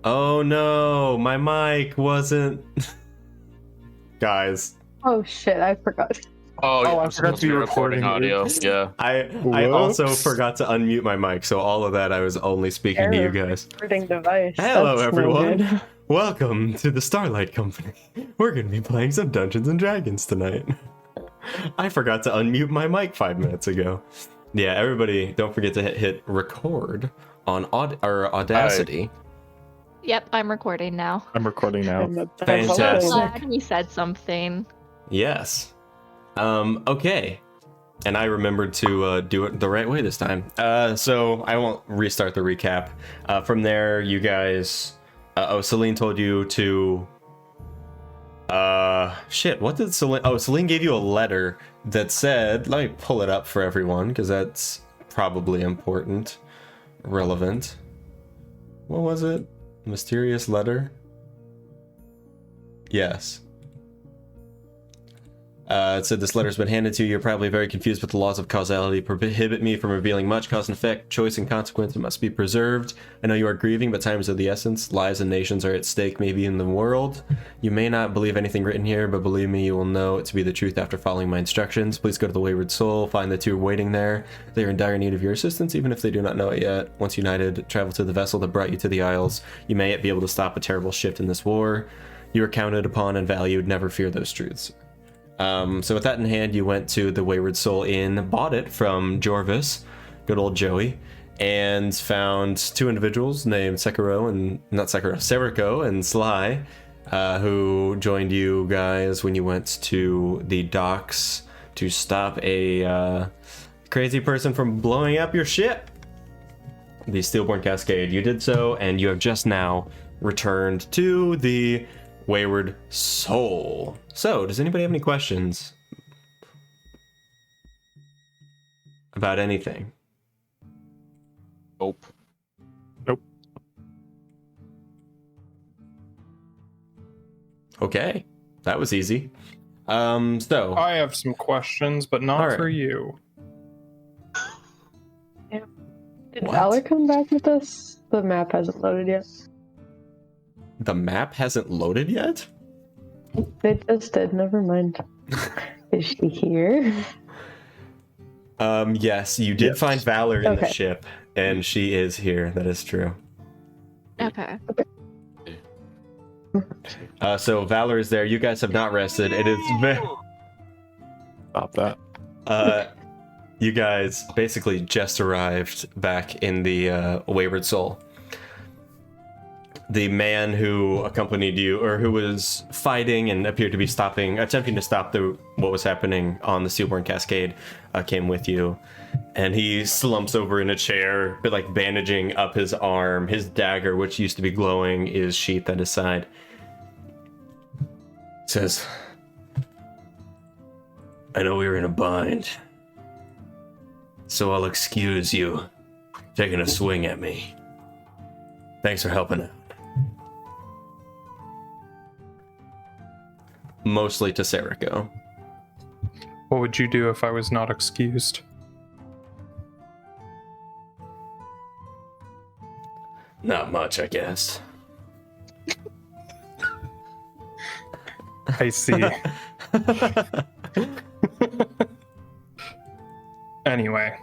Oh no, my mic wasn't. Guys, Oh shit, I forgot. Oh, I forgot to be recording audio. oops. Yeah. I also Whoops. forgot to unmute my mic, so all of that I was only speaking to you guys. Recording device. Hello, That's no everyone. good. Welcome to the Starlight Company. We're going to be playing some Dungeons and Dragons tonight. I forgot to unmute my mic 5 minutes ago. Yeah, everybody, don't forget to hit record on Audacity. Yep, I'm recording now. I'm recording now. Fantastic. I'm glad we said something. Yes. Okay. And I remembered to do it the right way this time. So I won't restart the recap. From there, you guys... Celine told you to... Shit, what did Celine... Oh, Celine gave you a letter that said... Let me pull it up for everyone, because that's probably important. Relevant. What was it? Mysterious letter? Yes. It said, this letter's been handed to you. You're probably very confused, but the laws of causality prohibit me from revealing much. Cause and effect, choice and consequence must be preserved. I know you are grieving, but time is of the essence. Lives and nations are at stake, maybe in the world. You may not believe anything written here, but believe me, you will know it to be the truth after following my instructions. Please go to the Wayward Soul, find the two waiting there. They are in dire need of your assistance, even if they do not know it yet. Once united, travel to the vessel that brought you to the Isles. You may yet be able to stop a terrible shift in this war. You are counted upon and valued. Never fear those truths. So with that in hand, you went to the Wayward Soul Inn, bought it from Jorvis, good old Joey, and found two individuals named Sekiro and Sly, who joined you guys when you went to the docks to stop a crazy person from blowing up your ship, the Steelborne Cascade. You did so, and you have just now returned to the Wayward Soul. So, does anybody have any questions about anything? Nope. Okay, that was easy. So I have some questions, but not Alright. for you. Did What? Valor come back with us? The map hasn't loaded yet. the map hasn't loaded yet? It just did, never mind. Is she here? Yes, you did Yes. find Valor in the Okay. ship, and she is here. That is true. Okay. So Valor is there. You guys have not rested. It is Stop that. you guys basically just arrived back in the Wayward Soul. The man who accompanied you, or who was fighting and appeared to be attempting to stop what was happening on the Steelborne Cascade, came with you, and he slumps over in a chair, but like bandaging up his arm. His dagger, which used to be glowing, is sheathed at his side. Says, I know we were in a bind, so I'll excuse you taking a swing at me. Thanks for helping out. Mostly to Serico. What would you do if I was not excused? Not much, I guess. I see. Anyway,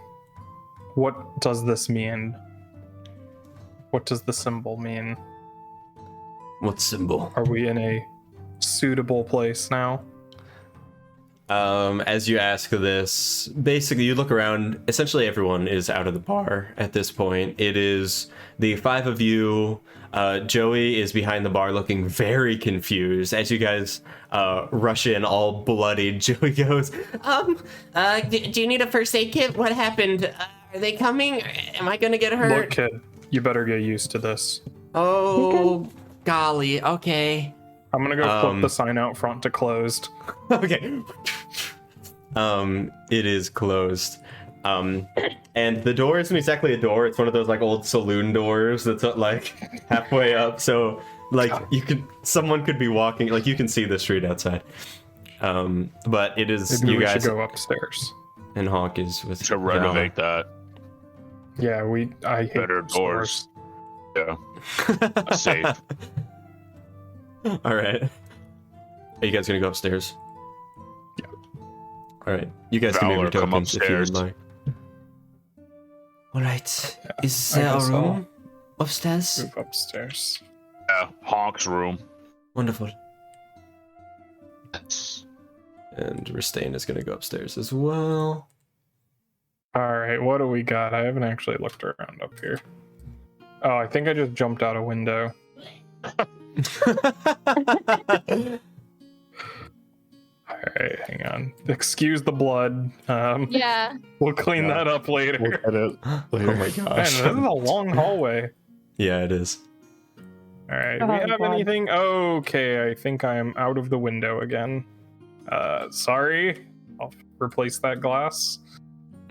what does this mean? What does the symbol mean? What symbol? Are we in a suitable place now? As you ask this, basically you look around, essentially everyone is out of the bar at this point. It is the five of you. Joey is behind the bar looking very confused. As you guys rush in all bloodied, Joey goes, do you need a first aid kit? What happened? Are they coming? Am I gonna get hurt? Look, kid, you better get used to this. Oh, golly, okay. I'm gonna go flip the sign out front to closed. Okay. It is closed. And the door isn't exactly a door. It's one of those like old saloon doors that's like halfway up. So like someone could be walking, like you can see the street outside. But it is Maybe you we guys should go upstairs. and Hawk is with To renovate that. Yeah, I hate Better stores. Yeah. Safe. All right. Are you guys gonna go upstairs? Yeah. All right. You guys can move Valor, your come tokens if you would upstairs. like. All right. Is I there a guess room upstairs? Move upstairs. Yeah, Honk's room. Wonderful. Yes. And Ristain is gonna go upstairs as well. All right, what do we got? I haven't actually looked around up here. Oh, I think I just jumped out a window. All right, hang on. Excuse the blood. Yeah. We'll clean that up later. We'll get it Oh later. my Man, gosh. this is a long hallway. Yeah, it is. All right, Oh, we have God. anything? Okay, I think I am out of the window again. Sorry. I'll replace that glass.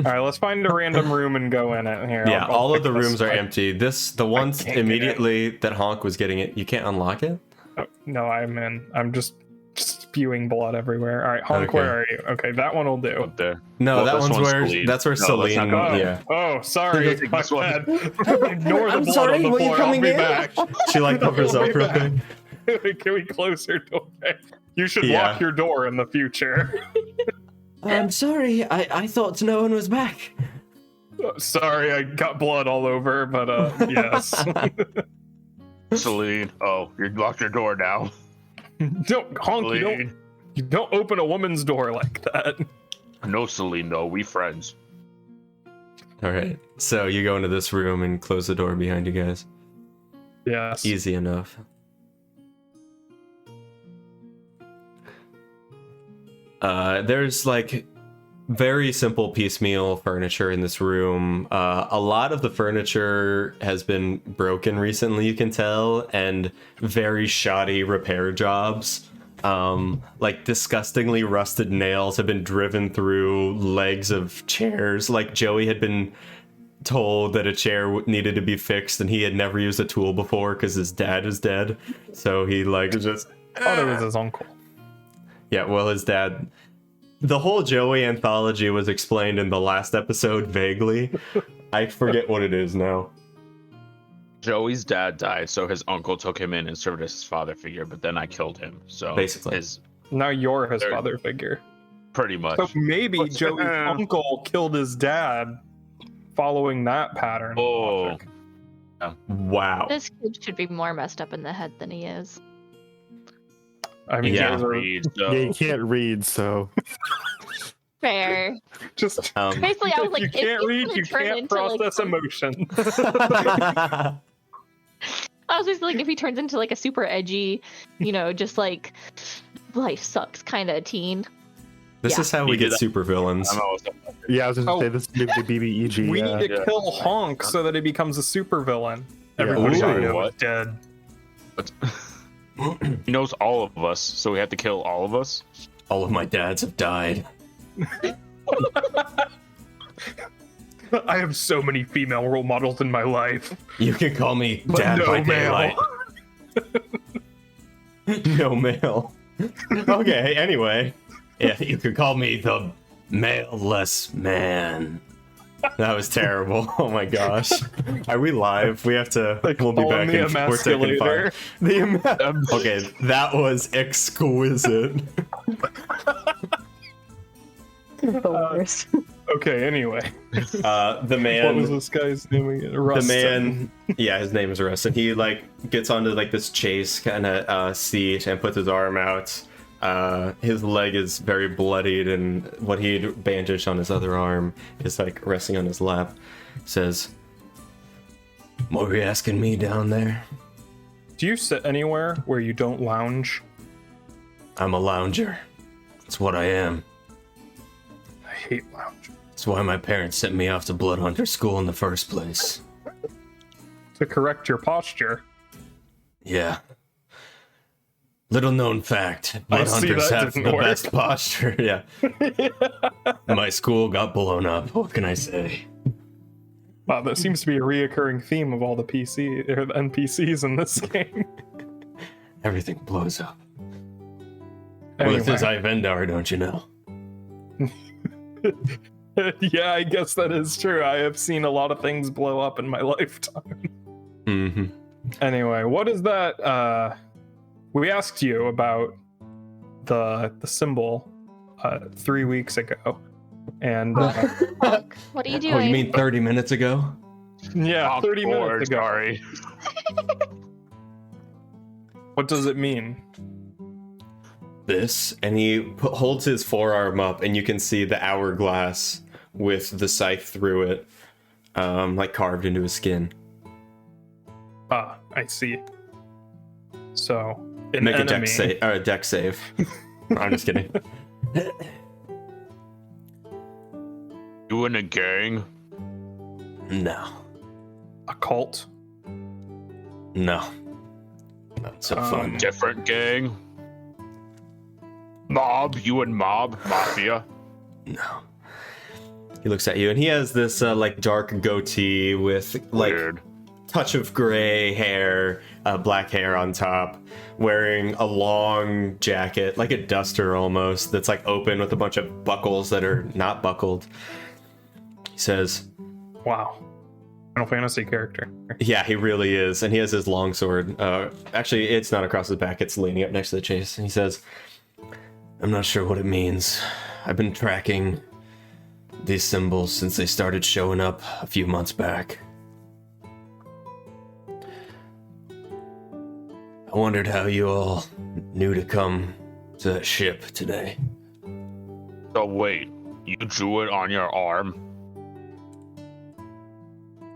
All right, let's find a random room and go in it. Here. Yeah, I'll all of pick the this. rooms are empty. The ones can't get in. immediately that Honk was getting it, you can't unlock it? Oh, no, I'm in. I'm just spewing blood everywhere. All right, Honk, Okay. where are you? Okay, that one will do. Up there. No, Well, that this one's one's where Celine. that's where No, let's Celine. not go. Yeah. Oh, sorry. This My one. bad. Ignore the I'm blood sorry, on the were you floor. I'll coming be in? back. She like covers up I'll be real back. quick. Can we close your door? You should Yeah. lock your door in the future. I'm sorry, I thought no one was back. Sorry, I got blood all over, but yes. Celine. Oh, you locked your door now. Don't Honk, Celine. you don't open a woman's door like that. No, Celine, though. We friends. All right, so you go into this room and close the door behind you guys. Yes. Easy enough. There's like very simple piecemeal furniture in this room. A lot of the furniture has been broken recently, you can tell, and very shoddy repair jobs. Like disgustingly rusted nails have been driven through legs of chairs. Like Joey had been told that a chair needed to be fixed and he had never used a tool before because his dad is dead. So he like just... I thought it was his uncle. Yeah, well, his dad... The whole Joey anthology was explained in the last episode vaguely. I forget what it is now. Joey's dad died, so his uncle took him in and served as his father figure, but then I killed him. So Basically. his Now you're his There- father figure. pretty much. So maybe What's- Joey's uncle killed his dad following that pattern. of Oh. logic. Wow. This kid should be more messed up in the head than he is. I mean, Yeah. those are Read, so- Yeah, you can't read, so Fair. just Basically, I was like, you if can't he's read, gonna you turn can't into, like, process some- emotion. I was just like, if he turns into like a super edgy, just like life sucks kind of teen. This Yeah. is how we He did get that. supervillains. I'm almost yeah, I was gonna Oh. say this is the BBEG. We yeah. need to Yeah. kill Honk so that he becomes a supervillain. Yeah. Everybody Ooh. I know What? is dead. He knows all of us, so we have to kill all of us. All of my dads have died. I have so many female role models in my life. You can call me But Dad no by male. daylight. No male. Okay, anyway. Yeah, you could call me the male-less man. That was terrible. Oh my gosh. Are we live? We have to... Like, we'll be call back me in... We're taking emasculator. 5. The okay, that was exquisite. The worst. Okay, anyway. The man... What was this guy's name again? The Rustin. man, yeah, his name is Russ, and he like gets onto like this chase kind of seat and puts his arm out. His leg is very bloodied, and what he'd bandaged on his other arm is like resting on his lap. Says, "What were you asking me down there? Do you sit anywhere where you don't lounge? I'm a lounger. That's what I am. I hate lounge. That's why my parents sent me off to Bloodhunter school in the first place. To correct your posture. Yeah." Little known fact, I see Bloodhunters that have didn't the work. best posture. Yeah. My school got blown up. What can I say? Wow, that seems to be a reoccurring theme of all the NPCs in this game. Everything blows up. Well, this is Ivendar, don't you know? Yeah, I guess that is true. I have seen a lot of things blow up in my lifetime. Mm-hmm. Anyway, what is that? We asked you about the symbol 3 weeks ago, and Fuck. What are you doing? Oh, you mean 30 minutes ago? yeah, I'm 30 bored, minutes ago. Sorry. What does it mean? This, and he holds his forearm up, and you can see the hourglass with the scythe through it, like carved into his skin. Ah, I see. So, an Make enemy. a deck save. I'm just kidding. You in a gang? No, A cult. no, not so fun. Different gang? Mob? You and mob? Mafia? No. He looks at you, and he has this like dark goatee with like Weird. touch of gray hair, black hair on top, wearing a long jacket, like a duster almost, that's like open with a bunch of buckles that are not buckled. He says, Wow. Final Fantasy character. yeah, he really is. And he has his long sword. Actually, it's not across his back, it's leaning up next to the chase. And he says, I'm not sure what it means. I've been tracking these symbols since they started showing up a few months back. I wondered how you all knew to come to that ship today. So wait, you drew it on your arm?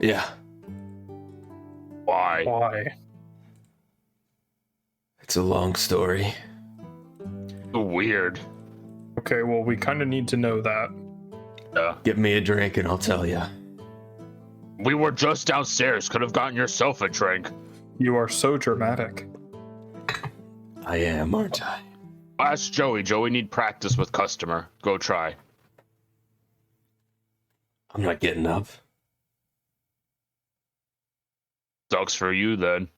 Yeah, Why? Why? it's a long story. Weird. Okay, well, we kind of need to know that. Give me a drink and I'll tell you. We were just downstairs. Could have gotten yourself a drink. You are so dramatic. I am, aren't I? Ask Joey. Joey need practice with customer. Go try. I'm not getting up. Sucks for you then.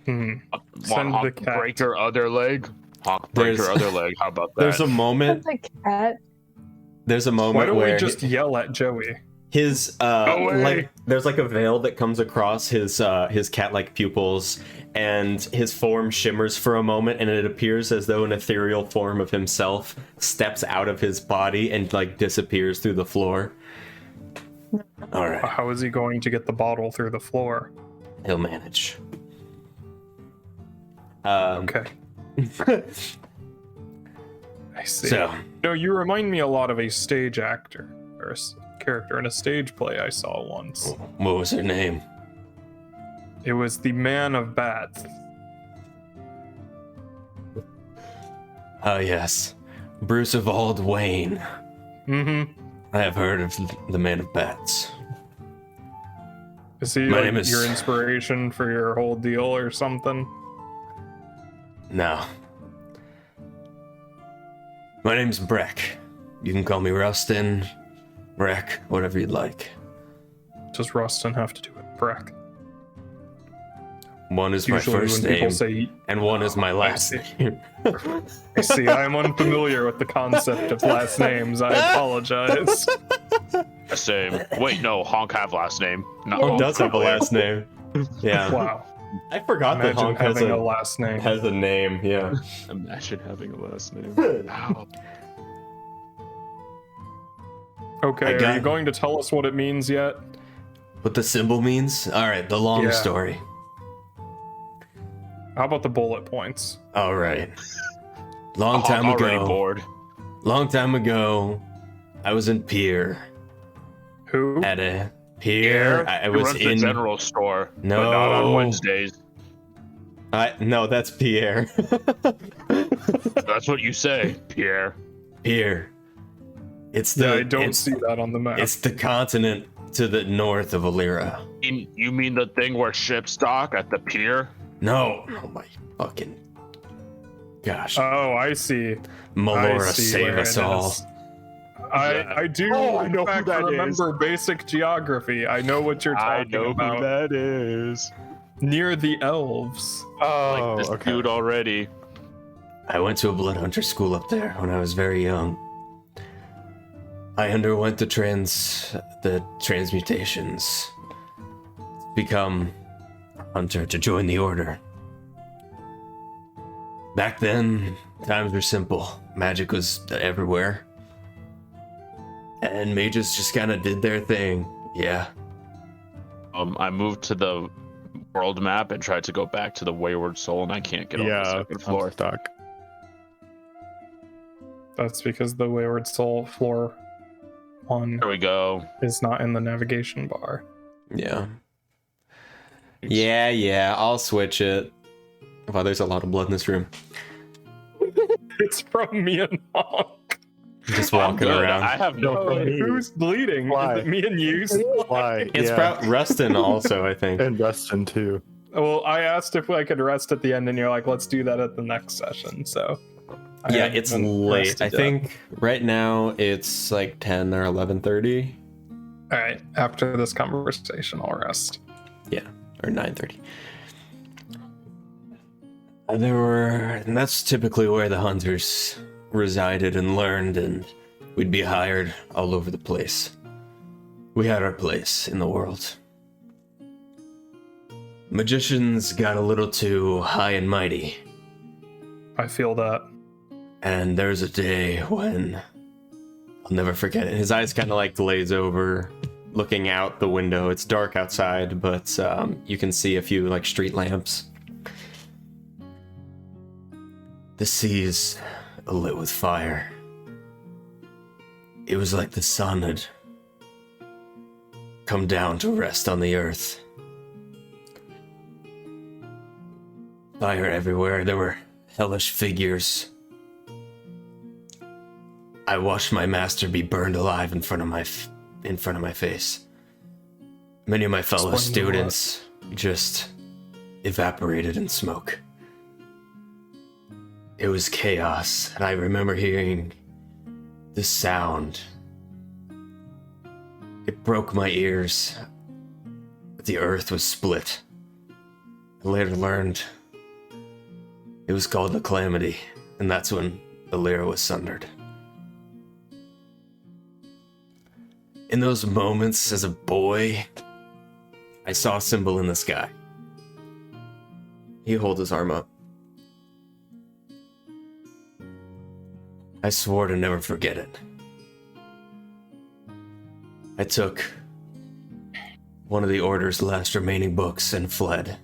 Send Want the Honk cat. break your other leg? Honk break your There's- other leg. How about that? There's a moment. That's a cat. There's a Why moment don't where we just yell at Joey? his away. like there's like a veil that comes across his cat-like pupils, and his form shimmers for a moment, and it appears as though an ethereal form of himself steps out of his body and like disappears through the floor. All right, How is he going to get the bottle through the floor? he'll manage. Okay, I see. So No, you remind me a lot of a stage actor or character in a stage play I saw once. what was her name? It was the Man of Bats. Oh yes, Bruce of Ald Wayne. Mm-hmm. I have heard of the Man of Bats. Is he My like name is- your inspiration for your whole deal or something? No. My name's Breck. You can call me Rustin, Breck, whatever you'd like. Does Rustin have to do with Breck? One is my Usually first when people name, say, and one is my last see. name. I see, I am unfamiliar with the concept of last names. I apologize. Same. Wait, no. Honk have last name. Not Honk Honk does have a last name. Yeah. Wow. I forgot that Imagine Honk has having a last name. has a name, yeah. Imagine having a last name. Wow. Okay, I are got you it. going to tell us what it means yet? What the symbol means? Alright, the long Yeah. story. How about the bullet points? Alright. Long time Honk already ago. bored. Long time ago, I was in Pier. Who? At a Pier. I He was runs the in. general store. No. But not on Wednesdays. No, that's Pierre. That's what you say, Pierre. Pier. It's the. Yeah, I don't it's, see that on the map. It's the continent to the north of Alira. You mean the thing where ships dock at the pier? No. Oh my fucking. Gosh. Oh, I see. Melora, I see save where us it all. is. I do Oh, I in know who fact that is. remember basic geography. I know what you're talking about. that is. Near the elves. Oh, Like this okay. dude already. I went to a blood hunter school up there when I was very young. I underwent the transmutations. become a hunter to join the order. Back then, times were simple. Magic was everywhere. And mages just kind of did their thing. Yeah. I moved to the world map and tried to go back to the Wayward Soul, and I can't get on the Yeah, second floor. I'm stuck. That's because the Wayward Soul floor 1 There we go. is not in the navigation bar. Yeah. Yeah, I'll switch it. Wow, there's a lot of blood in this room. It's from me and Honk. Just I'm walking good. around. I have No, no. from me. Who's bleeding? Why? Is it me and you? Why? It's Rustin also, I think. And Rustin too. Well, I asked if I could rest at the end, and you're like, let's do that at the next session. So, I Yeah, haven't it's been late. rested I yet. think right now it's like 10 or 11:30. All right, after this conversation, I'll rest. Or 9:30. And that's typically where the hunters resided and learned, and we'd be hired all over the place. We had our place in the world. Magicians got a little too high and mighty, I feel that. and there's a day when I'll never forget it. His eyes kind of like glaze over, looking out the window. It's dark outside, but you can see a few like street lamps. The sea is lit with fire. It was like the sun had come down to rest on the earth. Fire everywhere. There were hellish figures. I watched my master be burned alive in front of my face. Many of my fellow Explain students just evaporated in smoke. It was chaos, and I remember hearing the sound. It broke my ears. The earth was split. I later learned it was called the Calamity, and that's when the lyra was sundered. In those moments as a boy, I saw a symbol in the sky. He held his arm up. I swore to never forget it. I took one of the Order's last remaining books and fled.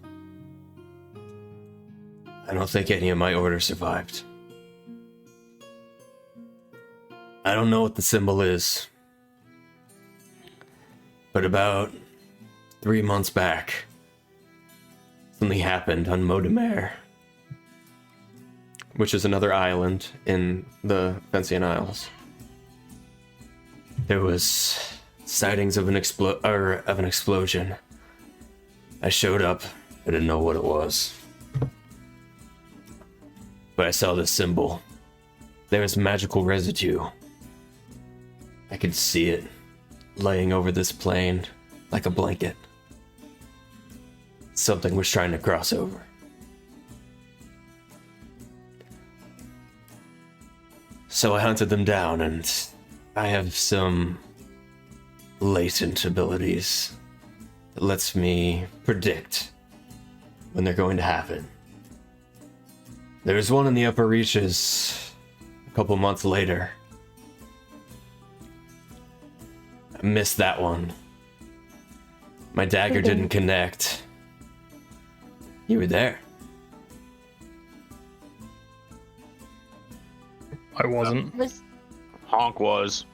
I don't think any of my Order survived. I don't know what the symbol is, but about 3 months back, something happened on Modemer, which is another island in the Fencian Isles. There was sightings of an explosion. I showed up. I didn't know what it was, but I saw this symbol. There was magical residue. I could see it laying over this plane like a blanket. Something was trying to cross over. So I hunted them down, and I have some latent abilities that lets me predict when they're going to happen. There was one in the upper reaches a couple months later. I missed that one. My dagger didn't connect. You were there. I wasn't. Honk was.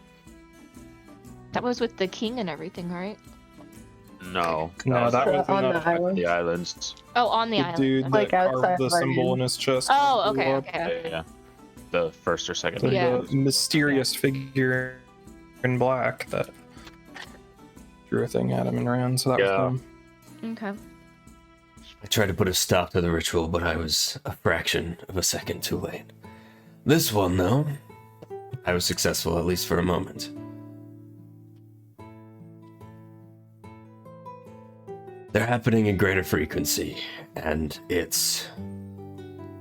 That was with the king and everything, right? No. No, that was on the enough. island. The islands. Oh, on the The island. dude Okay. that Like outside carved the of our symbol inn. in his chest. Oh, blew okay, up. okay. Yeah. The first or second. The, Yeah. the mysterious figure in black that drew a thing at him and ran, so that Yeah. was him. Okay. I tried to put a stop to the ritual, but I was a fraction of a second too late. This one, though, I was successful, at least for a moment. They're happening in greater frequency, and it's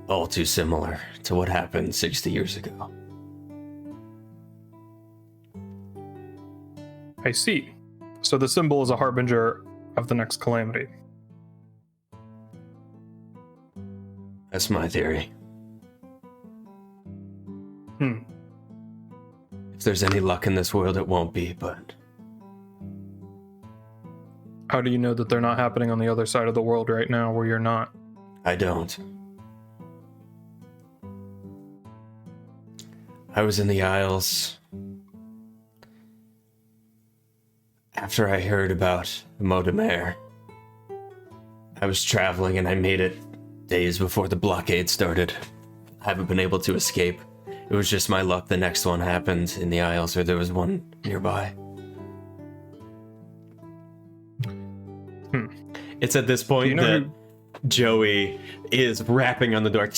all too similar to what happened 60 years ago. I see. So the symbol is a harbinger of the next Calamity. That's my theory. If there's any luck in this world, it won't be, but How do you know that they're not happening on the other side of the world right now where you're not? I don't. I was in the Isles after I heard about Modemer. I was traveling and I made it days before the blockade started. I haven't been able to escape. It was just my luck the next one happened in the Isles, or there was one nearby. It's at this point that Joey is rapping on the door. He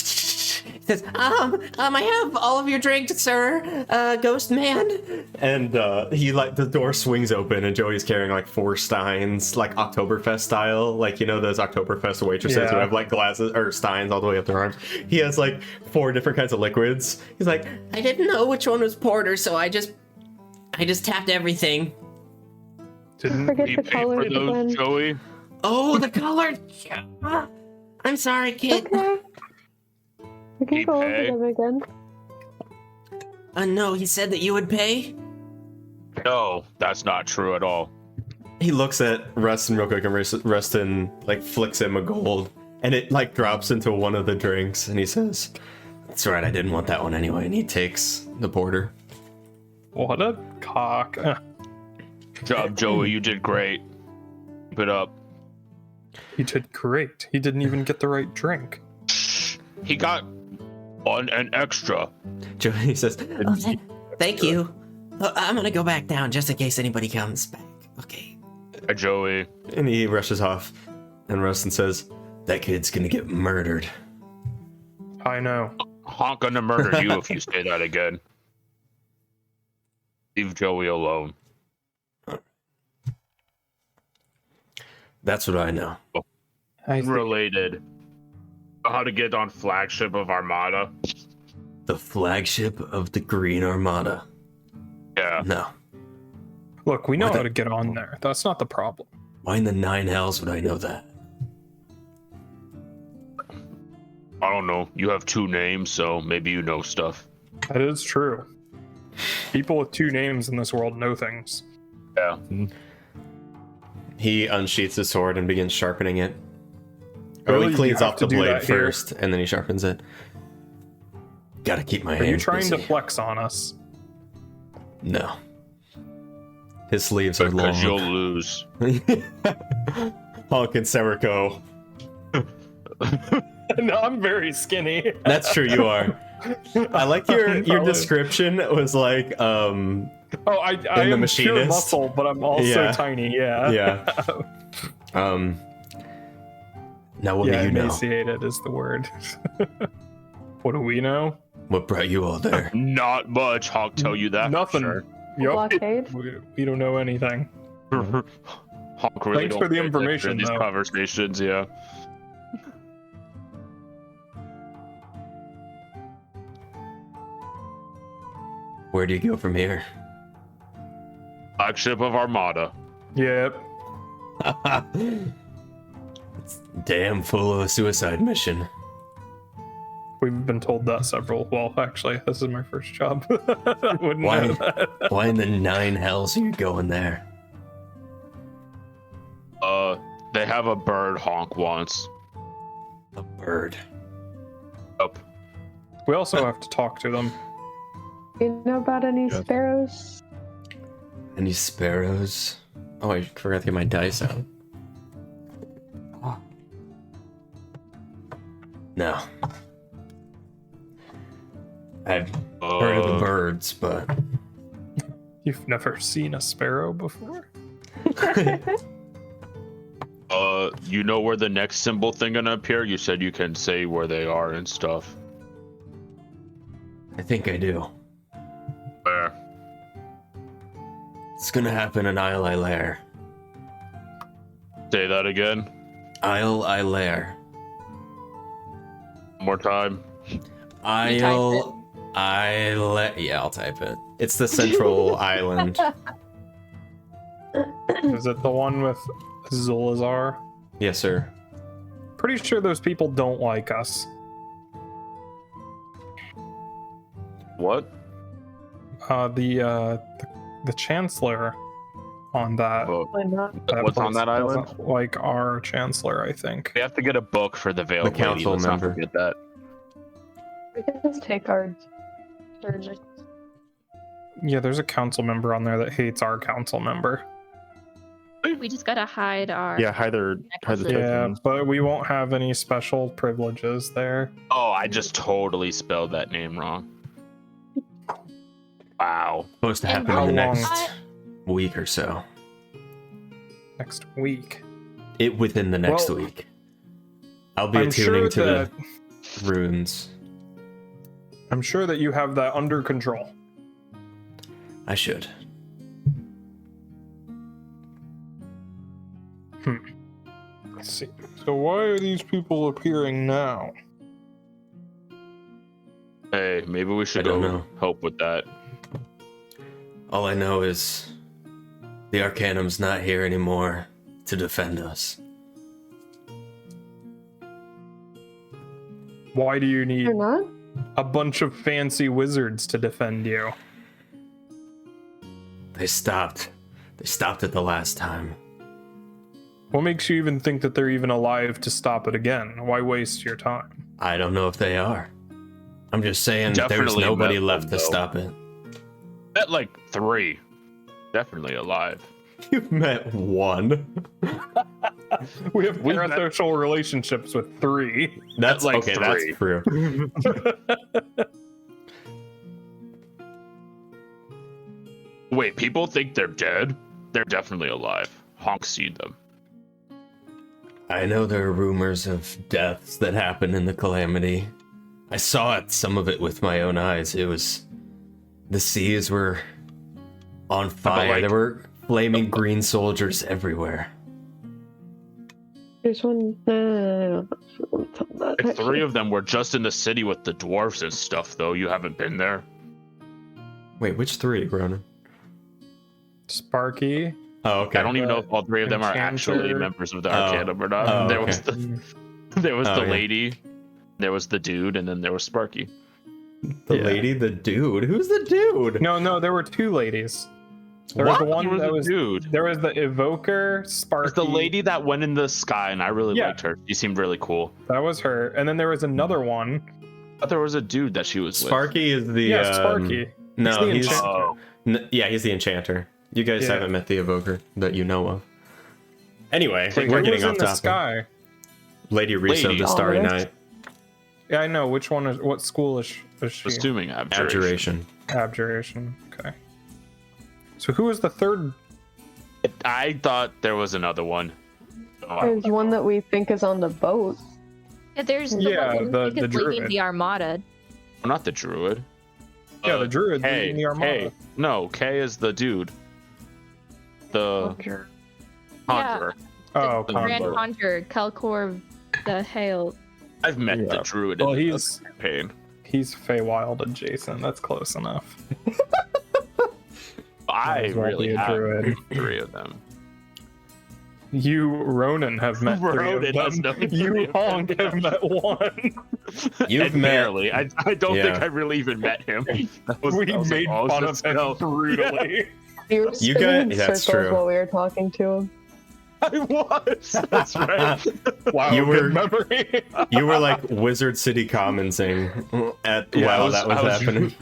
says, I have all of your drinks, sir, ghost man. And he the door swings open and Joey's carrying like 4 steins, like Oktoberfest style. Like, you know, those Oktoberfest waitresses who have like glasses or steins all the way up their arms. He has like 4 different kinds of liquids. He's like, I didn't know which one was porter, so I just tapped everything. Didn't Forget You the pay color for those, again. Joey? Oh, the color. I'm sorry, kid. Okay. We can He go pay? over them again. No, he said that you would pay. No, that's not true at all. He looks at Rustin real quick, and Rustin like flicks him a gold, and it like drops into one of the drinks, and he says, "That's right, I didn't want that one anyway." And he takes the porter. What a cock. Good job, Joey. You did great. Keep it up. He did great. He didn't even get the right drink. He got an extra. Joey says, Thank you. I'm gonna go back down just in case anybody comes back. Okay. Joey. and he rushes off, and Rustin says, "That kid's gonna get murdered." I know. Honk gonna murder you if you say that again. Leave Joey alone. That's what I know. Unrelated. How to get on flagship of Armada? The flagship of the Green Armada. Yeah. No. Look, we know Why the- how to get on there. That's not the problem. Why in the 9 hells would I know that? I don't know. You have 2 names, so maybe you know stuff. That is true. People with 2 names in this world know things. Yeah. He unsheaths his sword and begins sharpening it. Or Really? he You cleans have off to the do blade that here? first, and then he sharpens it. Gotta keep my Are you hands trying to busy. flex on us? No. His sleeves are long. Because you'll lose. Honk and Serico. No, I'm very skinny. That's true, you are. I like your Probably. description was like, Oh, I the am pure Machinist. muscle, but I'm also Yeah. tiny. Yeah. yeah. Now what Yeah, do you know? emaciated is the word. What do we know? What brought you all there? Not much. Honk tell you that. for Nothing. Sure. Yup. Blockade? We don't know anything. Honk really Thanks don't for the pay attention information, in these though. conversations. Yeah. Where do you go from here? Flagship of Armada. Yep. It's damn full of a suicide mission. We've been told that several. Well, actually, this is my first job. I wouldn't Why? know that. Why in the 9 hells are you going there? They have a bird Honk wants. A bird. Up. We also have to talk to them. You know about any Yes. sparrows? Any sparrows? Oh, I forgot to get my dice out. No. I've heard of the birds, but You've never seen a sparrow before? You know where the next symbol thing gonna appear? You said you can say where they are and stuff. I think I do. Where? It's gonna happen in Isle Ilaire. Say that again. Isle Ilaire. One more time. Isle Ilaire. Yeah, I'll type it. It's the central island. Is it the one with Zulazar? Yes, sir. Pretty sure those people don't like us. What? The Chancellor on that. Oh, Why not? what's on place that island? doesn't like our Chancellor, I think. We have to get a book for the Veiled The council Lady. Let's not member. forget that. We can just take our turn. Yeah, there's a council member on there that hates our council member. We just gotta hide our. Yeah, hide the Necklaces. Yeah, tokens. but we won't have any special privileges there. Oh, I just totally spelled that name wrong. Wow. Supposed to And happen how in the long- next week or so. Next week. Within the next Well, week. I'll be I'm attuning sure to that the runes. I'm sure that you have that under control. I should. Let's see. So why are these people appearing now? Hey, maybe we should I don't go know. help with that. All I know is the Arcanum's not here anymore to defend us. Why do you need You're not? a bunch of fancy wizards to defend you? They stopped. They stopped it the last time. What makes you even think that they're even alive to stop it again? Why waste your time? I don't know if they are. I'm just saying there's Definitely nobody met left them, to though. stop it. Met like 3. Definitely alive. You've met one. We have We've met- parasocial relationships with 3. That's like okay, 3. that's true. Wait, people think they're dead? They're definitely alive. Honk seen them. I know there are rumors of deaths that happen in the Calamity. I saw it, some of it with my own eyes. It was... The seas were on fire. like- There were flaming green soldiers everywhere. There's one. No. Like 3 of them were just in the city with the dwarves and stuff, though. You haven't been there. Wait, which 3, Ronan? Sparky. Oh, okay. I don't even know if all 3 of them are actually Enchanter. members of the Oh. Arcanum or not. Oh, there okay. was the Oh, yeah. lady, there was the dude, and then there was Sparky. The Yeah. lady, the dude. Who's the dude? No, there were 2 ladies. There What? was the one There was that a was. dude. There was the evoker, It Sparky. was the lady that went in the sky, and I really Yeah. liked her. She seemed really cool. That was her. And then there was another one. But there was a dude that she was Sparky is the. Yeah, Sparky. No, the he's. enchanter. Yeah, he's the enchanter. You guys Yeah. haven't met the evoker that you know of. Anyway, Wait, we're who getting was off in the topic. sky? Lady Risa of Lady. the Starry Oh, Night. Yeah, I know. Which one is? What school is she? Assuming abjuration. Abjuration. Abjuration. Okay. So who was the third? I thought there was another one. Oh, There's one that we think is on the boat. Yeah, there's the Yeah, one that the is leading druid. the Armada. not the druid. Yeah, the druid Kay, leading the Armada. Kay. No, Kay is the dude. The Sure. conjurer. Oh, The Grand Conjurer. Conjure, Calcor, the Hail. I've met Yeah. the druid Well, in he's the campaign. Feywild adjacent. That's close enough. I Might as well really be a have druid. 3 of them. You, Ronan, have met 3 Ronan of has them. known 3 You, of them, Honk, have yeah. met 1. You've And met. barely. I don't Yeah. think I really even met him. That was- We that was made all fun of just- him no. brutally. You were You spinning guys- in that's circles true. while we were talking to him. I was. That's right. Wow, You were- good memory. You were like Wizard City commenting at Yeah, while I was- that was I was- happening.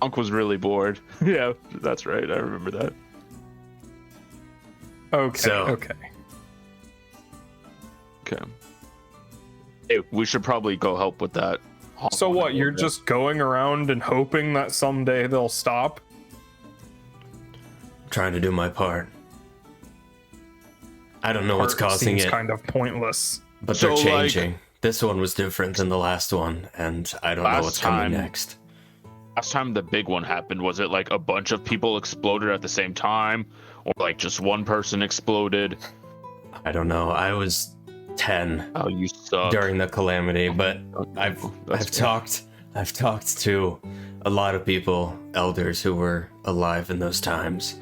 Unc was really bored. Yeah, that's right. I remember that. Okay, So- okay. Okay. Hey, we should probably go help with that. So what, you're just going around and hoping that someday they'll stop? Trying to do my part. I don't know what's Part causing seems it, kind of pointless. but So, they're like- changing. This one was different than the last one, and I don't know Last what's coming time- next. Last time the big one happened, was it like a bunch of people exploded at the same time, or like just one person exploded? I don't know. I was 10 Oh, you suck. during the Calamity, but I've That's talked to a lot of people, elders who were alive in those times.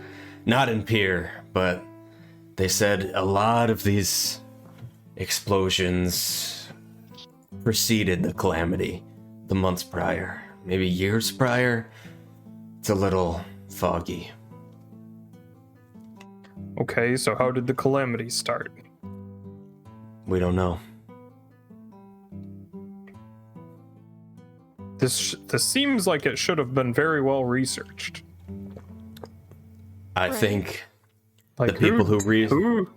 Not in Pier, but They said a lot of these explosions preceded the Calamity, the months prior, maybe years prior. It's a little foggy. Okay, so how did the Calamity start? We don't know. This seems like it should have been very well researched. I Right. think Like the people who read who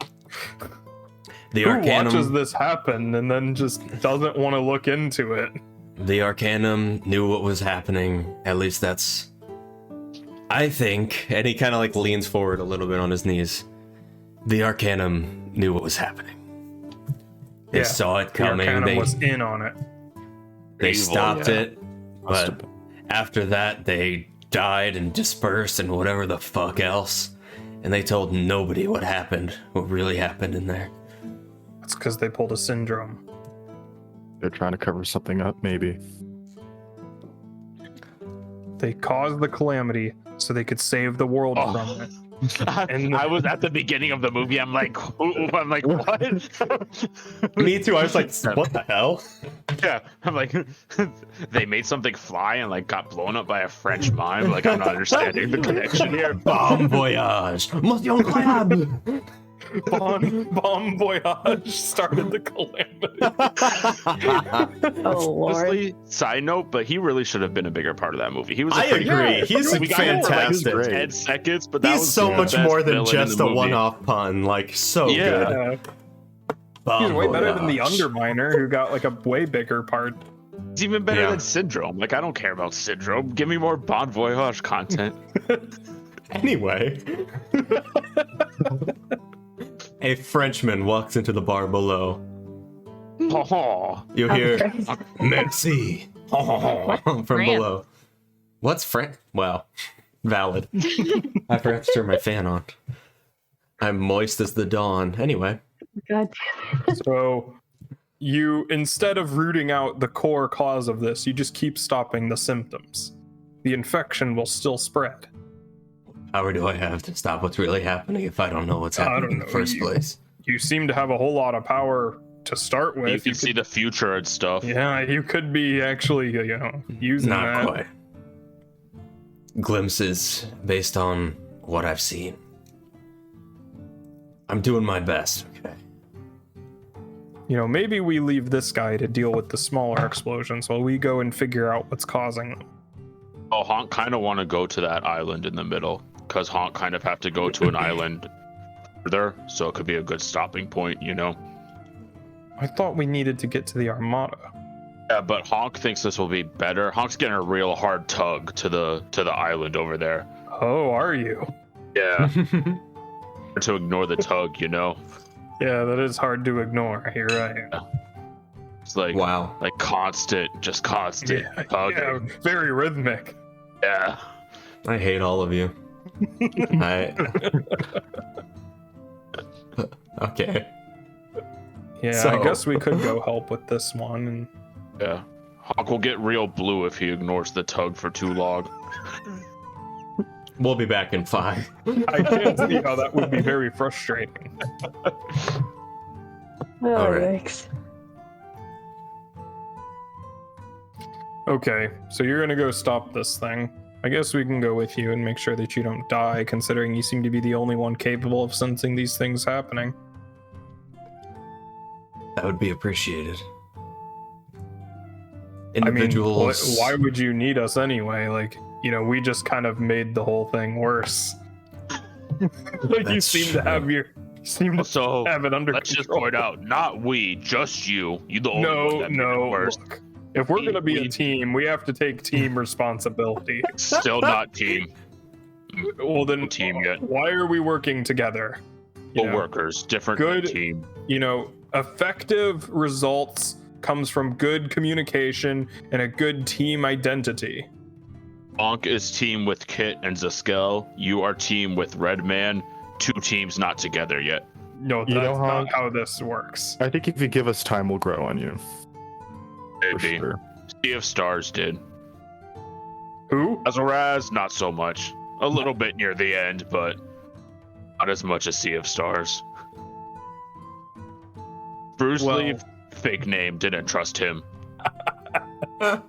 the watches Arcanum, this happen and then just doesn't want to look into it? the Arcanum knew what was happening. At least that's, I think. And he kind of like leans forward a little bit on his knees. The Arcanum knew what was happening. They Yeah, saw it The coming. Arcanum was in on it. They Evil, stopped yeah. it, but after that, they died and dispersed and whatever the fuck else. And they told nobody what happened, what really happened in there. That's because they pulled a syndrome. They're trying to cover something up, maybe. They caused the Calamity so they could save the world Oh. from it. And- I was at the beginning of the movie. I'm like, what? Me too. I was like, what the hell? Yeah, I'm like, they made something fly and like got blown up by a French mime. Like, I'm not understanding the connection here. Bon voyage, Monsieur Incroyable. Bomb Voyage started the Calamity. Oh Lord. Honestly, side note, but he really should have been a bigger part of that movie. He was. I agree. He's we got him for, like, fantastic. Great. 10 seconds, but that He's was so the much best more than villain in just the a movie. one-off pun. Like, so Yeah. good. Bon He's way better than the voyage. Underminer, who got like a way bigger part. It's even better Yeah. than Syndrome. Like, I don't care about Syndrome. Give me more Bon Voyage content. Anyway. A Frenchman walks into the bar below. Oh, You hear, Okay. merci, from Grant. below. What's French? Well, valid. I forgot to turn my fan on. I'm moist as the dawn. Anyway. God. So you, instead of rooting out the core cause of this, you just keep stopping the symptoms. The infection will still spread. How do I have to stop what's really happening if I don't know what's I happening don't in the know. first place? You seem to have a whole lot of power to start with. you can see the future and stuff. Yeah, you could be actually, using Not that. quite. Glimpses based on what I've seen. I'm doing my best, okay? Maybe we leave this guy to deal with the smaller explosions while we go and figure out what's causing them. Oh, Honk kind of want to go to that island in the middle, because Honk kind of have to go to an island further, so it could be a good stopping point, I thought we needed to get to the Armada. Yeah, but Honk thinks this will be better. Honk's getting a real hard tug to the island over there. Oh, are you? Yeah. To ignore the tug, Yeah, that is hard to ignore. You're right. It's like Wow. like constant tugging. Yeah, very rhythmic. Yeah. I hate all of you. Okay. Yeah, So- I guess we could go help with this one. And Yeah. Honk will get real blue if he ignores the tug for too long. We'll be back in 5. I can't see how that would be very frustrating. Oh, All right. yikes. Okay, so you're gonna go stop this thing. I guess we can go with you and make sure that you don't die, considering you seem to be the only one capable of sensing these things happening. That would be appreciated. I mean, Individuals. why would you need us anyway? Like, we just kind of made the whole thing worse. Like, you That's seem to have true. So have it under let's just control. point out, not we, just you. You the only one No, that made it no. worse. Look, if we're gonna be a We- team, we have to take team responsibility. Still not team. Well, then, Team yet. why are we working together? You know? Co-workers, different Good- team. Effective results comes from good communication and a good team identity. Bonk is team with Kit and Zuskell. You are team with Redman. 2 teams not together yet. No, You that's know, not Hank? how this works. I think if you give us time, we'll grow on you. For Maybe. sure. Sea of Stars did. Who? Azaraz, not so much. A little bit near the end, but not as much as Sea of Stars. Bruce Well- Lee, fake name, didn't trust him.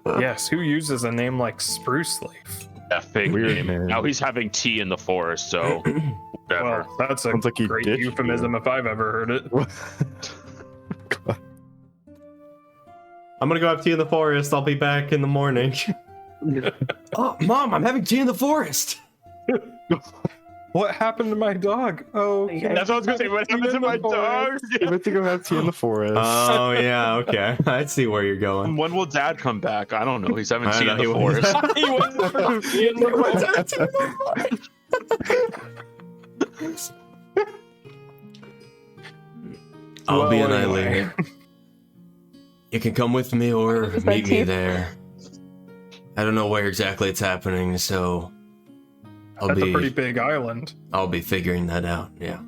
Yes, who uses a name like Spruce Leaf? That fake Weird name. name. Now he's having tea in the forest, so whatever. Well, that's a Sounds like he great ditched euphemism if I've ever heard it. I'm gonna go have tea in the forest. I'll be back in the morning. Oh, Mom, I'm having tea in the forest. What happened to my dog? Oh, That's what I was gonna say. What happened to my dog? We went to go have tea in the forest. Oh yeah, okay. I see where you're going. When will Dad come back? I don't know. He's having I tea know, in the he forest. He went for tea in the forest. I'll be Well, annihilated. You can come with me or Is that meet me tea? there. I don't know where exactly it's happening, so That's a pretty big island. I'll be figuring that out. Yeah.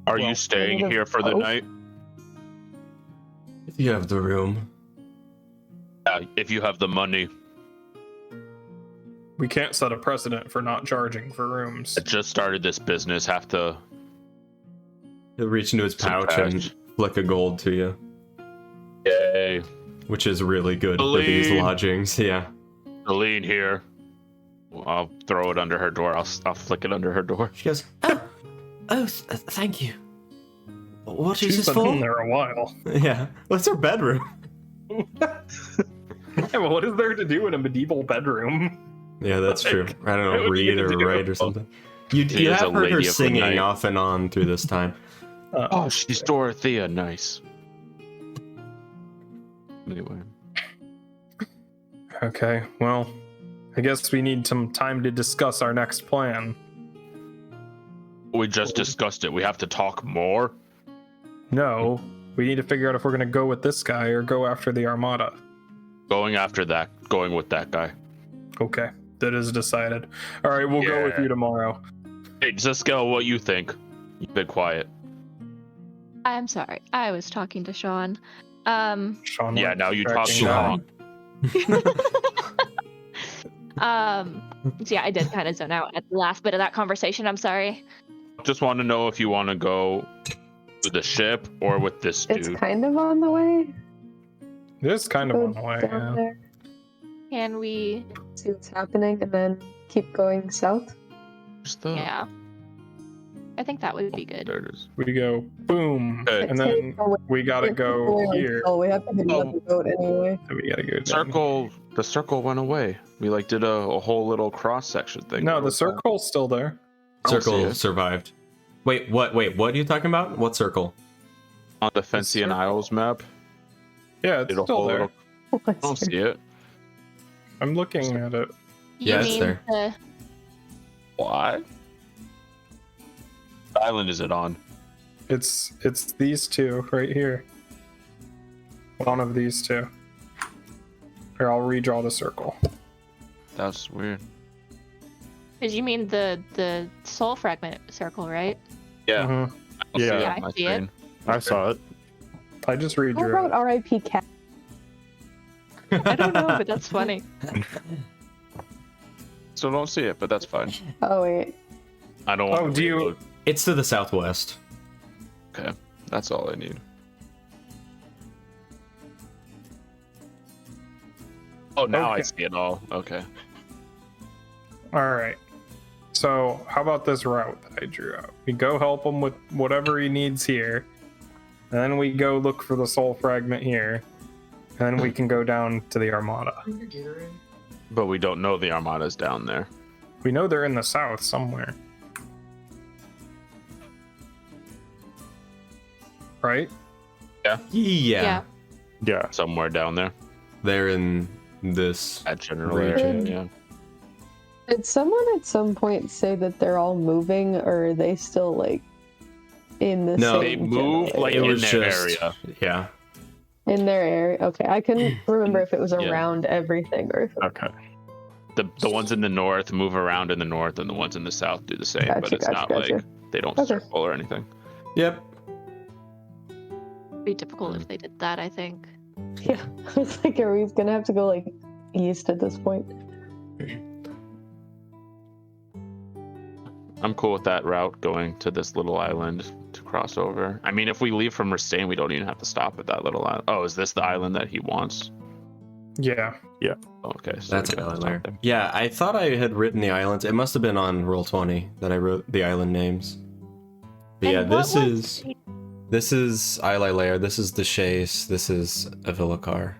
Are Well, you staying kind of here for the both. night? If you have the room. Yeah, if you have the money. We can't set a precedent for not charging for rooms. I just started this business. Have to. He'll reach into his pouch and flick a gold to you, Yay. which is really good for these Aline. lodgings. Yeah. Aline here. I'll throw it under her door. I'll flick it under her door. She goes, Thank you. What is She's this been for? in there a while. yeah. What's her bedroom? Yeah, well, what is there to do in a medieval bedroom? Yeah, that's true. I don't know, what are you read gonna or do? write or something. You She is have a heard her lady of the singing night. off and on through this time. Oh, she's Dorothea. Nice. Anyway. Okay, well, I guess we need some time to discuss our next plan. We just discussed it. We have to talk more. No, we need to figure out if we're gonna go with this guy or go after the Armada. Going with that guy. Okay, that is decided. All right, we'll go with Yeah. you tomorrow. Hey, Zuskell, what you think? You've been quiet. I'm sorry. I was talking to Sean. Sean, Yeah, we're now you talk tracking Sean. So yeah, I did kind of zone out at the last bit of that conversation. I'm sorry. Just want to know if you want to go with the ship or with this It's dude. kind of on the way. It is kind of Go on the way. down Yeah. there, Can we? see what's happening, and then keep going south. Just the- Yeah. I think that would be good. There it is. We go boom, Okay. and then we gotta go here. Oh, we have to hit Oh. another boat anyway. Then we gotta go down. Circle. The circle went away. We did a whole little cross section thing. No, What the was that? circle's still there. I don't see Circle it. survived. Wait, what are you talking about? What circle? On the Fencian circle. Isles map. Yeah, it's Did a still whole there. little. I don't see it. I'm looking at it. You Yeah, it's mean there. the- What? What island is it on? It's these two right here. One of these two. Here, I'll redraw the circle. That's weird. Did you mean the soul fragment circle, right? Yeah. Mhm. I don't see Yeah. it Yeah, on I my see it. screen. I saw it. I just How redrew about it. R.I.P. Cat? I don't know, but that's funny. Still don't see it, but that's fine. Oh wait, I don't want Oh, to do you- reload. It's to the southwest. Okay, that's all I need. Oh, now I Okay. see it all. Okay. All right. So, how about this route that I drew out? We go help him with whatever he needs here, and then we go look for the soul fragment here, and then we can go down to the Armada. But we don't know the Armada's down there. We know they're in the south somewhere. Right? Yeah. Yeah. Yeah. Somewhere down there. They're in this. That general Region. area. Yeah. did someone at some point say that they're all moving, or are they still like in the No. They same move general like It area? in was their just area. yeah. In their area? Okay, I couldn't remember if it was Yeah. around everything or if it Okay. The ones in the north move around in the north, and the ones in the south do the same. but Gotcha, it's gotcha, not gotcha. like they don't Okay. circle or anything. Yep. Be typical if they did that, I think. Yeah, I was like, are we gonna have to go like east at this point? I'm cool with that route, going to this little island to cross over. I mean, if we leave from Rastane, we don't even have to stop at that little island. Oh, is this the island that he wants? Yeah. Oh, okay, so That's we don't have island to stop layer. there. Yeah, I thought I had written the islands. It must have been on Roll20 that I wrote the island names. But yeah, And what this was- is Isla Lair. This is the Chase. This is Avilikar.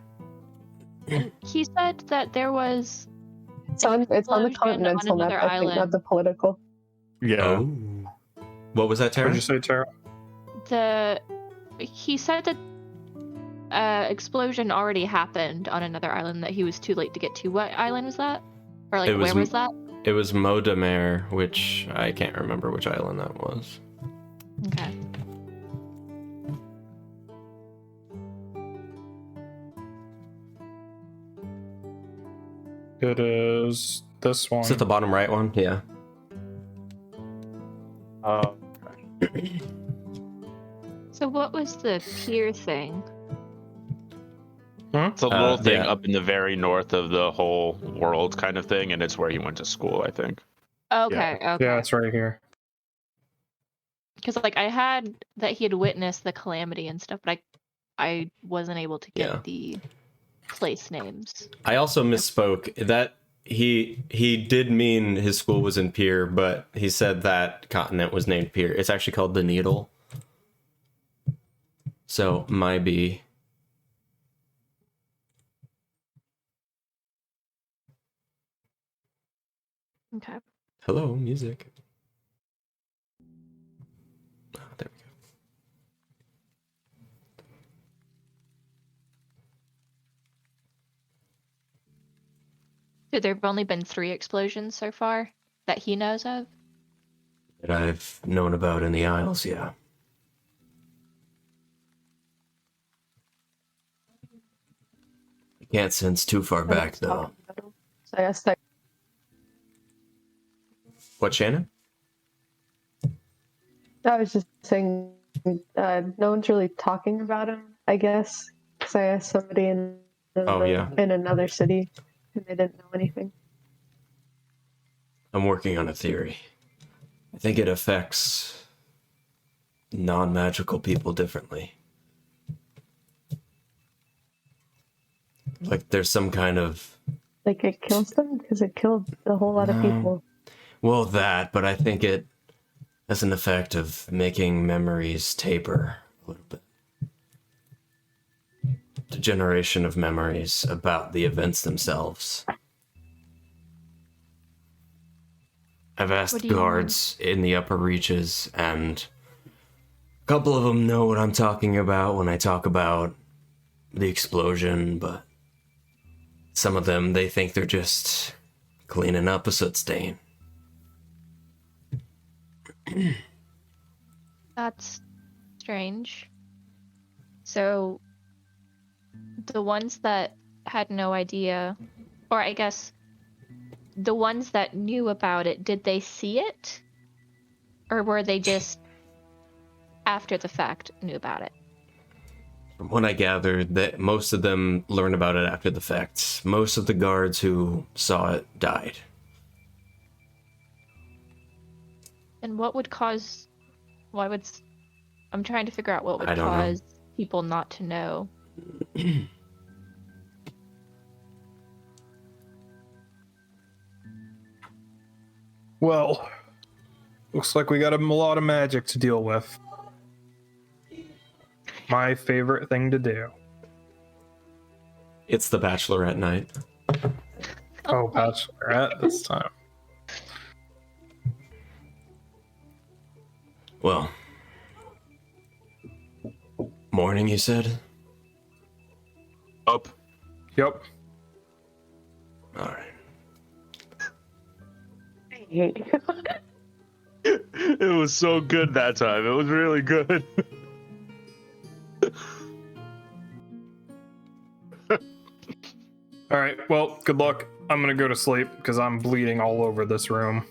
And he said that there was It's on the Explosion continental on map, another I think, not island. the political. Yeah. Oh. What was that, What Tara? did you say, Tara? he said that explosion already happened on another island that he was too late to get to. What island was that? Or like It was where was that? It was Modamer, which I can't remember which island that was. Okay. It is this one. Is it the bottom right one? Yeah. So what was the pier thing? It's a little thing yeah. up in the very north of the whole world kind of thing, and it's where he went to school, I think. Okay, okay. Yeah, it's right here. Because like I had that he had witnessed the calamity and stuff, but I wasn't able to get Yeah. the place names. I also misspoke. That he did mean his school was in Pier, but he said that continent was named Pier. It's actually called the Needle. So my B. Okay. Hello, music. Oh, there we go. So there have only been 3 explosions so far that he knows of. That I've known about in the Isles, yeah. I can't sense too far back though. So I guess that What, Shannon? I was just saying, no one's really talking about him, I guess. Because I asked somebody in another city, and they didn't know anything. I'm working on a theory. I think it affects non-magical people differently. Like there's some kind of... Like it kills them because it killed a whole lot of people. Well, that, but I think it has an effect of making memories taper a little bit. Degeneration of memories about the events themselves. I've asked What do you guards in the upper reaches, and a couple of them know what I'm talking about when I talk about the explosion, but some of them, they think they're just cleaning up a soot stain. That's strange. So the ones that had no idea, or I guess the ones that knew about it, did they see it? Or were they just after the fact knew about it? From what I gathered, that most of them learn about it after the fact. Most of the guards who saw it died. And what would cause... Why would... I'm trying to figure out what would I don't know. cause people not to know. Well, looks like we got a lot of magic to deal with. My favorite thing to do. It's the Bachelorette night. Oh, Bachelorette this time. Well, morning, you said? Up. Yep. All right. I hate you. It was so good that time. It was really good. All right. Well, good luck. I'm gonna go to sleep because I'm bleeding all over this room.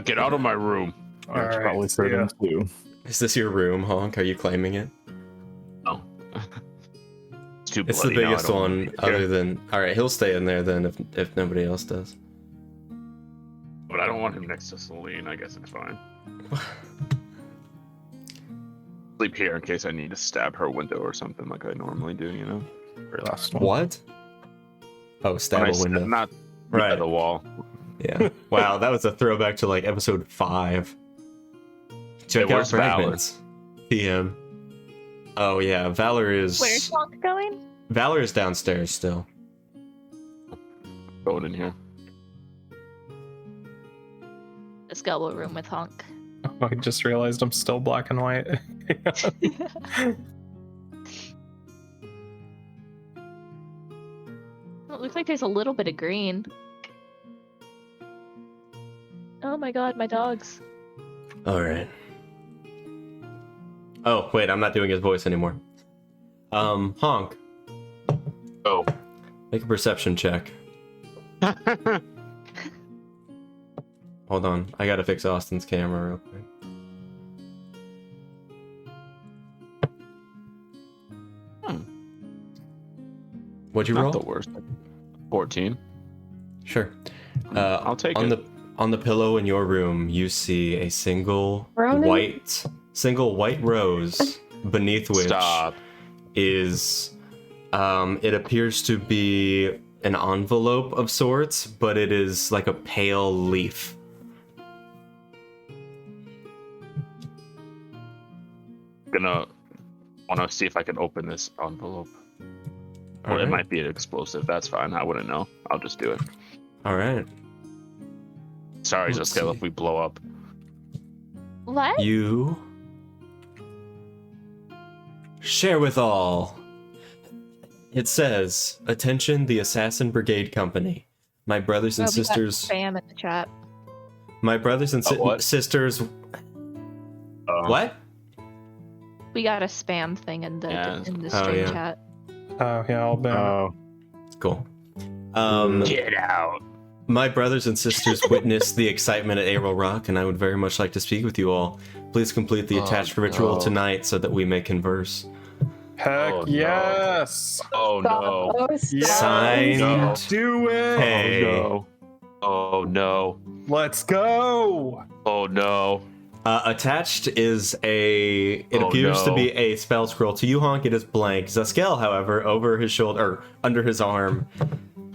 Get out of my room. All That's right. probably see for ya. them too. Is this your room, Honk? Are you claiming it? No. It's too It's the bloody now, I biggest don't one, wanna be other here. than... Alright, he'll stay in there then if nobody else does. But I don't want him next to Celine. I guess it's fine. Sleep here in case I need to stab her window or something like I normally do, you know? Very last one. What? Oh, stab When I a window. Not Right. the wall. Yeah. Wow, that was a throwback to like episode 5. Check out where's Valor? Fragments. PM. Oh yeah, Valor Where's is Honk going? Valor is downstairs still. Going in here. The Scalable room with Honk. Oh, I just realized I'm still black and white. It looks like there's a little bit of green. Oh my god, my dogs. All right. Oh wait, I'm not doing his voice anymore. Honk, Oh. make a perception check. Hold on, I gotta fix Austin's camera real quick. What'd you Not roll? the worst. 14. Sure. I'll take on it. On the pillow in your room, you see a single Ronan? white rose beneath which Stop. is it appears to be an envelope of sorts, but it is like a pale leaf. Want to see if I can open this envelope. Or All it right. might be an explosive. That's fine. I wouldn't know. I'll just do it. All right. Sorry, Let's Zuskell, see. if we blow up. What? You share with all. It says, "Attention, the Assassin Brigade Company. My brothers and Oh, we got sisters. spam in the chat. My brothers and what? sisters. What? We got a spam thing in the Yeah. stream Oh, yeah. chat. Oh yeah, I'll ban it. Oh, Cool. Get out. My brothers and sisters witnessed the excitement at Arrow Rock, and I would very much like to speak with you all. Please complete the attached ritual no. tonight so that we may converse. Heck Oh, no. yes! Oh Stop. no. Oh, stop. Signed. No. Do it! Hey. Oh no. Oh no. Let's go! Oh no. Attached is it Oh, appears to no. be a spell scroll. To you, Honk, it is blank. Zuskell, however, over his shoulder, or under his arm,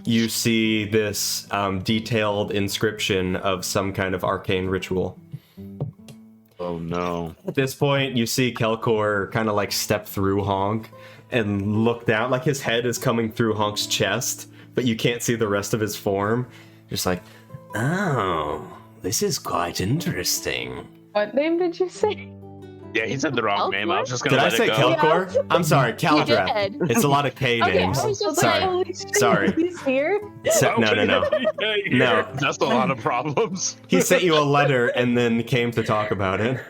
you see this detailed inscription of some kind of arcane ritual. Oh no. At this point, you see Kelkor kind of like step through Honk and look down, like his head is coming through Honk's chest, but you can't see the rest of his form. Just like, oh, this is quite interesting. What name did you say? Yeah, he said the wrong name. I was just gonna Did I let say it go. Kelkor? I'm sorry, You Caldrath. did. It's a lot of K Okay, names. I was just Sorry. like, Holy shit, Sorry. He's here? No. No. That's a lot of problems. He sent you a letter and then came to talk about it.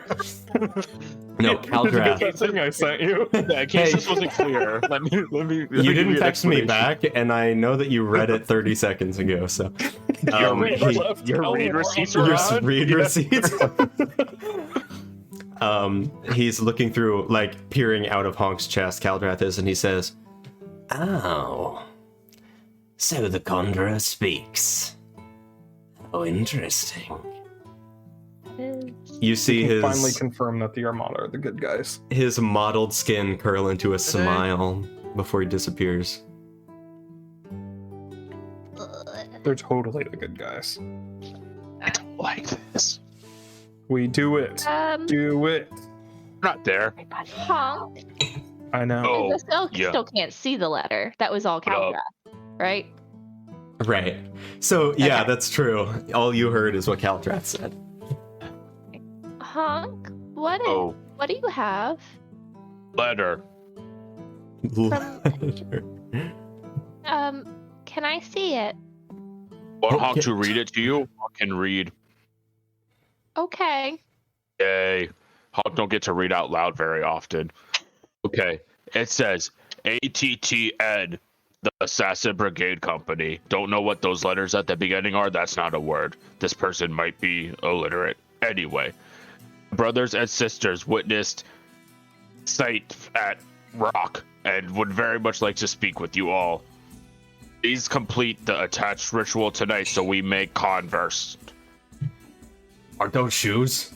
No, Caldrath. That thing I sent you. Yeah, in case Hey. this wasn't clear, let me. You give didn't an text me explanation. back, and I know that you read it 30 seconds ago, so. Your read, left your Kelkor read receipts on are Your the on? read Yeah. receipts. He's looking through, like, peering out of Honk's chest, Caldrath is, and he says, "Oh, so the Conjurer speaks. Oh, interesting." You see Can finally his confirm that the Armada are the good guys. mottled skin curl into a smile before he disappears. They're totally the good guys. I don't like this. We do it. Do it. I'm not there. Honk. I know. Oh, I still yeah. can't see the letter. That was all Shut up. Caldrath, right? Right. So, yeah, Okay. that's true. All you heard is what Caldrath said. Honk. What Oh, do you have? letter. Can I see it? Want Okay. Hawk to read it to you? Hawk can read. Okay. Yay. Hawk don't get to read out loud very often. Okay. It says ATTN, the Assassin Brigade Company. Don't know what those letters at the beginning are? That's not a word. This person might be illiterate. Anyway. Brothers and sisters witnessed sight at Rock and would very much like to speak with you all. Please complete the attached ritual tonight so we may converse. Aren't those shoes?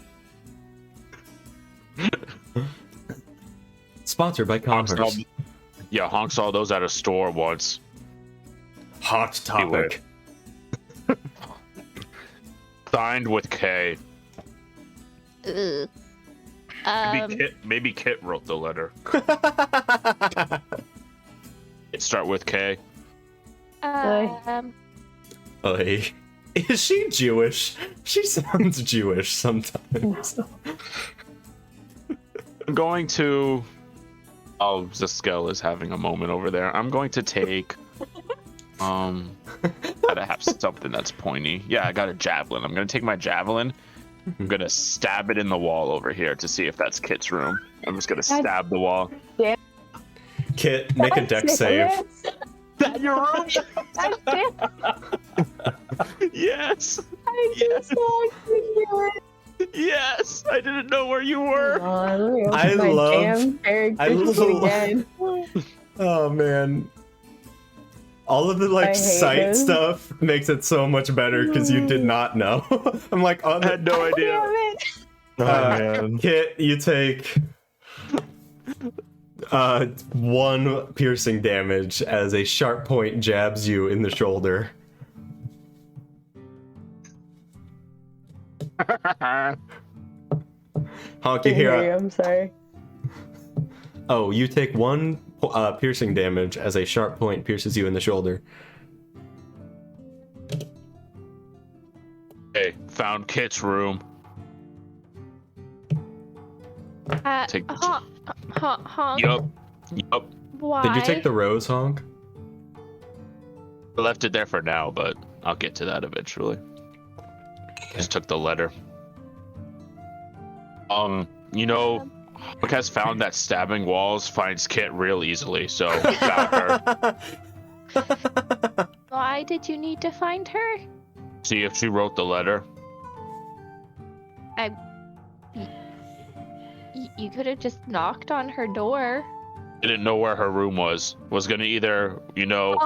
Sponsored by Converse. Yeah, Honk saw those at a store once. Hot topic. Signed with K. Ugh. Maybe Kit wrote the letter. It start with K. Oy. Is she Jewish? She sounds Jewish sometimes. I'm going to... Oh, Zuskell is having a moment over there. I'm going to take... gotta have something that's pointy. Yeah, I got a javelin. I'm gonna take my javelin. I'm gonna stab it in the wall over here to see if that's Kit's room. I'm just gonna stab the wall. Kit, make a dex save. That your room? Yes. Yes. Yes. I didn't know where you were. I love. Oh man. All of the like sight stuff makes it so much better because you did not know. I'm like, I had no idea. Man. Kit, you take 1 piercing damage as a sharp point jabs you in the shoulder. Honk, you hear? I'm sorry. Oh, you take 1 piercing damage as a sharp point pierces you in the shoulder. Hey, found Kit's room. Honk. Yup. Why? Did you take the rose, Honk? I left it there for now, but I'll get to that eventually. Just took the letter. You know, Honk has found that stabbing walls finds Kit real easily, so we found her. Why did you need to find her? See if she wrote the letter. You could have just knocked on her door. Didn't know where her room was. Was gonna either, you know.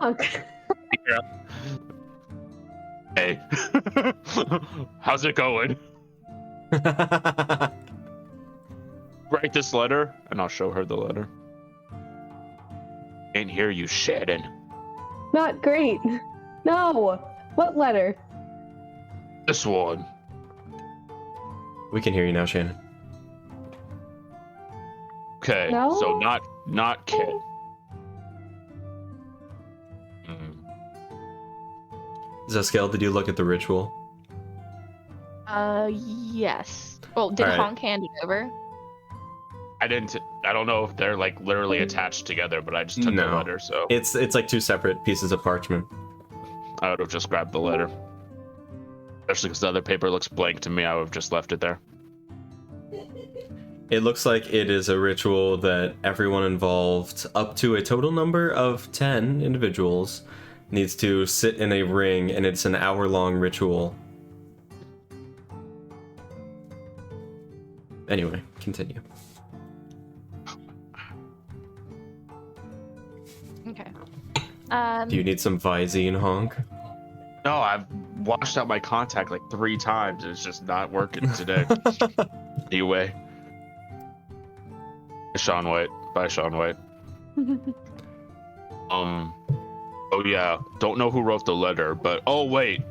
Hey, how's it going? Write this letter, and I'll show her the letter. Ain't hear you shedding. Not great. No. What letter? This one. We can hear you now, Shannon. Okay, No? so not Kit. Zuskell, did you look at the ritual? Yes. Well, did All right. Honk hand it over? I don't know if they're like literally attached together, but I just took the No. letter, so It's like 2 separate pieces of parchment. I would have just grabbed the letter. Especially because the other paper looks blank to me, I would have just left it there. It looks like it is a ritual that everyone involved, up to a total number of 10 individuals, needs to sit in a ring, and it's an hour-long ritual. Anyway, continue. Okay. Do you need some Visine, Honk? No, I've washed out my contact like 3 times. It's just not working today. Anyway. Sean White. Bye, Sean White. Oh yeah. Don't know who wrote the letter, but oh wait.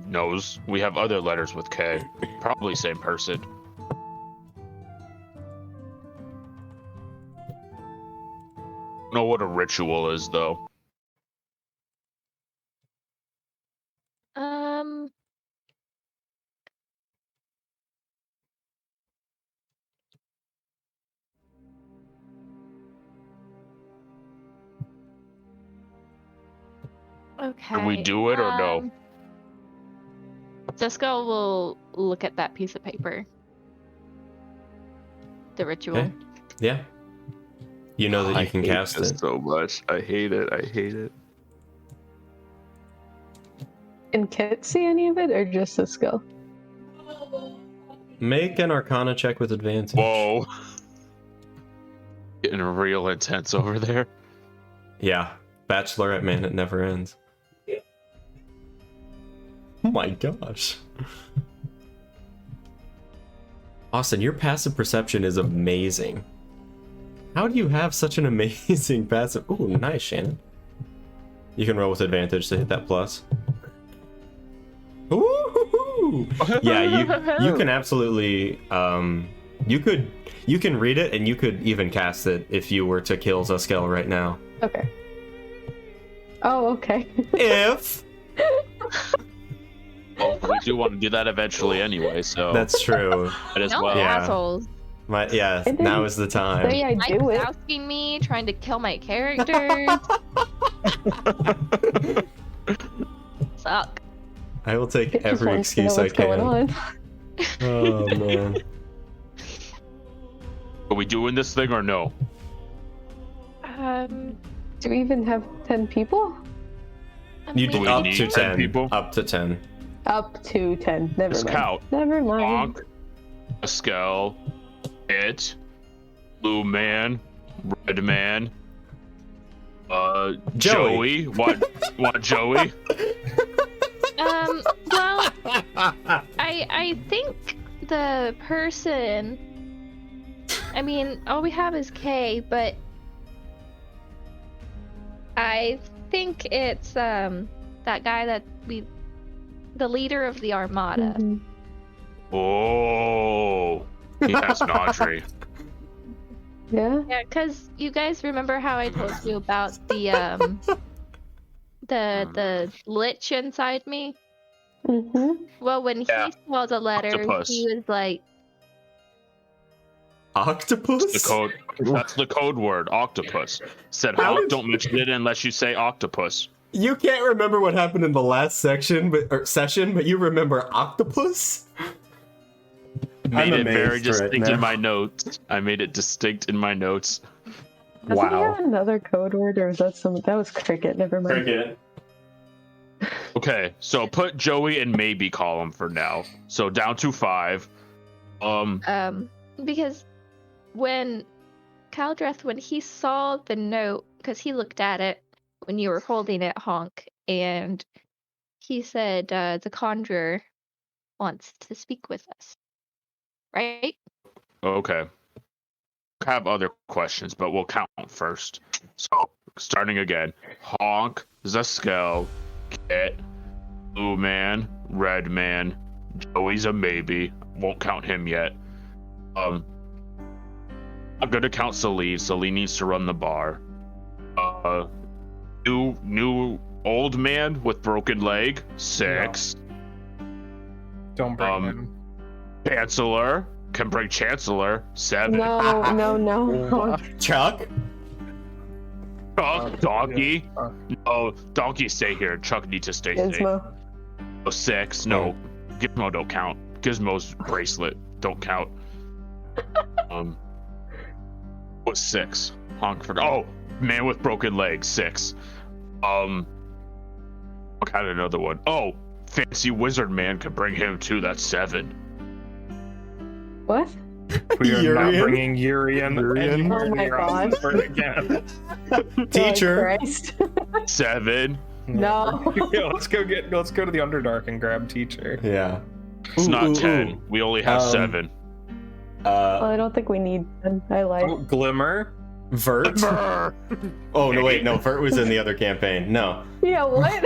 Knows. We have other letters with K. Probably same person. Don't know what a ritual is though. Okay. Can we do it or no? Zuskell will look at that piece of paper. The ritual. Okay. Yeah. You know that you can cast it. So much. I hate it. I hate it. Can Kit see any of it, or just the skill? Make an Arcana check with advantage. Whoa. Getting real intense over there. Yeah. Bachelorette, man, it never ends. Oh my gosh. Austin, your passive perception is amazing. How do you have such an amazing passive? Ooh, nice, Shannon. You can roll with advantage to hit that plus. Ooh, yeah, you can absolutely you can read it and you could even cast it if you were to kill Zuskell right now. Okay. Oh, okay. If Well, we do want to do that eventually anyway, so that's true. might as No well. Yeah. assholes. Now is the time. Say I do Mike's it. asking me, trying to kill my characters. Suck. I will take Just every wants to know excuse I what's going can. on. Oh man. Are we doing this thing or no? Do we even have 10 people? You Do we up need to 10 10 people? Up to 10. Up to 10. Never Let's mind. count. Never mind. Bonk, Zuskell, It, Blue Man, Red Man, Joey. Want Joey? Well, I think the person. I mean, all we have is K, but I think it's that guy that the leader of the Armada. Mhm. Oh, he has an Audrey. Yeah. Yeah, because you guys remember how I told you about the lich inside me? Mm-hmm. Well, when he Yeah. saw the letter, Octopus. he was like, Octopus? The code. That's the code word. Octopus. Said How Hawk, did- don't mention it unless you say octopus. You can't remember what happened in the last session, but you remember octopus? Made it very amazed right distinct now. in my notes. I made it distinct in my notes. Doesn't he have another code word, or is that that was cricket? Never mind. Cricket. Okay, so put Joey in maybe column for now. So down to 5. because when Caldreth, when he saw the note, because he looked at it when you were holding it, Honk, and he said the Conjurer wants to speak with us. Right? Okay. I have other questions, but we'll count first. So, starting again. Honk, Zuskell, Kit, Blue Man, Red Man, Joey's a maybe. Won't count him yet. I'm gonna count Celine. Celine needs to run the bar. New old man with broken leg, 6. Don't bring him. Chancellor can bring Chancellor, 7. No. Chuck? Donkey. No, Donkey stay here. Chuck needs to stay safe. Gizmo. Oh, 6. No, Gizmo don't count. Gizmo's bracelet don't count. What's 6? Honk for. Oh, man with broken legs, 6. I'll count another one. Oh, fancy wizard man could bring him too. That's 7. What? We are not Urian? bringing Urian. Oh my God. Again. Teacher. Oh, Christ. 7. No. Yeah, let's go to the Underdark and grab teacher. Yeah. It's not Ooh, 10. ooh. We only have 7. Well, I don't think we need them. I lied. Oh, Glimmer. Vert? Oh, no, wait, no, Vert was in the other campaign. No. Yeah, what?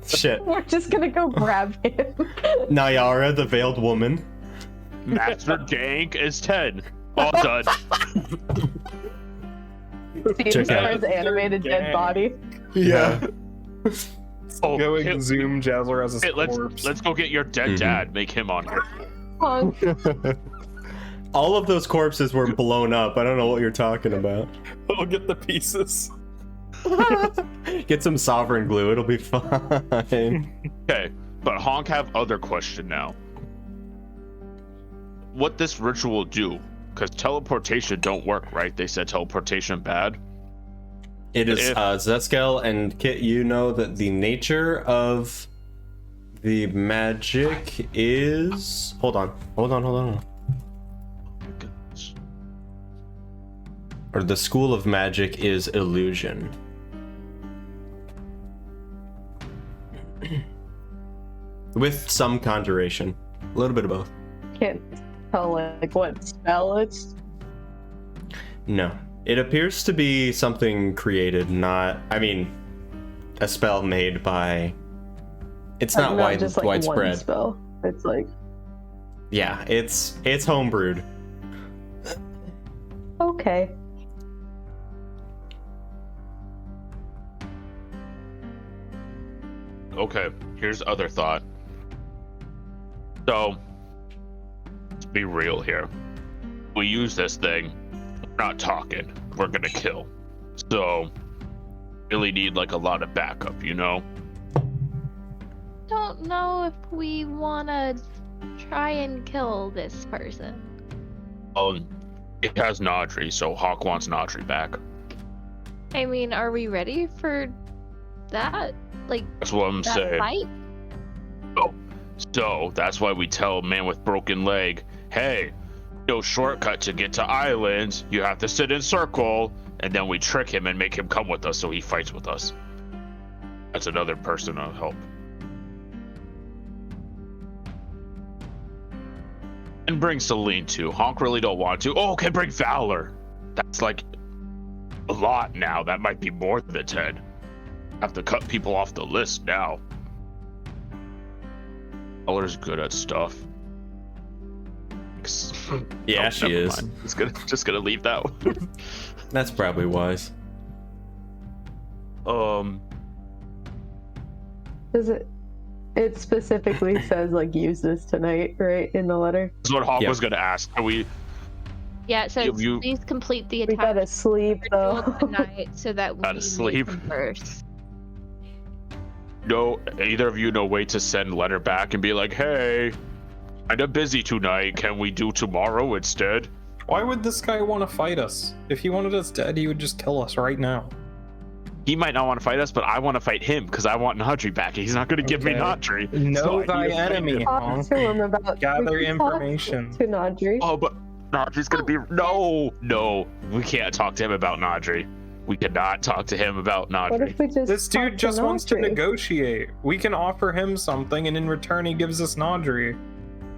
Shit. We're just gonna go grab him. Nyara, the veiled woman. Master Dank is 10. All done. Steam Check out. Star's animated dead Gang. body. Yeah. Oh, Go hit- exhume Jazzler as a hit, corpse. let's go get your dead Mhm. dad. Make him on here. Honk. All of those corpses were blown up. I don't know what you're talking about. We'll get the pieces. Get some sovereign glue, it'll be fine. Okay, but Honk have other question now. What this ritual do? Because teleportation don't work, right? They said teleportation bad. It is If- Zuskell and Kit, you know that the nature of the magic is... Hold on. Or the school of magic is illusion. With some conjuration. A little bit of both. Can't tell like what spell it's. No. It appears to be something created, a spell made by... It's not just like widespread. one spell. It's like... Yeah, it's homebrewed. Okay. Okay, here's other thought. So, let's be real here. We use this thing, we're not talking, we're gonna kill. So, really need like a lot of backup, you know? Don't know if we wanna try and kill this person. It has Naudri, so Hawk wants Naudri back. I mean, are we ready for that? Like, That's what I'm that saying. fight? So that's why we tell a man with broken leg, hey, no shortcut to get to islands. You have to sit in circle, and then we trick him and make him come with us so he fights with us. That's another person to help. And bring Celine too. Honk really don't want to. Oh, okay, bring Valor. That's like a lot now. That might be more than 10. Have to cut people off the list now. Valor's good at stuff. Yeah, Oh, she never is. mind. Just gonna leave that one. That's probably wise. Does it? It specifically says like use this tonight, right, in the letter. That's what Hawk Yep. was gonna ask. Are we? Yeah, it says You- please complete the We attack gotta sleep though. tonight so that we Gotta sleep. make them first. No, either of you know way to send letter back and be like, hey, kinda busy tonight. Can we do tomorrow instead? Why would this guy want to fight us? If he wanted us dead, he would just kill us right now. He might not want to fight us, but I want to fight him because I want Naudri back. He's not gonna give me Okay. Naudri. Know So I thy need to fight enemy, him. Talk Honk. to him about. Gather we can talk information. to Naudri. Oh, but Naudri's gonna be no. We can't talk to him about Naudri. We cannot talk to him about What Naudri. if we just? This talk dude just wants to Naudri? negotiate. We can offer him something, and in return, he gives us Naudri.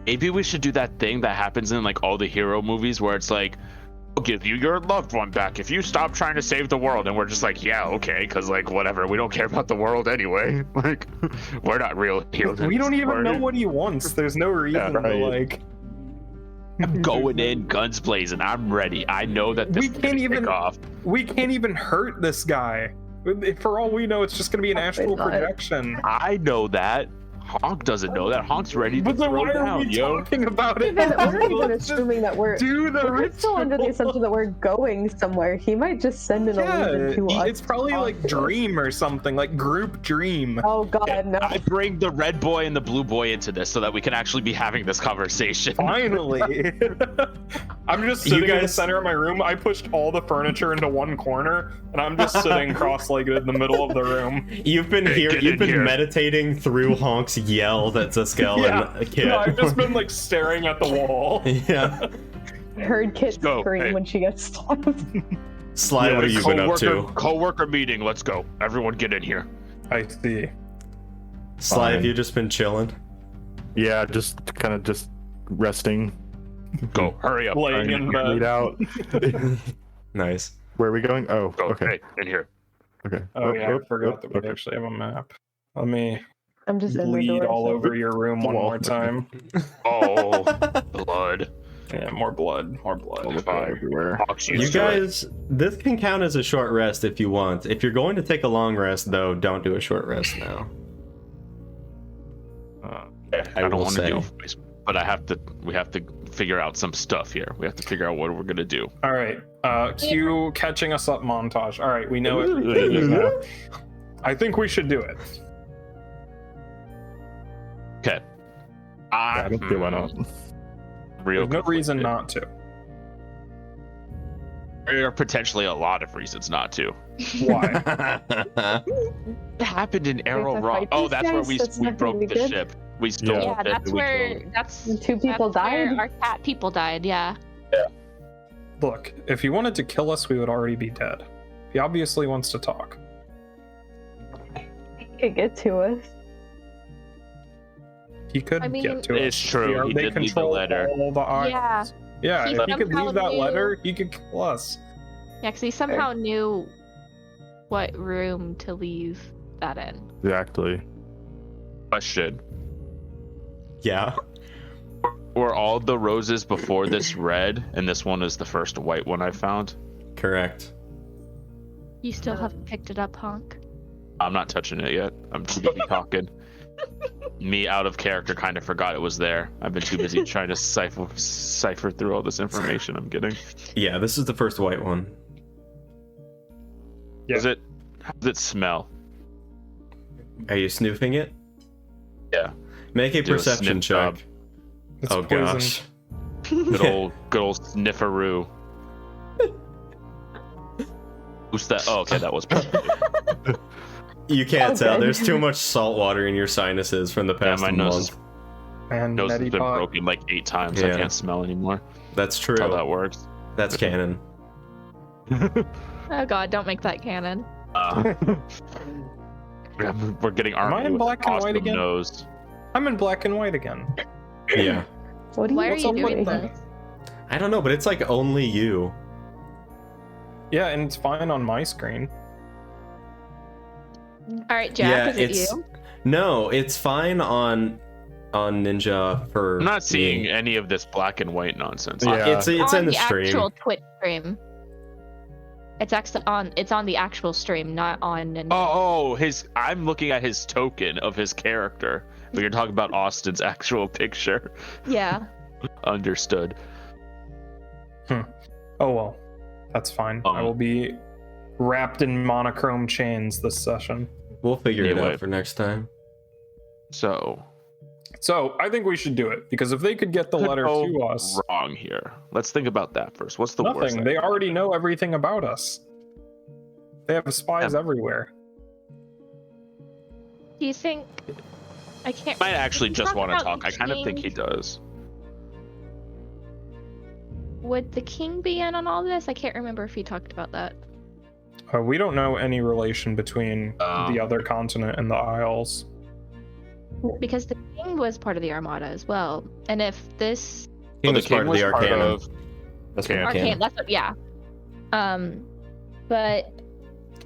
Maybe we should do that thing that happens in like all the hero movies where it's like, I'll give you your loved one back if you stop trying to save the world. And we're just like, yeah, okay, because like whatever, we don't care about the world anyway. Like, we're not real heroes. We don't even We're- know what he wants. There's no reason right. to like. I'm going in, guns blazing. I'm ready. I know that this We is can't gonna even- kick off. We can't even hurt this guy. For all we know, it's just gonna be an astral Probably not. projection. I know that. Honk doesn't know that. Honk's ready to But then throw why are down, we yo. talking about it? We're even Let's just assuming that we're. do the We're still under the assumption that we're going somewhere. He might just send an illusion to us. it's probably like Dream or something, like Group Dream. Oh God, no! I bring the red boy and the blue boy into this so that we can actually be having this conversation. Finally. I'm just sitting in the guys- center of my room. I pushed all the furniture into one corner, and I'm just sitting cross-legged in the middle of the room. You've been Hey, here. get You've in been here. meditating through Honk's yell that Zuskell and Kit. No, I've just been like staring at the wall. Yeah. Heard Kit Go, scream hey. when she gets stabbed. Sly, what have you been up to? Co-worker meeting. Let's go. Everyone get in here. I see. Sly, have Fine. you just been chilling? Yeah, just kind of just resting. Go. Hurry up. Laying in Read bed. out. Nice. Where are we going? Oh, Go. okay. Hey, in here. Okay. Oh yeah, I forgot that we okay. actually have a map. Let me I'm just in the bleed door. all so- over your room one Wall. more time. Oh, blood. Yeah, more blood, more blood. Fire. Everywhere. Hawk's You used to it. guys, this can count as a short rest if you want. If you're going to take a long rest, though, don't do a short rest now. I don't will want to say. do voice, but we have to figure out some stuff here. We have to figure out what we're gonna do. All right, cue catching us up montage. All right, we know it now. I think we should do it. Okay. I don't see why not. Real There's no reason conflicted. not to. There are potentially a lot of reasons not to. Why? What happened in Arrow to Rock? fight Oh, these that's where guys? we That's we not broke gonna the be good. ship. We stole Yeah. Yeah, the ship. that's We where killed. that's Two people that's where died? our cat people died. Yeah. Look, if he wanted to kill us, we would already be dead. He obviously wants to talk. He could get to us. He could I mean- get to It's us. true, Yeah, he they did leave the control letter. all the Yeah. islands. Yeah, He if he could somehow leave that knew- letter, he could kill us. Yeah, because he somehow knew what room to leave that in. Exactly. Question. Yeah. Were all the roses before this red, and this one is the first white one I found? Correct. You still haven't picked it up, Honk. I'm not touching it yet. I'm too busy talking. Me out of character kind of forgot it was there. I've been too busy trying to cipher through all this information I'm getting. Yeah, this is the first white one. Yeah. How does it smell? Are you snoofing it? Yeah. Make a Do a perception sniff check. job. It's Oh poisoned. gosh. Good old snifferoo. Who's that? Oh, okay, that was perfect. You can't tell. Okay. There's too much salt water in your sinuses from the past my nose month. And Nose has been Medipod. broken like 8 times. Yeah. I can't smell anymore. That's true. That's how that works. That's canon. Oh god, don't make that canon. We're getting Am I armed in with black and white awesome again? nose. I'm in black and white again. Yeah. What are Why are you you doing doing? this? I don't know, but it's like only you. Yeah, and it's fine on my screen. Alright, Jack, Yeah, is it it's- you? No, it's fine on Ninja for I'm not seeing me. any of this black and white nonsense. Yeah. It's on in the stream. actual Twitch stream. It's actually on the actual stream, not on Ninja. Oh, I'm looking at his token of his character. But you're talking about Austin's actual picture. Yeah. Understood. Oh well, that's fine. I Um, will be wrapped in monochrome chains this session. We'll figure it Anyway. out for next time. So So I think we should do it because if they could get the could letter go to us, wrong here. Let's think about that first. What's the worst? nothing. They already know everything about us. They have spies everywhere. Do you think I can't Might actually Did we just talk want to about talk. the I kind of think he king? does. Would the king be in on all this? I can't remember if he talked about that. We don't know any relation between Oh. the other continent and the Isles. Because the king was part of the Armada as well. And if this King the was part of the part Arcanum. of- That's Okay. what Arcane, that's what, yeah. But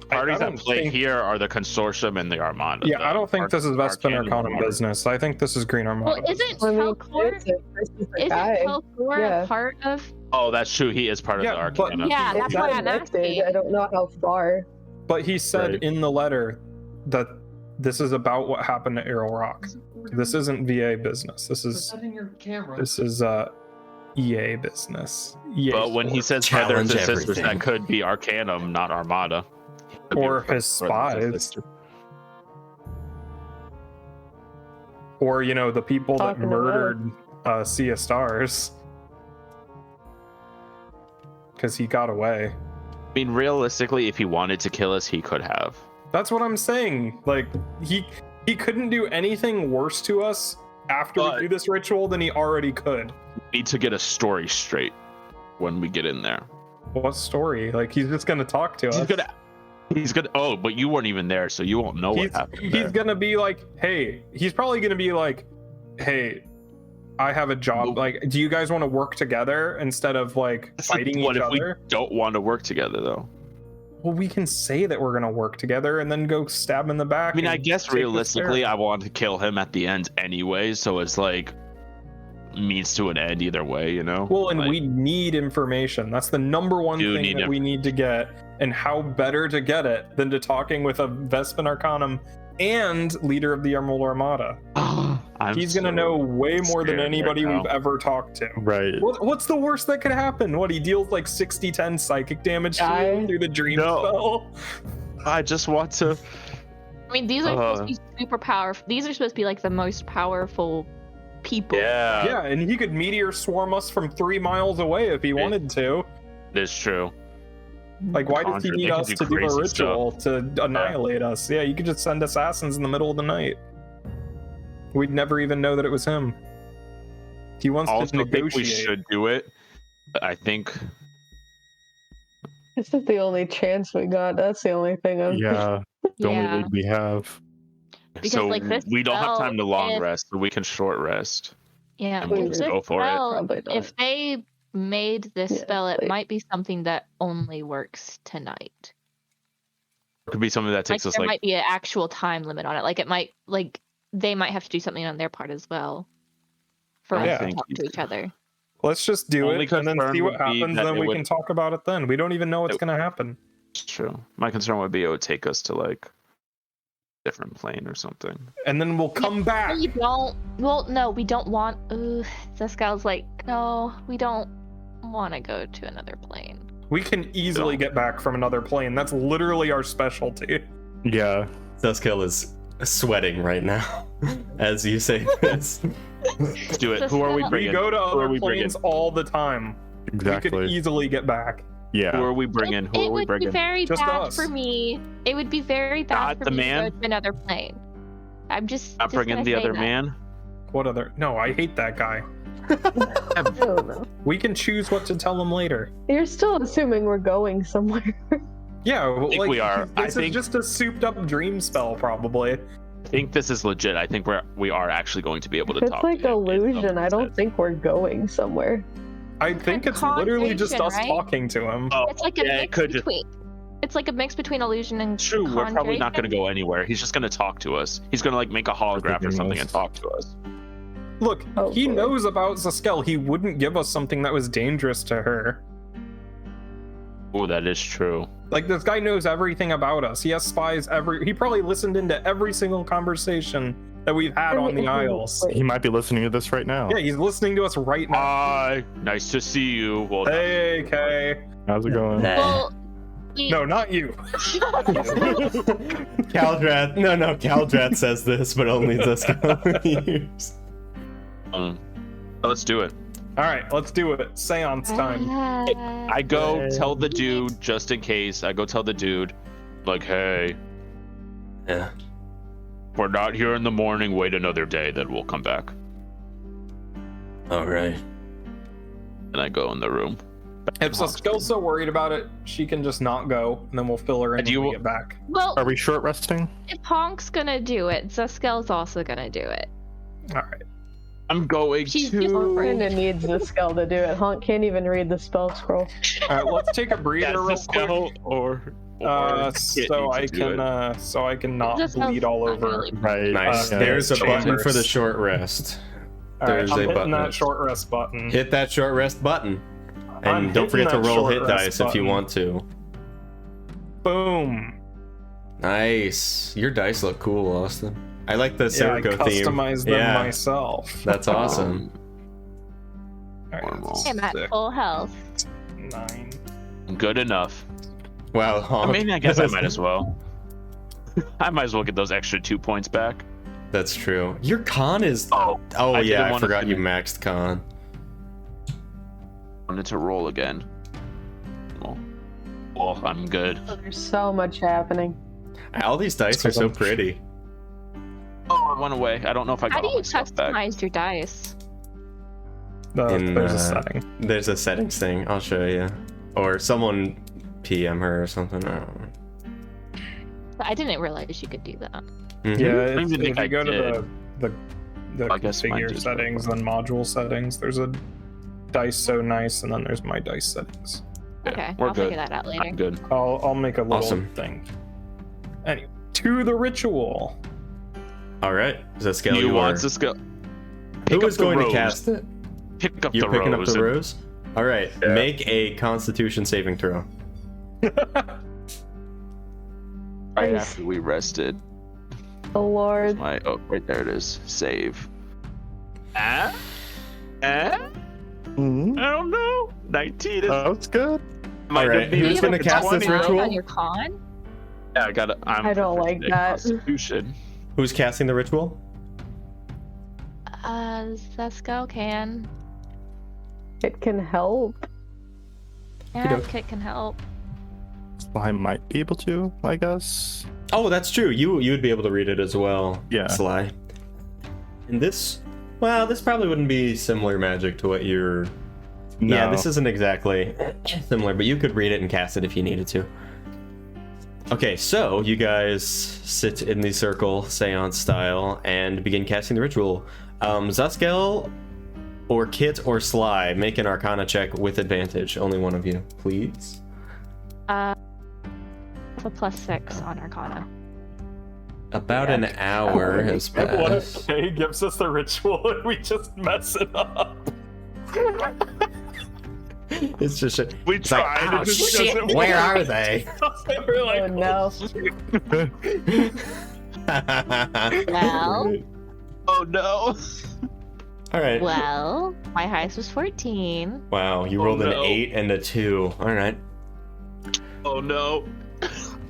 Parties I that don't play think- here are the Consortium and the Armada. Yeah, I don't think this is Vespin Arcanum Arcanum. business. I think this is Green Armada. well, isn't I mean, Falcor versus the guy. isn't Falcor Yeah. a part of? Oh, that's true. He is part of Yeah, the but- Arcanum. Yeah, It's that's why I'm connected. asking. I don't know how far. But he said Right. in the letter that this is about what happened to Arrow Rock. This isn't VA business. This is EA business. EA But when he says brothers Challenge and sisters, everything. that could be Arcanum, not Armada. Could be Or his brothers and spies. sisters. or the people that Talking about- murdered Sea of Stars because he got away. I mean, realistically, if he wanted to kill us, he could have. That's what I'm saying. Like he couldn't do anything worse to us after But- we do this ritual than he already could. We need to get a story straight when we get in there. What story? Like he's just gonna talk to us. He's gonna. Oh, but you weren't even there, so you won't know what happened. He's there. gonna be like, hey, he's probably gonna be like, hey, I have a job. Well- Like, do you guys want to work together instead of like That's like, fighting what each if we other? don't want to work together, though? Well, we can say that we're gonna work together and then go stab him in the back. I mean, I and guess take the realistically, spare. I want to kill him at the end anyway, so it's like means to an end either way, you know? Well, and Like, we need information. That's the number one Do thing need that we need to get. And how better to get it than to talking with a Vespin Arcanum and leader of the Emerald Armada? I'm He's gonna so know way more than scared anybody right we've now. ever talked to. Right. What's the worst that could happen? What, he deals like 60-10 psychic damage to Die. you through the dream No. spell? I just want to. I mean, these are supposed to be super powerful. These are supposed to be like the most powerful people. Yeah, and he could meteor swarm us from 3 miles away if he wanted to. It's true. Like, why does he Conjure, need they can us do to do a crazy ritual to annihilate us? Yeah, you could just send assassins in the middle of the night. We'd never even know that it was him. He wants Also, to think we negotiate. should do it. But I think This is the only chance we got. That's the only thing I'm. Yeah. The only Yeah. lead we have. Because, so. like, this We don't have spell, time to long if- rest, so we can short rest. Yeah, And we'll if just this go for it. spell- Probably not. if they made this Yeah, spell, it like- might be something that only works tonight. It could be something that takes Like us there like might be an actual time limit on it. Like it might, like they might have to do something on their part as well for I us think to talk to each other. Let's just do Only it and then concern see what would be happens, that then it we would- can talk about it then. We don't even know what's going to happen. It's true. My concern would be it would take us to like different plane or something. And then we'll come back. We don't. Well, no, we don't want. Zuskell's like, no, we don't want to go to another plane. We can easily get back from another plane. That's literally our specialty. Yeah. Zuskell is sweating right now as you say this. Let's do it. Who are we We bringing? We go to Who are other we bringing? planes all the time. We could Exactly. easily get back. Who Yeah. are we bringing? Who It are we would be bringing? very Just bad us. for me. It would be very bad Not for the me man? to go to another plane. I'm just. Not bringing gonna the say other that. man. What other? No, I hate that guy. I don't know. We can choose what to tell him later. You're still assuming we're going somewhere. Yeah, well, think we are. I This think- is just a souped-up dream spell, probably. I think this is legit. I think we are actually going to be able to If talk. it's like to him based on illusion, what I he don't said. think we're going somewhere. I think it's literally just us Conjuration, right? talking to him. Oh, It's like a yeah, it mix could just. between. It's like a mix between illusion and True, we're probably not going to conjuration. go anywhere. He's just going to talk to us. He's going to like make a holograph or something and talk to us. Look, Oh, he boy. knows about Zuskell. He wouldn't give us something that was dangerous to her. Oh, that is true. Like, this guy knows everything about us. He has spies he probably listened into every single conversation that we've had on the Isles. He might be listening to this right now. Yeah, he's listening to us right now. Hi, nice to see you. Well, Hey, Kay. How's it going? Well, No, not you. Caldrat. No, Caldrat says this, but only Zuskell hears. let's do it. All right, let's do it. Seance time. I go tell the dude just in case. I go tell the dude, like, hey, Yeah. if we're not here in the morning, wait another day, then we'll come back. All right. And I go in the room. If Zuskell's so worried about it, she can just not go, and then we'll fill her in Do you- when we get back. Well, Are we short resting? if Honk's gonna do it, Zuskell's also gonna do it. All right. I'm going She's to. just afraid. Kinda needs the skull to do it. Honk can't even read the spell scroll. All right, let's take a breather Yeah, real quick. Zuskell or So I can not Zuskell's bleed all not over. really- Right. Nice. Yeah. There's a button chambers. for the short rest. All right, There's I'm a hitting button. that short rest button. Hit that short rest button. I'm And don't forget to hitting that roll short hit rest dice if you button. want to. Boom. Nice. Your dice look cool, Austin. I like the Yeah, I Serco theme. customized them Yeah, myself. that's awesome. All right, Normal. I'm at six, full health. 9. Good enough. Wow, I Honk. mean, I guess I might as well. I might as well get those extra 2 points back. That's true. Your con is. Oh, Oh I yeah, didn't I wanna forgot you finish. maxed con. I wanted to roll again. Well, I'm good. There's so much happening. All these dice are so pretty. Oh, I went away. I don't know if I How got do all you my stuff back. customize your dice? There's a setting. There's a settings thing. I'll show you. Or someone PM her or something. I don't know. I didn't realize you could do that. Mhm. Yeah, don't if even think you I go to did. the I guess mine configure did. settings, then module settings, there's a dice so nice, and then there's my dice settings. Yeah, Okay, we're I'll good. figure that out later. I'm good. I'll make a little Awesome. thing. Anyway, to the ritual. All right. Zuskell, You you want are. to go? Who Pick is up the going to rose. cast it? Pick up You're the picking rose. up the and- rose? All right. Yeah. Make a Constitution saving throw. Right Nice. after we rested. Oh Lord. Oh, right there it is. Save. I Mhm. don't know. 19 is. That was good. might all right, have been who's You gonna have a cast this 29 ritual? on your con? Yeah, I got it. I don't like that. Constitution. Who's casting the ritual? Zuskell can. It can help. Yeah, Okey-doke. Kit can help. I might be able to, I guess. Oh, that's true. You would be able to read it as well. Yeah. Sly. And this, well, this probably wouldn't be similar magic to what you're. No. Yeah, this isn't exactly similar, but you could read it and cast it if you needed to. Okay, so you guys sit in the circle, seance style, and begin casting the ritual. Zuskell, or Kit or Sly, make an Arcana check with advantage. Only one of you, please. A +6 on Arcana. About an hour has What passed. if Kay gives us the ritual and we just mess it up? It's just We it's like, tried. "Oh, it just shit, doesn't where work." are they? We're like, Oh no. Well, Oh no. All right. well, my highest was 14. Wow, you Oh, rolled an no. 8 and a 2. All right. Oh no.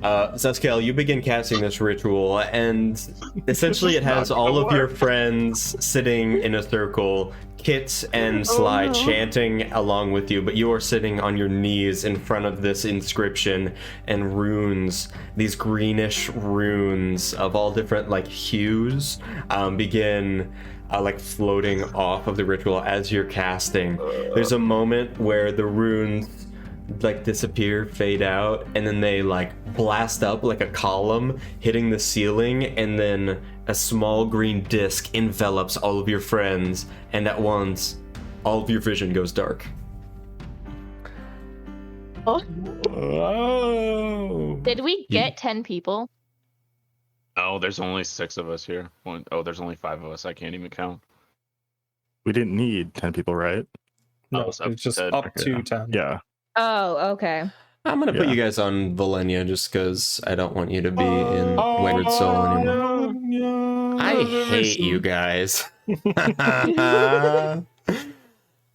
Zuskell, you begin casting this ritual, and essentially it has all of your friends sitting in a circle, Kit and Sly chanting along with you, but you are sitting on your knees in front of this inscription and runes, these greenish runes of all different like hues, begin like floating off of the ritual as you're casting. There's a moment where the runes like disappear, fade out, and then they like blast up like a column hitting the ceiling, and then a small green disc envelops all of your friends, and at once all of your vision goes dark. oh. Did we get 10 people? No, there's only 6 of us here. There's only 5 of us. I can't even count. We didn't need 10 people, right? No, Oh, so it's just dead. up to 10. Yeah. Oh, okay. I'm gonna put Yeah. you guys on Valenia just because I don't want you to be in Wayward Soul anymore. I hate you guys.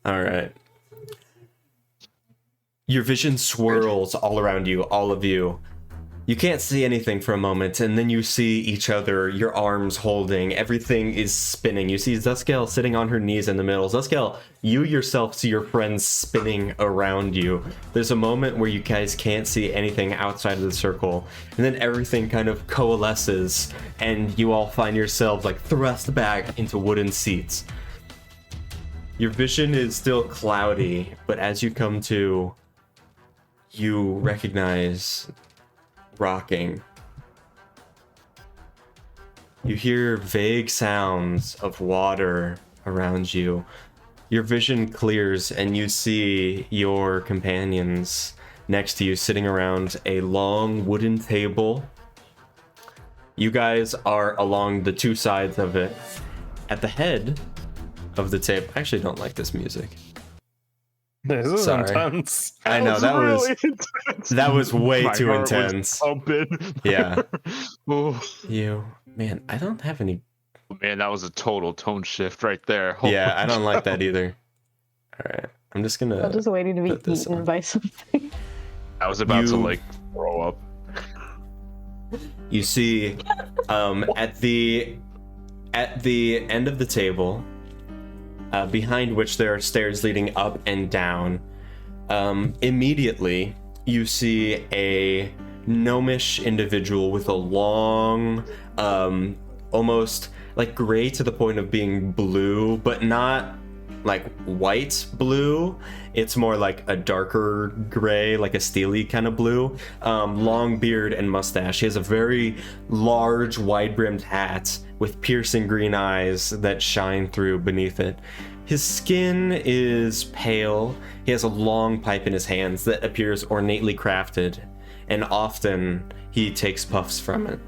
Alright. Your vision swirls all around you, all of you. You can't see anything for a moment, and then you see each other, your arms holding, everything is spinning. You see Zuskell sitting on her knees in the middle. Zuskell, you yourself see your friends spinning around you. There's a moment where you guys can't see anything outside of the circle, and then everything kind of coalesces, and you all find yourselves like thrust back into wooden seats. Your vision is still cloudy, but as you come to, you recognize rocking. You hear vague sounds of water around you. Your vision clears and you see your companions next to you sitting around a long wooden table. You guys are along the two sides of it. At the head of the table, I actually don't like this music. This is Sorry. intense. I know that was way My too heart was intense. pumping. Yeah. Oh, Man, I don't have any. man, that was a total tone shift right there. Yeah, I don't like that either. All right, I'm just gonna. I'm just waiting to be put this eaten on. by something. I was about to You- like throw up. You see, at the end of the table, behind which there are stairs leading up and down. Immediately, you see a gnomish individual with a long, almost like gray to the point of being blue, but not like white blue. It's more like a darker gray, like a steely kind of blue. Long beard and mustache. He has a very large, wide-brimmed hat with piercing green eyes that shine through beneath it. His skin is pale. He has a long pipe in his hands that appears ornately crafted, and often he takes puffs from it.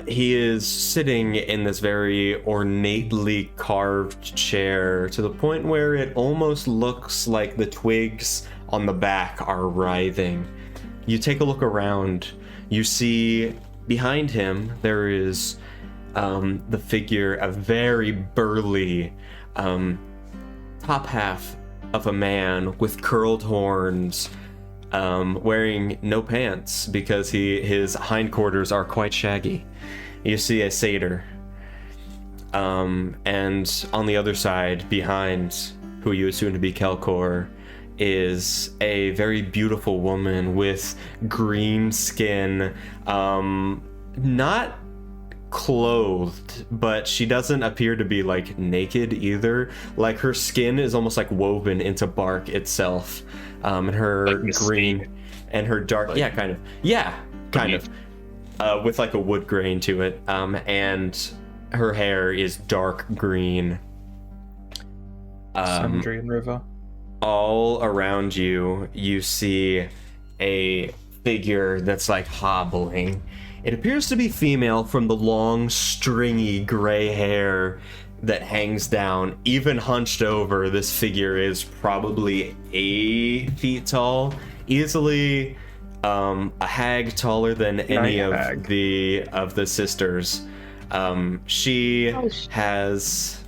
He is sitting in this very ornately carved chair to the point where it almost looks like the twigs on the back are writhing. You take a look around. You see behind him there is the figure, a very burly top half of a man with curled horns, wearing no pants because his hindquarters are quite shaggy. You see a satyr, and on the other side, behind who you assume to be Kelkor, is a very beautiful woman with green skin, not clothed, but she doesn't appear to be like naked either. Like her skin is almost like woven into bark itself, and her Like Mystique. green and her dark, Like- yeah, kind of, with like a wood grain to it, and her hair is dark green. Sundry and River. All around you, you see a figure that's like hobbling. It appears to be female from the long, stringy gray hair that hangs down. Even hunched over, this figure is probably 8 feet tall, easily a hag taller than any of the sisters. She has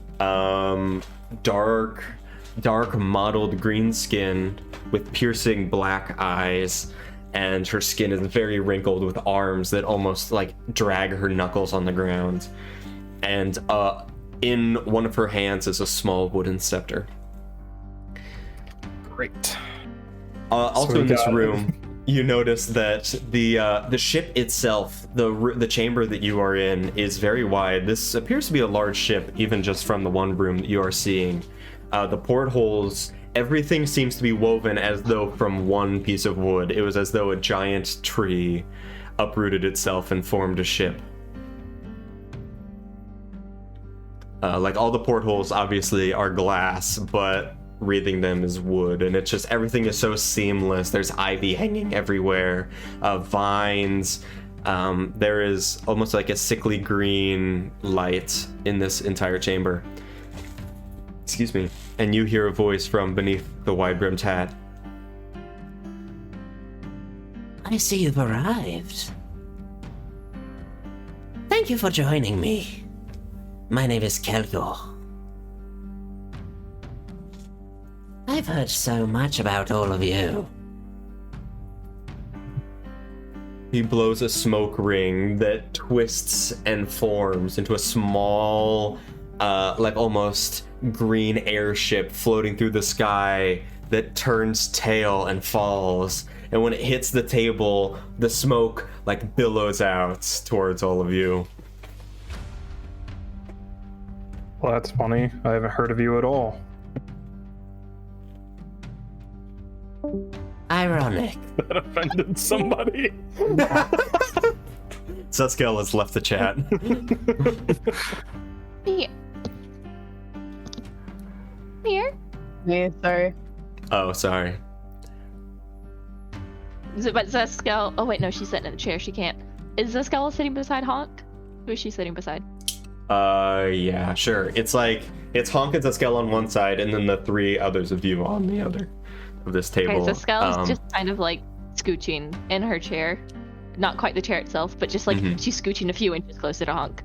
dark mottled green skin with piercing black eyes, and her skin is very wrinkled with arms that almost like drag her knuckles on the ground. And in one of her hands is a small wooden scepter. Great. Also in this room, you notice that the ship itself, the chamber that you are in, is very wide. This appears to be a large ship, even just from the one room that you are seeing. The portholes, everything seems to be woven as though from one piece of wood. It was as though a giant tree uprooted itself and formed a ship. Like all the portholes obviously are glass, but wreathing them is wood, and it's just everything is so seamless. There's ivy hanging everywhere, vines. There is almost like a sickly green light in this entire chamber. Excuse me. And you hear a voice from beneath the wide-brimmed hat. I see you've arrived. Thank you for joining me. My name is Kelgor. I've heard so much about all of you. He blows a smoke ring that twists and forms into a small, like almost green airship floating through the sky that turns tail and falls. And when it hits the table, the smoke like billows out towards all of you. Well, that's funny. I haven't heard of you at all. Ironic. That offended somebody. Zuskell has left the chat. Here. Me, sorry. Oh, sorry. But Zuskell. Oh wait, no, she's sitting in the chair. She can't. Is Zuskell sitting beside Honk? Who is she sitting beside? Yeah, sure. It's like it's Honk and Zuskell on one side, and then the 3 others of you on the other of this table. Okay, Zuskell is just kind of like scooching in her chair. Not quite the chair itself, but just like she's scooching a few inches closer to Honk.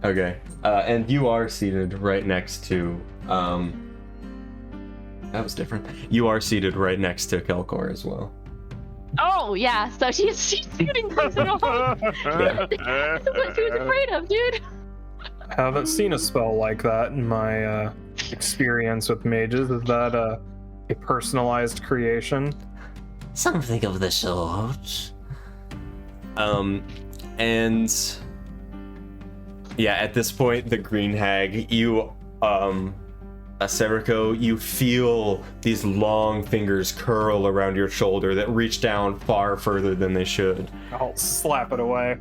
Okay. And you are seated right next to that was different. You are seated right next to Kelkor as well. Oh yeah, so she's scooting closer to Honk. That's what she was afraid of, dude. Haven't seen a spell like that in my experience with mages. Is that a personalized creation? Something of the sort. And yeah, at this point, the green hag, you, Seriko, you feel these long fingers curl around your shoulder that reach down far further than they should. I'll slap it away.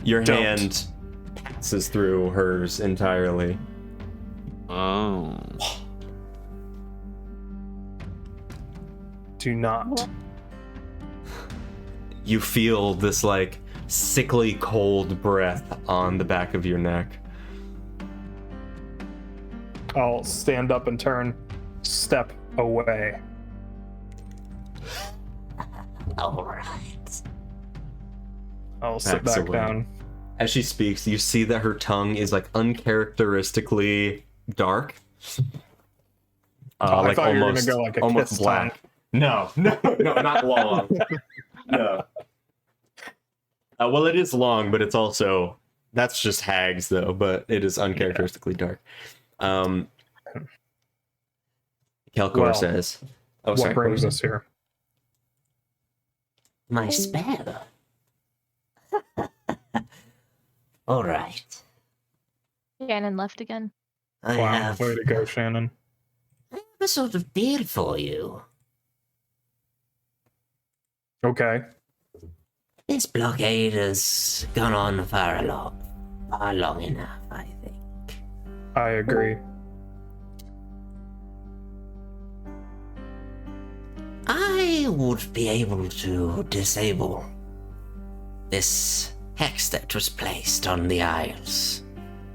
Your hand passes through hers entirely. Oh. Do not. You feel this like sickly cold breath on the back of your neck. I'll stand up and step away. All right. I'll sit Backs back away. down. As she speaks, you see that her tongue is like uncharacteristically dark. I thought you were gonna go like a almost kiss black. tongue. No, not long. No. Well, it is long, but it's also that's just hags though. But it is uncharacteristically dark. Kelkor says, "Oh, what sorry. brings us here?" My spell. All right. Shannon left again. I Wow, have way to go, Shannon. a sort of deal for you. Okay. This blockade has gone on far long enough, I think. I agree. we would be able to disable this hex that was placed on the Isles,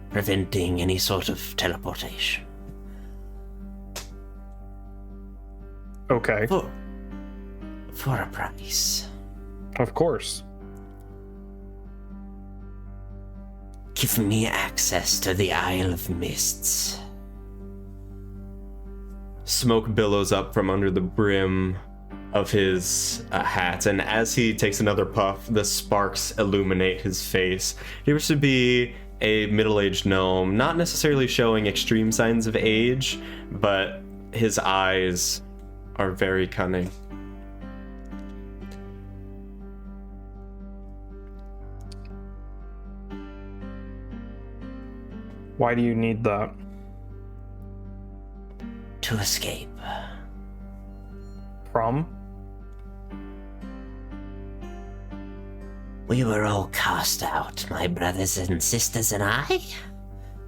preventing any sort of teleportation. Okay. For a price. Of course. Give me access to the Isle of Mists. Smoke billows up from under the brim of his hat, and as he takes another puff, the sparks illuminate his face. He appears to be a middle-aged gnome, not necessarily showing extreme signs of age, but his eyes are very cunning. Why do you need that? To escape. From? We were all cast out, my brothers and sisters and I,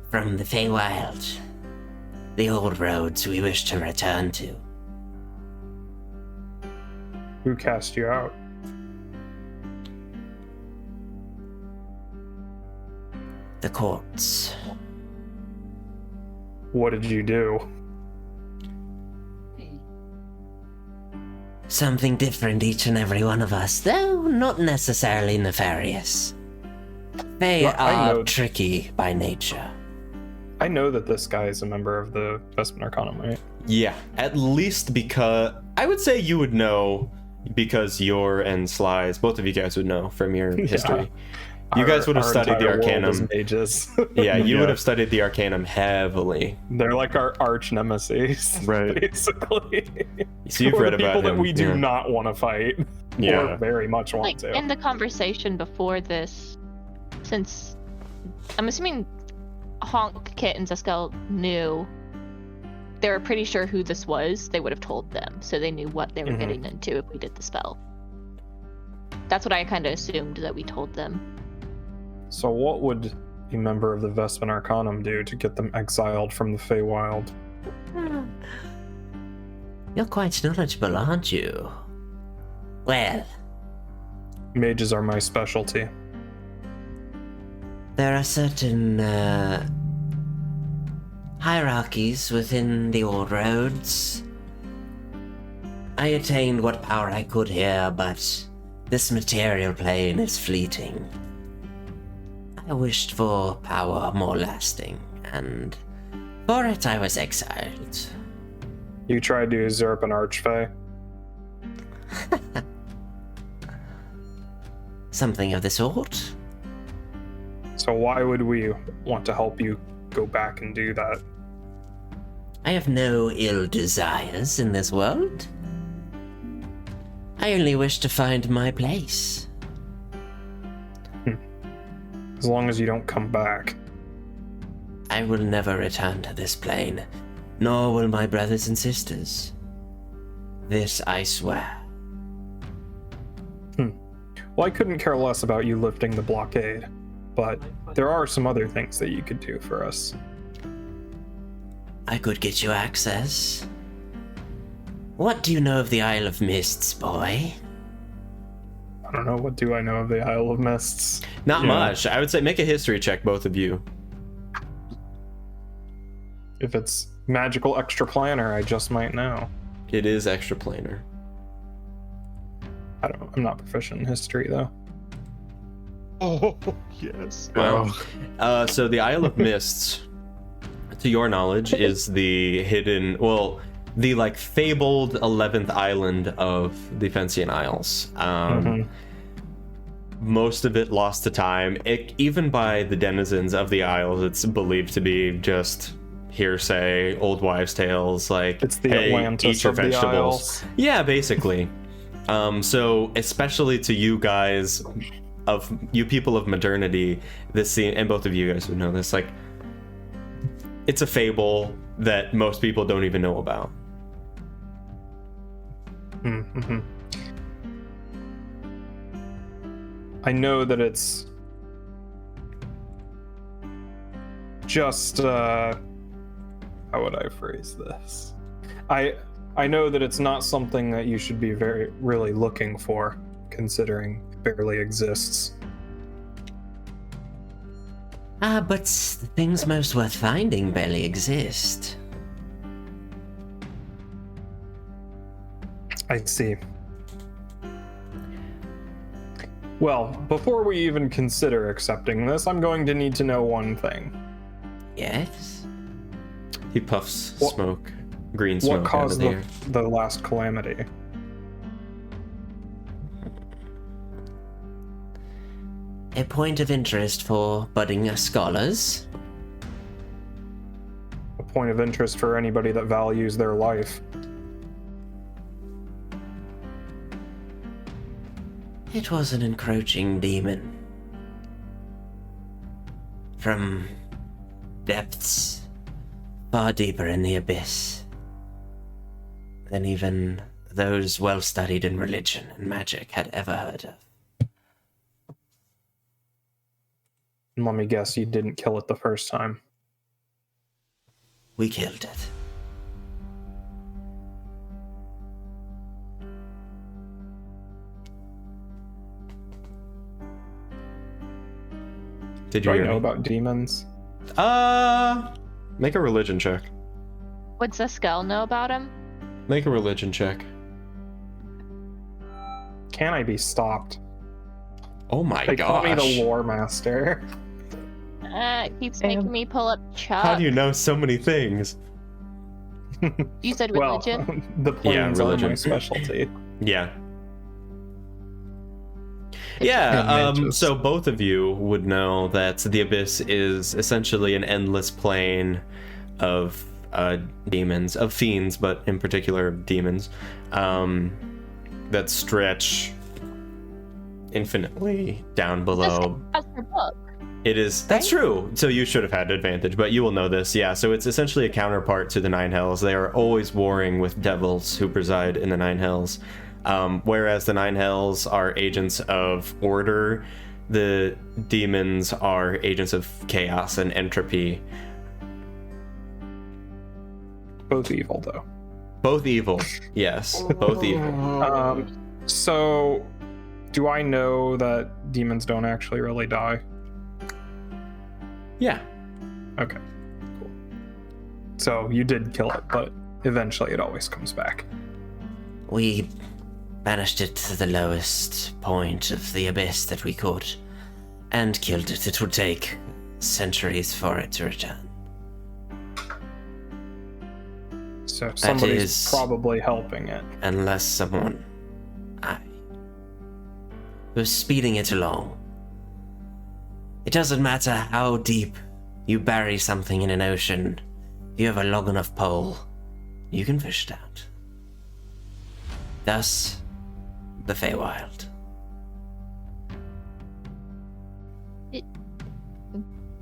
from the Feywild. The old roads we wish to return to. Who cast you out? The courts. What did you do? Something different each and every one of us, though not necessarily nefarious. They Well, I are know- tricky by nature. I know that this guy is a member of the Vespin Arcanum, right? Yeah, at least because I would say you would know, because Yor and Slice, both of you guys would know from your history. You guys would have studied the entire world Arcanum. is mages. Yeah, you Yeah. would have studied the Arcanum heavily. They're like our arch nemesis, Right. basically. So you've Or read the about people him. that we do yeah. not want to fight, Yeah. or very much want Like to. in the conversation before this, since I'm assuming Honk, Kit, and Zuskell knew, they were pretty sure who this was. They would have told them, so they knew what they were Mhm. getting into if we did the spell. That's what I kind of assumed that we told them. So what would a member of the Vespin Arcanum do to get them exiled from the Feywild? You're quite knowledgeable, aren't you? Well, Mages are my specialty. there are certain hierarchies within the old roads. I attained what power I could here, but this material plane is fleeting. I wished for power more lasting, and for it I was exiled. You tried to usurp an Archfey? Something of the sort? So why would we want to help you go back and do that? I have no ill desires in this world. I only wish to find my place. As long as you don't come back. I will never return to this plane, nor will my brothers and sisters. This I swear. Well, I couldn't care less about you lifting the blockade, but there are some other things that you could do for us. I could get you access. What do you know of the Isle of Mists, boy? I don't know, what do I know of the Isle of Mists? Not Yeah. much. I would say make a history check, both of you. If it's magical extraplanar, I just might know. It is extraplanar. I'm not proficient in history, though. Oh, yes. Wow. So the Isle of Mists, to your knowledge, is the hidden, well, the like fabled 11th island of the Fencian Isles. Most of it lost to time. Even by the denizens of the Isles, it's believed to be just hearsay, old wives' tales, like, It's the hey, Atlantis eat your of the vegetables. Isles. Yeah, basically. So especially to you guys, of you people of modernity, this scene, and both of you guys would know this, like, it's a fable that most people don't even know about. Mm-hmm. I know that it's just how would I phrase this? I know that it's not something that you should be really looking for, considering it barely exists. But the things most worth finding barely exist. I see. Well, before we even consider accepting this, I'm going to need to know one thing. Yes? He puffs smoke, green smoke What caused out of the air. the last calamity? A point of interest for budding scholars. A point of interest for anybody that values their life. It was an encroaching demon. From depths far deeper in the abyss than even those well studied in religion and magic had ever heard of. And let me guess, you didn't kill it the first time. We killed it. Did Do you I know about demons? Make a religion check. Would Zuskell know about him? Make a religion check. Can I be stopped? Oh my They call me gosh. the lore master. It keeps making me pull up Chuck. How do you know so many things? You said Well, religion? the planes are my religion. specialty. Yeah. And Yeah, mages. so both of you would know that the Abyss is essentially an endless plane of demons, of fiends, but in particular demons, that stretch infinitely down below. That's her book. It is. That's true. So you should have had advantage, but you will know this. Yeah. So it's essentially a counterpart to the Nine Hells. They are always warring with devils who preside in the Nine Hells. Whereas the Nine Hells are agents of order, the demons are agents of chaos and entropy. Both evil, though. Both evil. Yes. Both evil. So, do I know that demons don't actually really die? Yeah. Okay, cool. So you did kill it, but eventually it always comes back. We banished it to the lowest point of the abyss that we could, and killed it. It would take centuries for it to return. So somebody's is- probably helping it. Unless someone... was speeding it along. It doesn't matter how deep you bury something in an ocean. If you have a long enough pole, you can fish it out. Thus, the Feywild.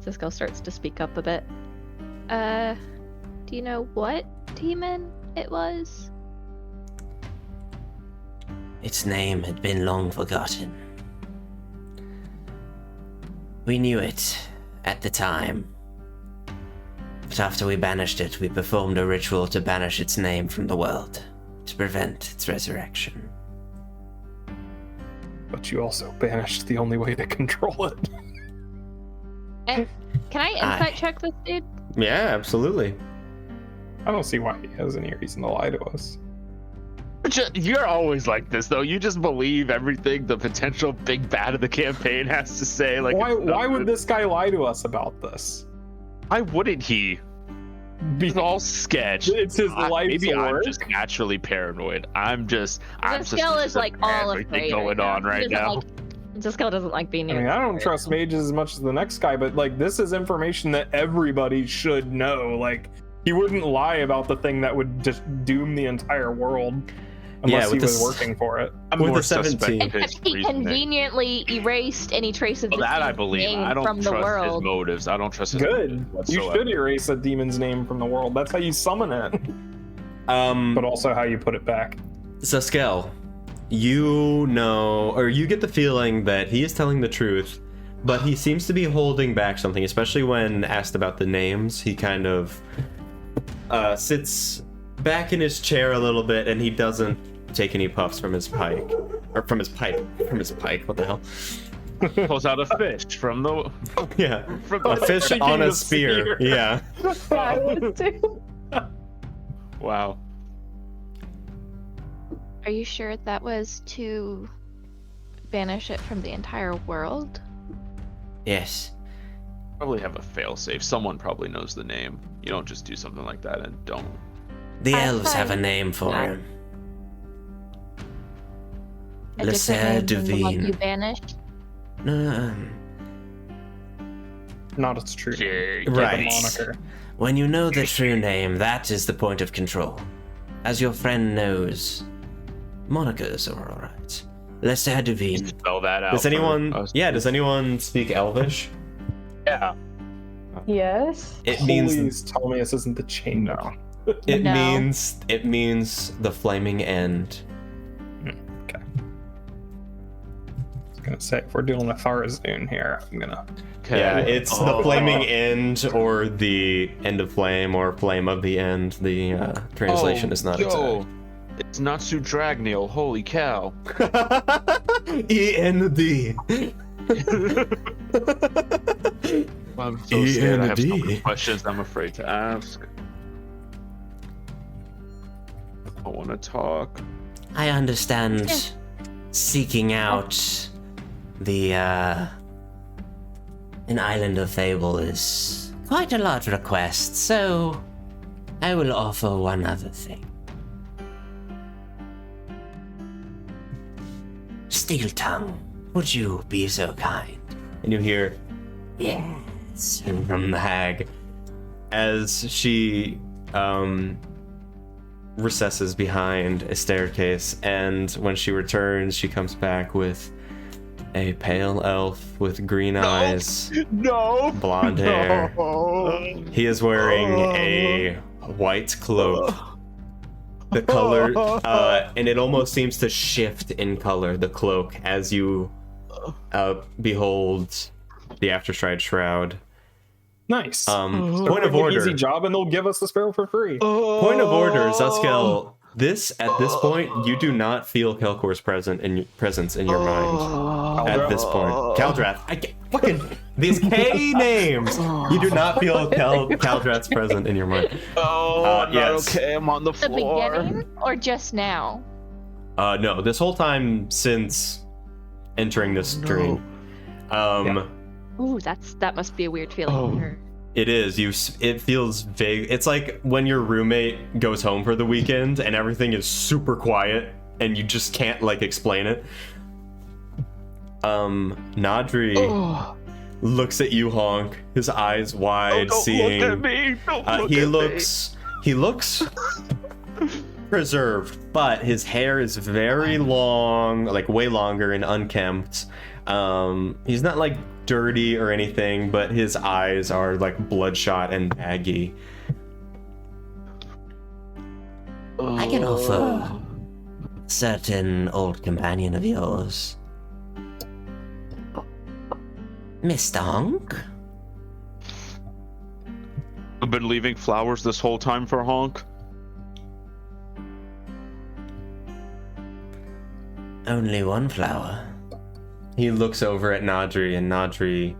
Zuskell starts to speak up a bit. Do you know what demon it was? Its name had been long forgotten. We knew it at the time. But after we banished it, we performed a ritual to banish its name from the world, to prevent its resurrection. But you also banished the only way to control it. And can I insight check this dude? Yeah, absolutely. I don't see why he has any reason to lie to us. You're always like this, though. You just believe everything the potential big bad of the campaign has to say. Like, Why would this guy lie to us about this? Why wouldn't he? It's all sketch. It's his life's Maybe I'm work. just naturally paranoid. I'm just Zuskell is like all everything afraid going on right now. Zuskell doesn't like being I near. mean, I don't trust mages as much as the next guy, but like, this is information that everybody should know. Like, he wouldn't lie about the thing that would just doom the entire world unless he with was this- working for it. I'm With more the 17. suspect of his Except he reasoning. conveniently erased any trace of Well, the that I demon's believe. name I don't from the trust his world. motives. I don't trust his Good. motives You whatsoever. should erase a demon's name from the world. That's how you summon it, but also how you put it back. Zuskell, you know, or you get the feeling that he is telling the truth, but he seems to be holding back something, especially when asked about the names. He kind of sits back in his chair a little bit, and he doesn't take any puffs from his pike. Or from his pipe. From his pike, what the hell? Pulls out a fish from the. Yeah. From A the fish on a spear. Yeah. I would too. Wow. Are you sure that was to banish it from the entire world? Yes. Probably have a failsafe. Someone probably knows the name. You don't just do something like that and don't. The I elves have a find name for that- him. A Lesser different name than the one Divine. you banished? No, Not its true name. Okay, Right. The moniker. when you know the true name, that is the point of control. As your friend knows, monikers are alright. Lesser Divine. Spell that out. Does for anyone? us. Yeah. Does anyone speak Elvish? Yeah. Yes. It means. Please tell me this isn't the chain now. It No. means. It means the flaming end. Okay. I was gonna say, if we're doing a Tharzun here, I'm gonna. Okay. Yeah, it's the Oh. flaming end, or the end of flame, or flame of the end. The translation is not Yo, it's Natsu Dragneel. Holy cow. exact. END. I'm so scared. I have so many END. questions I'm afraid to ask. I want to talk. I understand seeking out the an island of fable is quite a large request, so I will offer one other thing. Steel Tongue, would you be so kind? And you hear Yes. from the hag as she recesses behind a staircase, and when she returns, she comes back with a pale elf with green eyes, No. blonde hair. He is wearing a white cloak. The color, and it almost seems to shift in color, the cloak, as you behold the Afterstride Shroud. Nice. Point of An order. Easy job, and they'll give us the sparrow for free. Point of order, Zuskell. At this point, you do not feel Kelkor's presence in your mind. At this point, Kaldrath. Fucking these K names. You do not feel Kaldrath's present in your mind. Oh, I'm yes. not okay. I'm on the The floor. beginning or just now? No, this whole time since entering this dream. Ooh, that must be a weird feeling. Oh. for- It is. It feels vague. It's like when your roommate goes home for the weekend and everything is super quiet and you just can't like explain it. Nadri looks at you, Honk, his eyes wide, Don't seeing. look at me. Don't look He at looks preserved, but his hair is very long, like way longer and unkempt. He's not like dirty or anything, but his eyes are like bloodshot and baggy. me. I can offer a certain old companion of yours. Mr. Honk? I've been leaving flowers this whole time for Honk. Only one flower. He looks over at Nadri, and Nadri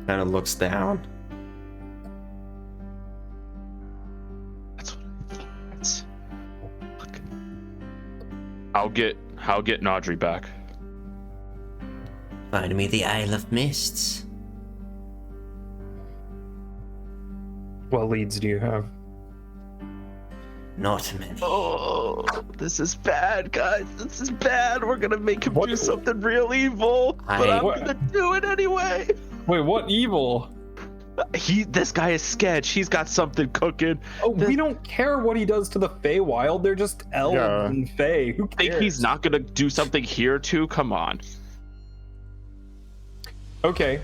kind of looks down. That's what I thought. Look. I'll get Nadri back. Find me the Isle of Mists. What leads do you have? Not many. Oh, this is bad, guys. This is bad. We're gonna make him What- do something real evil, but I'm What- gonna do it anyway. Wait, what evil? This guy is sketch. He's got something cooking. Oh, we don't care what he does to the Feywild. They're just elves Yeah. and Fey. Who Think cares? he's not gonna do something here too? Come on. Okay.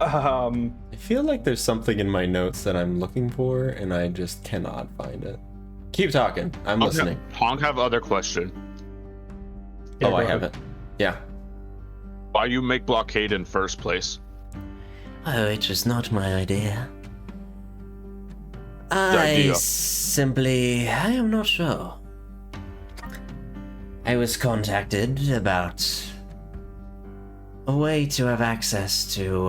I feel like there's something in my notes that I'm looking for, and I just cannot find it. Keep talking. I'm listening. Honk have other question. Yeah, Oh, go I ahead. have it. Yeah. Why you make blockade in first place? Oh, it was not my idea. idea? I am not sure. I was contacted about a way to have access to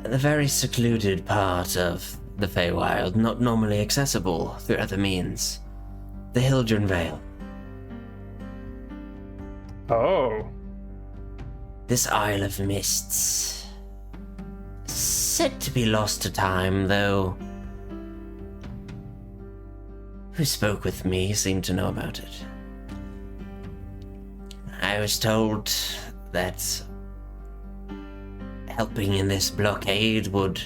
the very secluded part of the Feywild, not normally accessible through other means. The Hildren Vale. Oh. This Isle of Mists. Said to be lost to time, though. Who spoke with me seemed to know about it. I was told that helping in this blockade would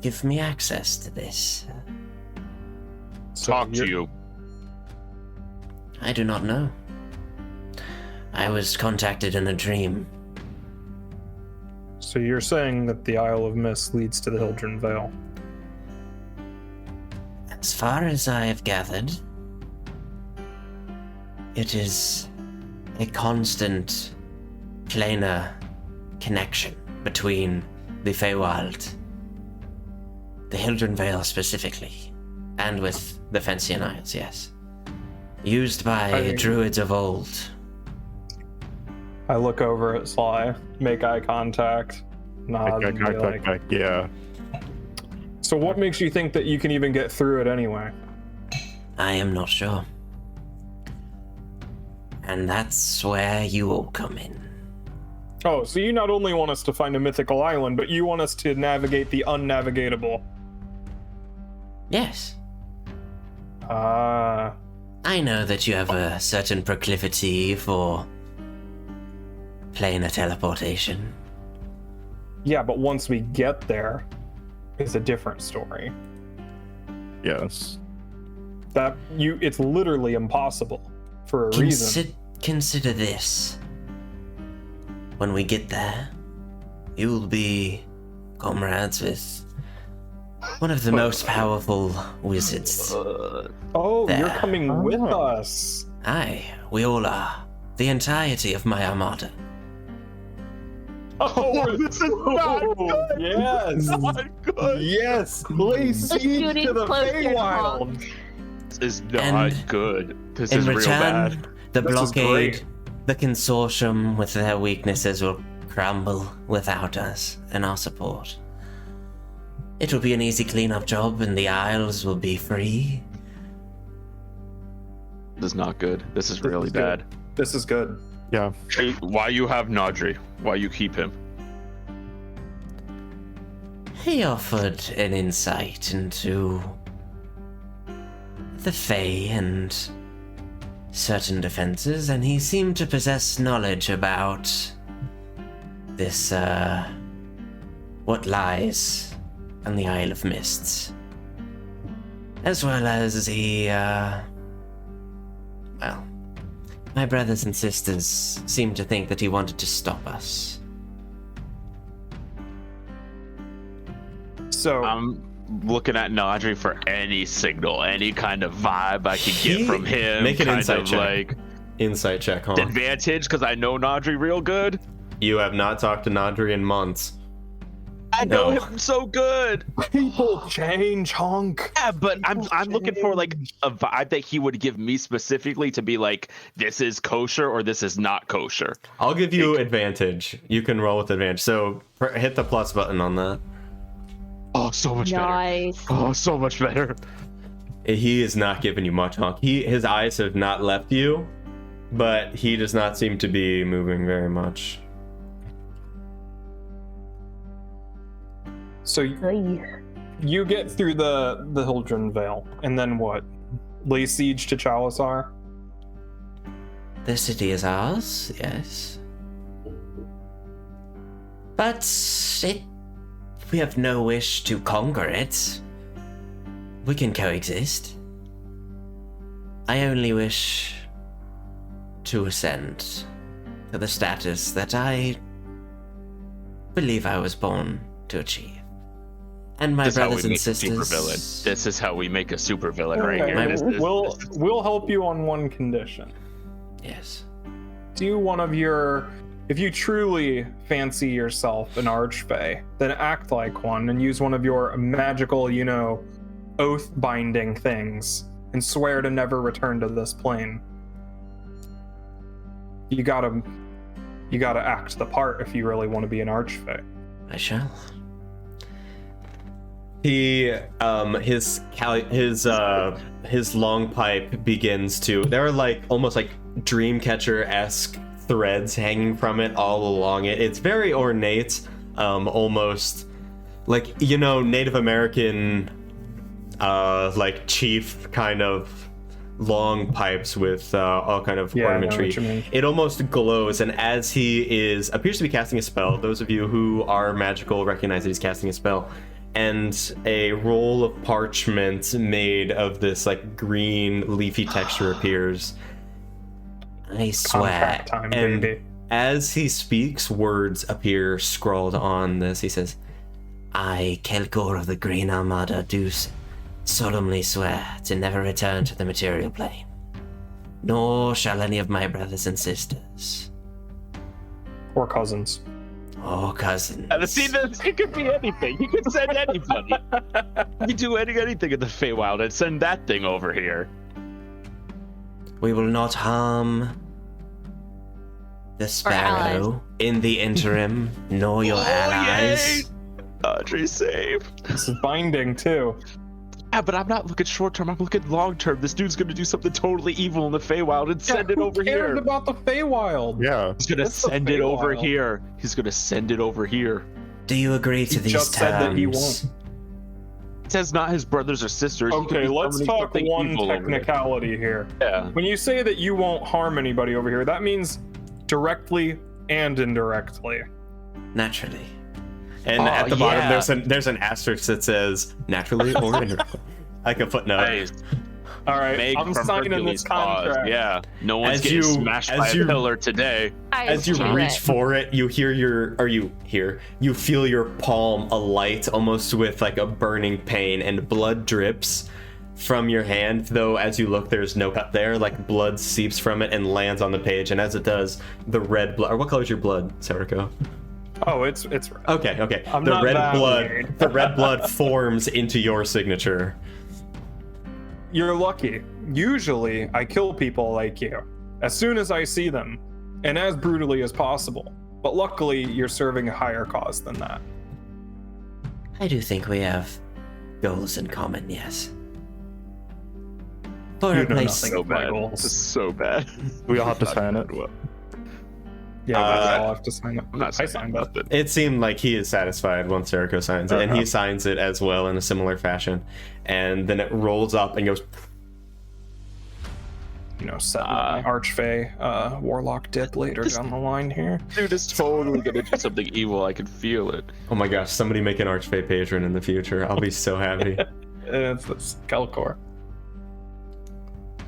give me access to this. Talk to you. I do not know. I was contacted in a dream. So you're saying that the Isle of Mist leads to the Hildren Vale? As far as I have gathered, it is a constant planar connection between the Feywild, the Hildren Vale specifically, and with the Fencian Isles, yes. Used by druids of old. I look over at Sly, make eye contact, nod, and be like, yeah. so what makes you think that you can even get through it anyway? I am not sure. And that's where you all come in. Oh, so you not only want us to find a mythical island, but you want us to navigate the unnavigatable. Yes. Ah. I know that you have a certain proclivity for planar teleportation. Yeah, but once we get there, it's a different story. Yes. It's literally impossible for a reason. Consider this. When we get there, you'll be comrades with one of the most powerful wizards. Oh, there. You're coming with us. Aye, we all are. The entirety of my Armada. Oh, this is not good. Yes. Not good. Yes. Lay siege to the Feywild. This is not And good. This In is real return, bad. the This is blockade, great. the consortium with their weaknesses will crumble without us and our support. It will be an easy cleanup job and the Isles will be free. This is not good. This is really bad. This is good. Yeah. Hey, why you have Nadri? Why you keep him? He offered an insight into the Fae and certain defenses, and he seemed to possess knowledge about this, what lies on the Isle of Mists. As well as he, well, my brothers and sisters seem to think that he wanted to stop us. So I'm looking at Nadri for any signal, any kind of vibe I could get from him. Make an kind insight of check. like Insight check, huh? advantage because I know Nadri real good. You have not talked to Nadri in months. I know No. him so good. people change, Hunk. Yeah, but I'm looking for like a vibe that he would give me specifically to be like, this is kosher or this is not kosher. I'll give you advantage. You can roll with advantage. So hit the plus button on that. Oh, so much Nice. better. Oh, so much better. He is not giving you much, Honk. His eyes have not left you, but he does not seem to be moving very much. So you get through the Hildren Vale, and then what? Lay siege to Chalasar? The city is ours, yes. But we have no wish to conquer it. We can coexist. I only wish to ascend to the status that I believe I was born to achieve. And my This is how brothers we and make a supervillain. sisters. This is how we make a supervillain right Okay, here. we'll help you on one condition. Yes. Do one of your if you truly fancy yourself an archfey, then act like one and use one of your magical, oath-binding things and swear to never return to this plane. You gotta act the part if you really want to be an archfey. I shall. He his long pipe begins to, there are like almost like Dreamcatcher-esque threads hanging from it all along it. It's very ornate, almost like, Native American like chief kind of long pipes with all kind of ornamentry. It almost glows, and as he appears to be casting a spell, those of you who are magical recognize that he's casting a spell, and a roll of parchment made of this like green leafy texture appears. I swear. Time, and baby. as he speaks, words appear scrawled on this. He says, I, Kelkor of the Green Armada, do solemnly swear to never return to the material plane, nor shall any of my brothers and sisters. Or cousins. Or cousins. See, it could be anything. You could send anybody. You could do anything in the Feywild and send that thing over here. We will not harm the sparrow in the interim, nor your allies. Audrey, save. This is binding too. Yeah, but I'm not looking short term. I'm looking long term. This dude's gonna do something totally evil in the Feywild and send it over here. Who cares about the Feywild? Yeah. He's gonna send it over here. He's gonna send it over here. Do you agree to these just terms? said that he won't. It says not his brothers or sisters. Okay, let's talk one technicality here. Yeah. When you say that you won't harm anybody over here, that means directly and indirectly. Naturally. and at the bottom there's an asterisk that says naturally or indirectly, like a footnote. Nice. All right, I'm signing this contract. Yeah, no one's getting smashed by a pillar today. As you reach for it, you feel your palm alight almost with like a burning pain, and blood drips from your hand, though as you look there's no cut there. Like blood seeps from it and lands on the page, and as it does, the red blood, or what color is your blood, Seriko? Oh, it's red. Okay. The red blood forms into your signature. You're lucky. Usually, I kill people like you as soon as I see them, and as brutally as possible. But luckily, you're serving a higher cause than that. I do think we have goals in common, yes. For You a know place, nothing of my This is goals. so bad. We all have to sign it. Yeah, I'll have to sign it. I'm not I saying signed it. nothing. It seemed like he is satisfied once Seriko signs it, and he signs it as well in a similar fashion, and then it rolls up and goes. You know, set my Archfey Warlock dip later down the line here. Dude is totally gonna do something evil. I can feel it. Oh my gosh! Somebody make an Archfey patron in the future. I'll be so happy. It's Kelkor.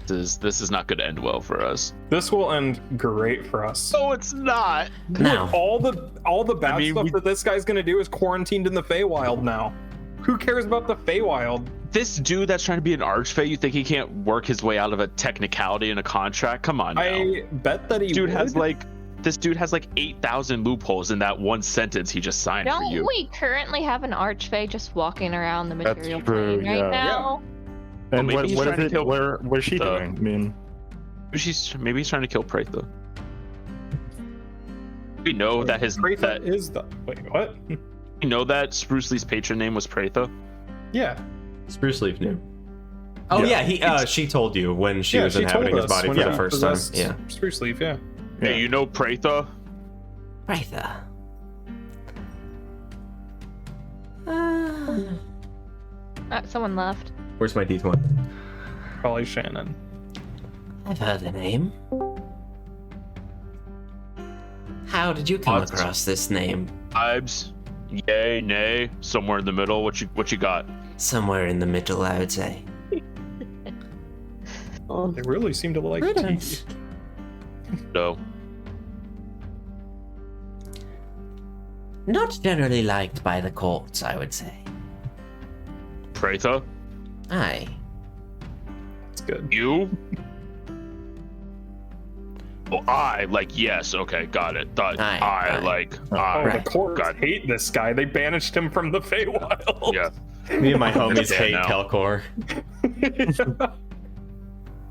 This is not going to end well for us. This will end great for us. No, it's not. now. All the bad stuff that this guy's gonna do is quarantined in the Feywild now. Who cares about the Feywild? This dude that's trying to be an archfey, you think he can't work his way out of a technicality in a contract? Come on now. I bet that he This dude has like 8,000 loopholes in that one sentence he just signed for you. Don't we currently have an archfey just walking around the That's material true, plane right now? And Well, what maybe he's is trying to it? kill What is she the- doing? I mean, Maybe he's trying to kill Pratha. We know that his Pratha is the wait, what? we know that Spruce Lee's patron name was Pratha. Yeah. Spruce Leaf knew. Oh yeah, she told you when she was she inhabiting told his us body when for the she first time. possessed Yeah. Spruce Leaf, yeah. Hey, you know Pratha? Pratha. Someone left. Where's my D20? Probably Shannon. I've heard the name. How did you come across this name? Vibes, yay, nay, somewhere in the middle. What you got? Somewhere in the middle, I would say. They really seem to like tea. Riddance. No. Not generally liked by the courts, I would say. Pratha? Aye. It's good. You? Oh, I like yes. Okay, got it. Thought Aye. like Oh, Right. the courts God. hate this guy. They banished him from the Feywild. Yeah. Me and my homies Yeah, hate no. Kelkor.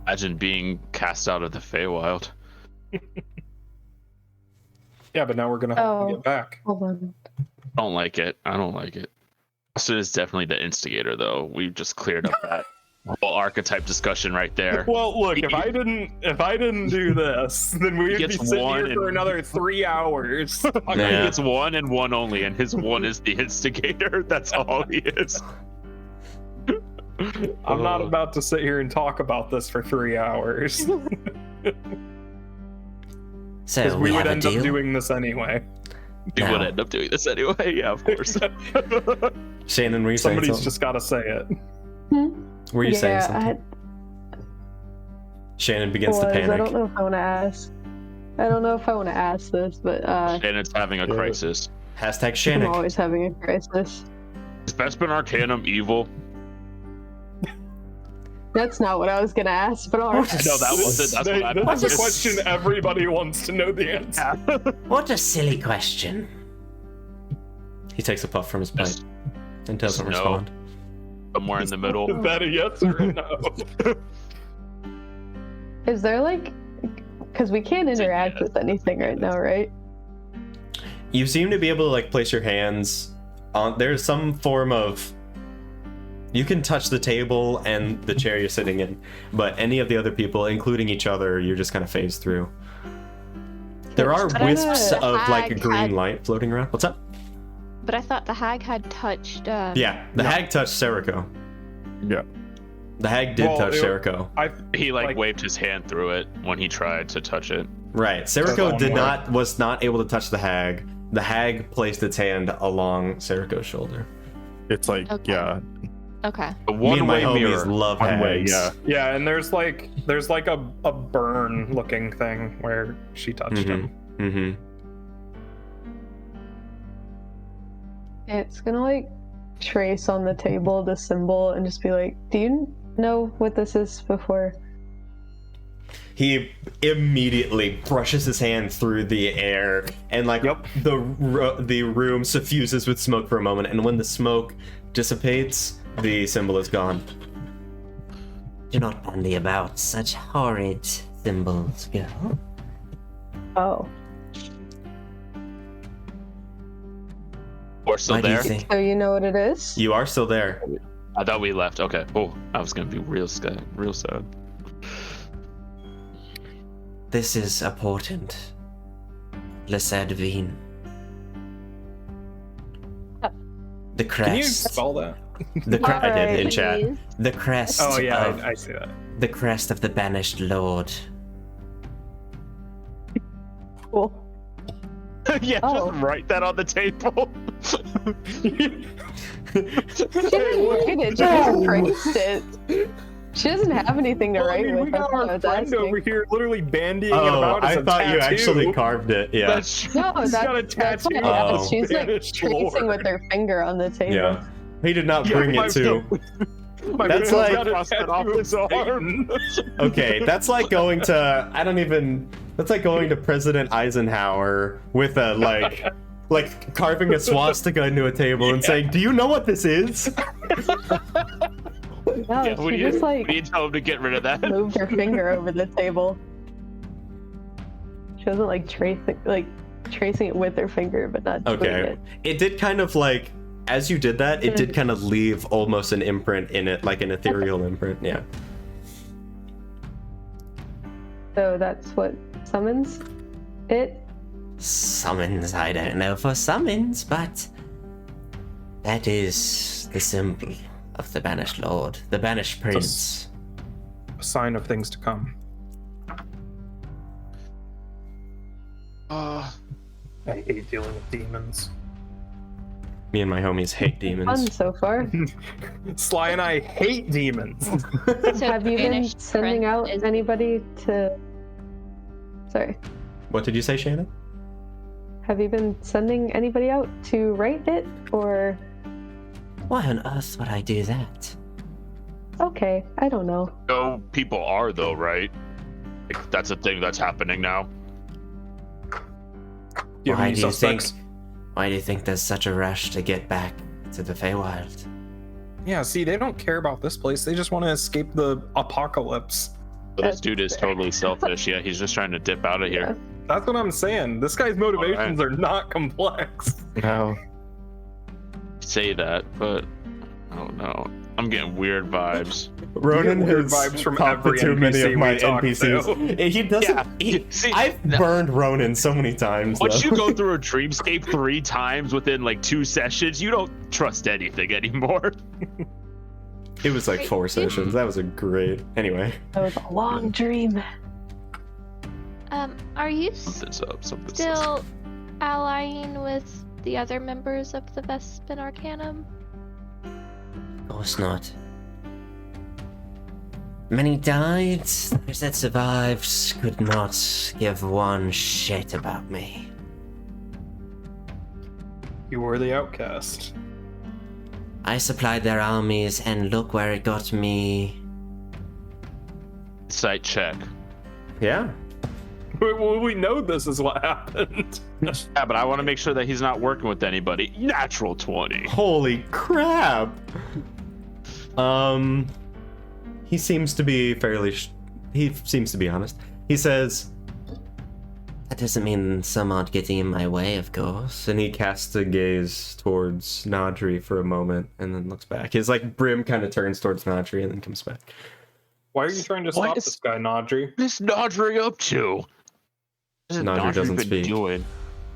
Imagine being cast out of the Feywild. Yeah, but now we're gonna have to Oh. get back. Hold on. I don't like it. Austin is definitely the instigator, though. We just cleared up that whole archetype discussion right there. Well, look, if I didn't do this, then we'd be gets sitting one here for and- another 3 hours. Yeah. It's one and one only, and his one is the instigator. That's all he is. I'm not about to sit here and talk about this for 3 hours. So Because we we would have a end up deal. doing this anyway. We would No. end up doing this anyway. Yeah, of course. Shannon, were you saying Somebody's something? just gotta say it. Were you saying Yeah, something? Shannon begins to I panic. don't know if I want to ask. I don't know if I want to ask this, but And it's having a crisis. Hashtag I'm Shannon. always having a crisis. Is Vespin Arcanum evil? That's not what I was gonna ask, but alright. No, that wasn't. That's what I That's a Just- question everybody wants to know the answer. What a silly question. He takes a puff from his pipe Just- and doesn't no. respond. Somewhere in the middle. Is that a yes or a no? Is there like, because we can't interact with anything right now, right? You seem to be able to like place your hands on. There's some form of. You can touch the table and the chair you're sitting in, but any of the other people, including each other, you're just kind of phased through. There are But I wisps thought the of like hag green had- light floating around. What's up? But I thought the hag had touched. Yeah, the hag touched Serico. Yeah. The hag did Well, touch it- Serico. He like waved his hand through it when he tried to touch it. Right. That's Serico one did more. not was not able to touch the hag. The hag placed its hand along Serico's shoulder. It's like, Okay. yeah. Okay. The Me and my one-way homies mirror. love One way, hags. yeah. Yeah, and there's like a burn looking thing where she touched him. Mm-hmm. It's gonna like trace on the table the symbol and just be like, do you know what this is before? He immediately brushes his hand through the air, and like the room suffuses with smoke for a moment. And when the smoke dissipates, the symbol is gone. Do not bandy about such horrid symbols, girl. Oh. We're still Why do you there. think? So you know what it is? You are still there. I thought we left. Okay. Oh, I was gonna be real sad. This is a portent. Lesadvine. The crest. Can you spell that? I did in Alright. chat. The crest Oh yeah, of I see that. the crest of the banished lord. Cool. Yeah, Oh. just write that on the table. She didn't write it, she just traced it. She doesn't have anything to Well, I write mean, with. we That's got what I our was friend asking. over here literally bandying it Oh, about as I a thought you tattoo. actually carved it. Yeah. No, He's got a that's what tattoo I of asked. She's like banished tracing lord. with her finger on the table. Yeah. He did not Yeah, bring my- it to. My That's friend's like- got a Crossed it tattoo off of his arm. Satan. Okay, that's like going to. I don't even. That's like going to President Eisenhower with a like carving a swastika into a table and saying, "Do you know what this is?" No, Yeah, she just like we need to tell him to get rid of that. moved her finger over the table. She wasn't like tracing it with her finger, but not putting Okay. it. It did kind of like, as you did that, it did kind of leave almost an imprint in it, like an ethereal imprint. Yeah. So that's what summons it. Summons, I don't know for summons, but that is the symbol of the banished lord, the banished prince. A sign of things to come. Uh, I hate dealing with demons. Me and my homies hate Fun demons. so far. Sly and I hate demons. So Have you been banished sending prince out is- anybody to? Sorry. What did you say, Shannon? Have you been sending anybody out to write it, or? Why on earth would I do that? Okay, I don't know. no, people are though, right? Like, that's a thing that's happening now. Why do you think there's such a rush to get back to the Feywild? Yeah, see, they don't care about this place. They just want to escape the apocalypse. But this dude is totally selfish. Yeah, he's just trying to dip out of here. That's what I'm saying. This guy's motivations are not complex. No. Say that, but I don't know. I'm getting weird vibes. Ronan weird has vibes from talked to every too many NPC of my we talk NPCs. to. He doesn't. See, I've burned Ronan so many times. Once though. you go through a dreamscape 3 times within like 2 sessions, you don't trust anything anymore. It was like 4 sessions. That was a great. Anyway. That was a long dream. Are you Something's up. Something's still up. allying with the other members of the Vespin Arcanum? Of course not. Many died. Those that survived could not give one shit about me. You were the outcast. I supplied their armies, and look where it got me. Site check. Yeah. We know this is what happened. Yeah, but I want to make sure that he's not working with anybody. Natural 20. Holy crap. He seems to be fairly. He seems to be honest. He says, That doesn't mean some aren't getting in my way, of course. and he casts a gaze towards Nadri for a moment, and then looks back. His like brim kind of turns towards Nadri, and then comes back. Why are you trying to stop this guy, Nadri? What's Nadri up to? What has Nadri doesn't been speak. doing?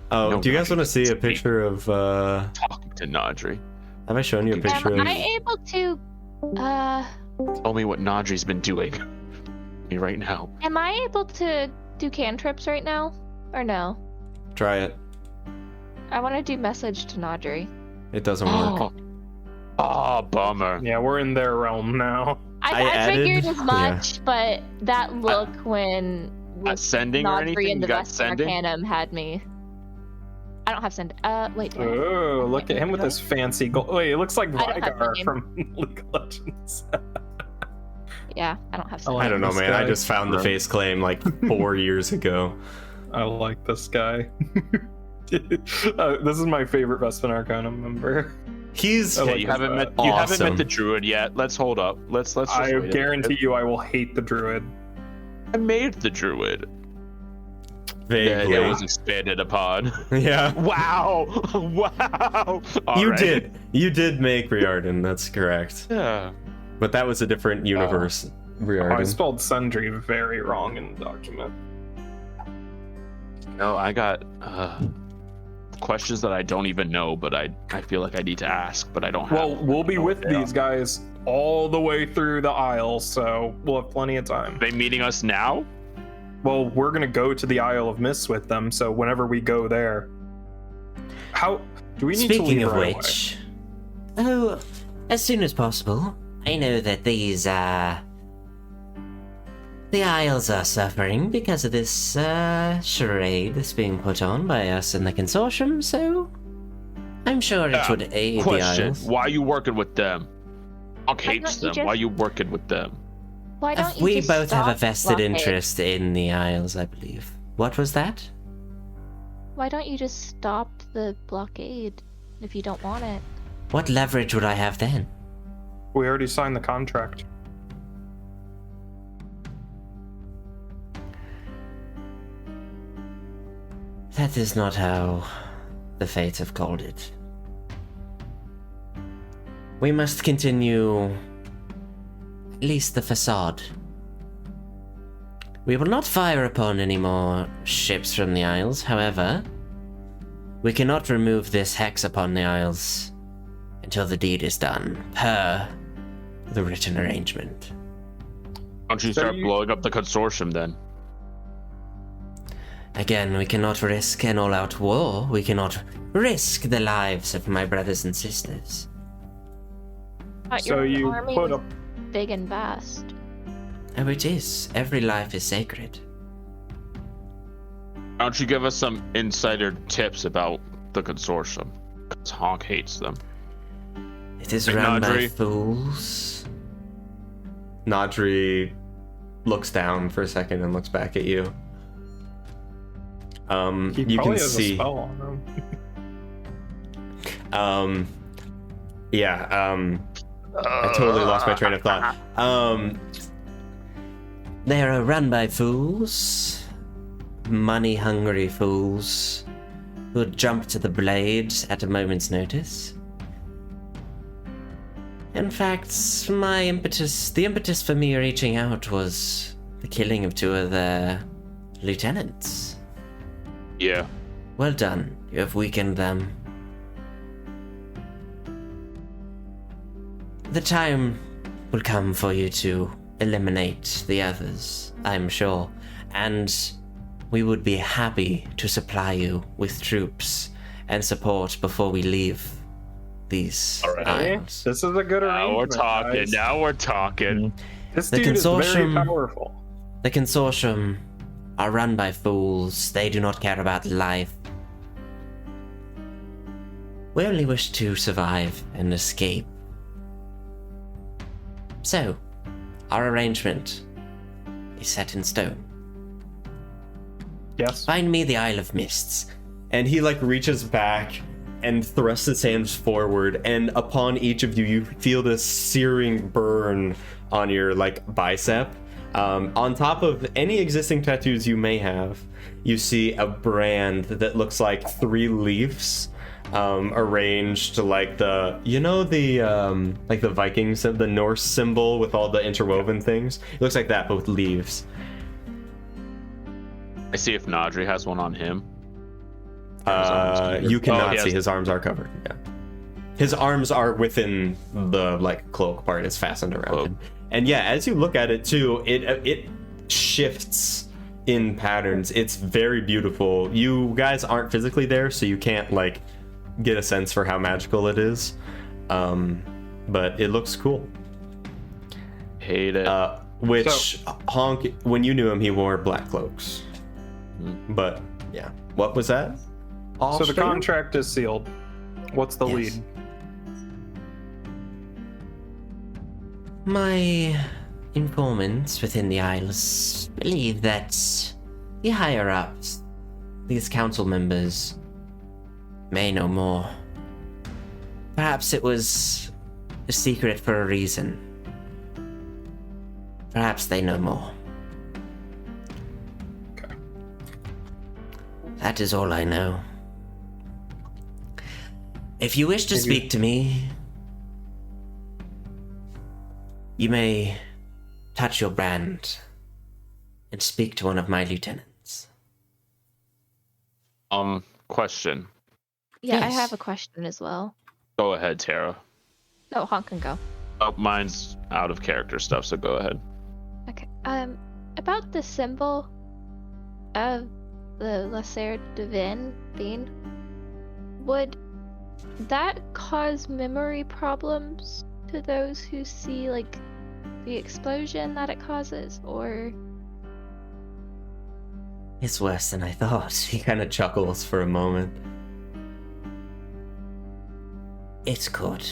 Oh, No, do you guys Nadri want to see a doesn't speak. picture of? Talking to Nadri. Have I shown you a picture Am of? I able to, Tell me what Nadri's been doing. Me right now. am I able to do cantrips right now? Or no? Try it. I want to do message to Nadri. It doesn't work. Oh, bummer. Yeah, we're in their realm now. I figured added- as much, but that look when Not sending or Nadri anything? and You the got Vespin sending? Arcanum had me. I don't have send. Wait. do I? Oh, look at him with his fancy gold. Wait, it looks like I don't have Vygar name. from League of Legends. Yeah, I don't have send. like I don't know, this man. I guy. just found the face claim like 4 years ago. I like this guy. This is my favorite Vespin Arcanum member. He's I Yeah, like you this haven't guy. met you haven't Awesome. met the druid yet. Let's hold up. Let's just I wait a guarantee minute. you I will hate the druid. I made the druid. vaguely. Yeah, it was expanded upon. Yeah. Wow! Wow! You Alright. You did make Riordan, that's correct. Yeah. But that was a different universe, Oh, I Riordan. spelled Sundry very wrong in the document. No, I got questions that I don't even know, but I feel like I need to ask, but I don't have. Well, we'll be know with what they these guys all the way through the Isle, so we'll have plenty of time. Are they meeting us now? Well, we're gonna go to the Isle of Mists with them, so whenever we go there, how do we need to Speaking leave of right which, oh, as soon as possible. I know that the Isles are suffering because of this charade that's being put on by us in the consortium, so I'm sure it would aid the Question: Isles. why are you working with them? Hawk Why hates don't you them. Why are just- you working with them? Why don't you We just both have a stop vested blockade? interest in the Isles, I believe. What was that? Why don't you just stop the blockade if you don't want it? What leverage would I have then? away? We already signed the contract. That is not how the fates have called it. We must continue at least the facade. We will not fire upon any more ships from the Isles, however, we cannot remove this hex upon the Isles until the deed is done, per the written arrangement. Why don't you So start you- blowing up the consortium then? Again, we cannot risk an all-out war. We cannot risk the lives of my brothers and sisters. Thought So your you army put was up. big and vast. Oh, it is. Every life is sacred. Why don't you give us some insider tips about the consortium? Because Honk hates them. It is Hey, run by Nadri. fools. Nadri looks down for a second and looks back at you. He You probably can has see. a spell on him. I totally lost my train of thought. They are run by fools, money-hungry fools, who would jump to the blade at a moment's notice. In fact, the impetus for me reaching out was the killing of 2 of their lieutenants. Yeah. Well done, you have weakened them. The time will come for you to eliminate the others, I'm sure, and we would be happy to supply you with troops and support before we leave these islands. This is a good arrangement. Now we're talking. Guys. Now we're talking. This The dude is very consortium- powerful. The consortium are run by fools. They do not care about life. We only wish to survive and escape. So, our arrangement is set in stone. Yes. Find me the Isle of Mists. And he like reaches back and thrusts his hands forward, and upon each of you, you feel this searing burn on your like bicep. On top of any existing tattoos you may have, you see a brand that looks like 3 leaves arranged like the like the Vikings, the Norse symbol with all the interwoven things. It looks like that, but with leaves. I see if Nadri has one on him. You cannot he has- see. His arms are covered. Yeah, his arms are within the like cloak part. It's fastened around Cloak. him. And yeah, as you look at it too, it shifts in patterns. It's very beautiful. You guys aren't physically there, so you can't like get a sense for how magical it is. But it looks cool. Hate it. Which Honk, when you knew him, he wore black cloaks. But yeah, what was that? So the contract is sealed. What's the Yes. lead? My informants within the Isles believe that the higher ups, these council members, may know more. Perhaps it was a secret for a reason. Perhaps they know more. Okay. That is all I know. If you wish to speak to me, you may touch your brand and speak to one of my lieutenants. Question. Yeah, I Yes. have a question as well. Go ahead, Tara. No, Honk can go. Oh, mine's out of character stuff, so go ahead. Okay. About the symbol of the Lesser Divine being, would that cause memory problems to those who see like the explosion that it causes, or? It's worse than I thought. He kind of chuckles for a moment. It could.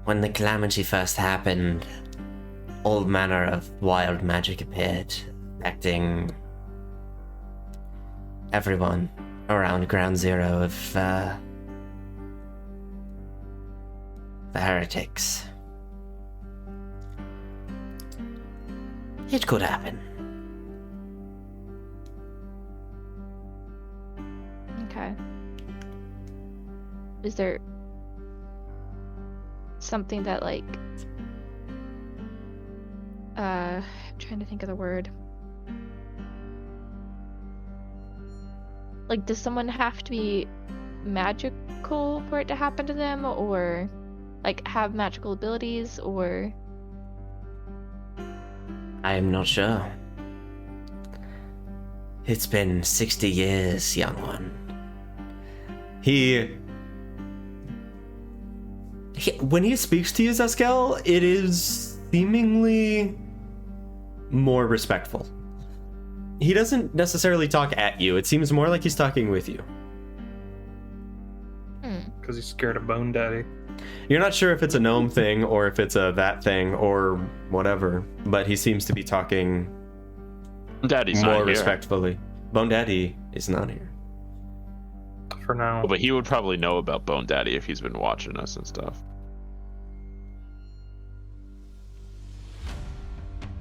When the Calamity first happened, all manner of wild magic appeared, affecting everyone around Ground Zero of the heretics. It could happen. Okay. Is there something that like I'm trying to think of the word. Like, does someone have to be magical for it to happen to them, or like have magical abilities, or? I am not sure. It's been 60 years, young one. When he speaks to you, Zuskell, it is seemingly more respectful. He doesn't necessarily talk at you. It seems more like he's talking with you. Because he's scared of Bone Daddy. You're not sure if it's a gnome thing or if it's a that thing or whatever, but he seems to be talking Daddy's more not here. respectfully. Bone Daddy is not here. For now. But he would probably know about Bone Daddy if he's been watching us and stuff.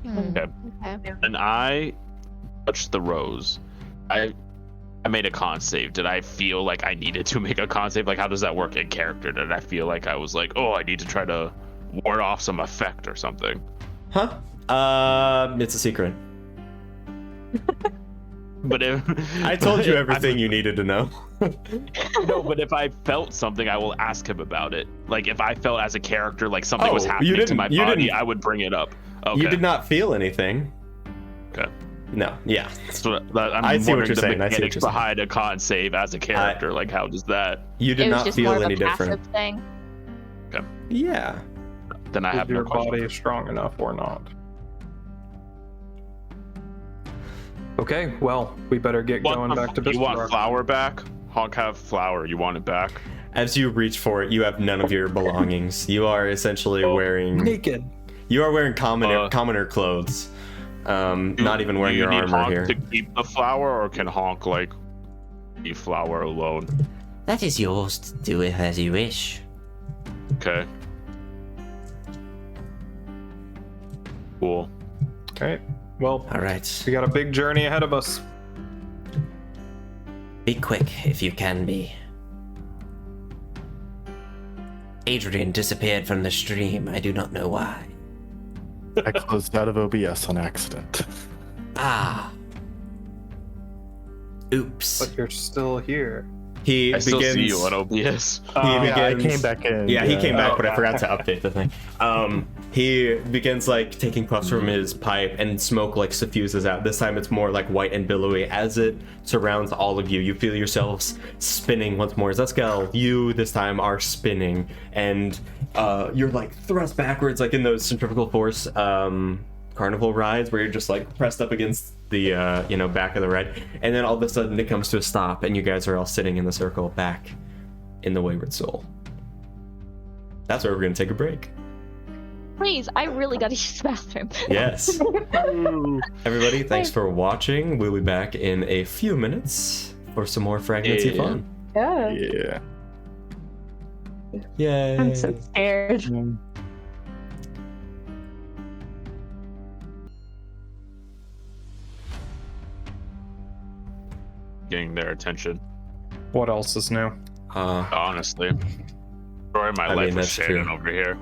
Okay. Okay. And I touched the rose. I made a con save. Did I feel like I needed to make a con save? Like, how does that work in character? Did I feel like I was like, oh, I need to try to ward off some effect or something? Huh? It's a secret. But if I told you everything you needed to know. no, but if I felt something, I will ask him about it. Like, if I felt as a character like something was happening to my body, I would bring it up. Okay. You did not feel anything. Okay. No. Yeah. So I see what you're saying. I see what Mechanics you're saying. behind a con save as a character, like how does that? You did It was not just feel more of any a different. passive thing. Yeah. Then I Is have your no question. body strong enough or not? Okay, well, we better get going back to You want Bismarck. flour back? Honk have flour. You want it back? As you reach for it, you have none of your belongings. You are essentially wearing. Naked. You are wearing commoner clothes. Not even wearing Do you your need armor Honk here. to keep the flour, or can Honk like leave flour alone? That is yours to do it as you wish. Okay. Cool. Alright, well, All right. we got a big journey ahead of us. Be quick if you can be. Adrian disappeared from the stream. I do not know why. I closed out of OBS on accident. Ah. Oops. But you're still here. He I still begins. see you on OBS. Yeah, I begins- came back in. Yeah, he came back, Oh, but I forgot to update the thing. He begins like taking puffs from his pipe, and smoke like suffuses out. This time it's more like white and billowy. As it surrounds all of you, you feel yourselves spinning once more. Zuskell, you this time are spinning, and you're like thrust backwards, like in those centrifugal force carnival rides where you're just like pressed up against the back of the ride, and then all of a sudden it comes to a stop, and you guys are all sitting in the circle back in the Wayward Soul. That's where we're gonna take a break. Please, I really gotta use the bathroom. Yes. Everybody, thanks for watching. We'll be back in a few minutes for some more Fragmentsy Yeah. fun. Yeah. Yeah. Yay. I'm so scared. Getting their attention. What else is new? Honestly. Story of my I life mean, with that's Shannon true. over here.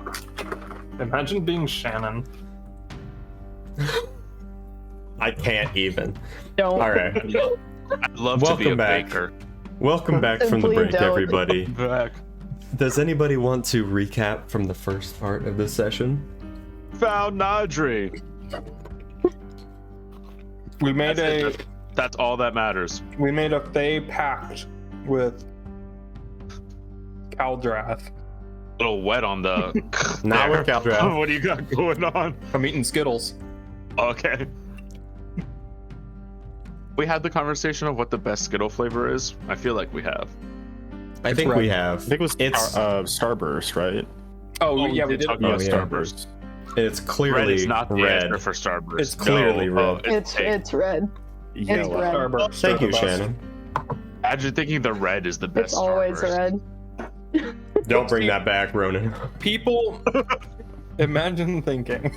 Imagine being Shannon. I can't even. Don't. All right. I'd love to be Welcome a back. baker. Welcome back from the Simply break, don't. everybody. Back. Does anybody want to recap from the first part of this session? Found Nadri. We made That's all that matters. a Fey pact with Caldrath. A little wet on the. Not with Caldrath. What do you got going on? I'm eating Skittles. Okay. We had the conversation of what the best Skittle flavor is. I feel like we have. I think red. we have. I think it was It's Starburst, right? Oh, yeah, we did. talk about Oh, yeah. Starburst. it's Red clearly is not the red. answer for Starburst. It's clearly red. It's red. Yellow. red. Starburst. Thank are you, the best. Shannon. Imagine thinking the red is the best. It's always Starburst. red. Don't bring that back, Ronan. People, imagine thinking.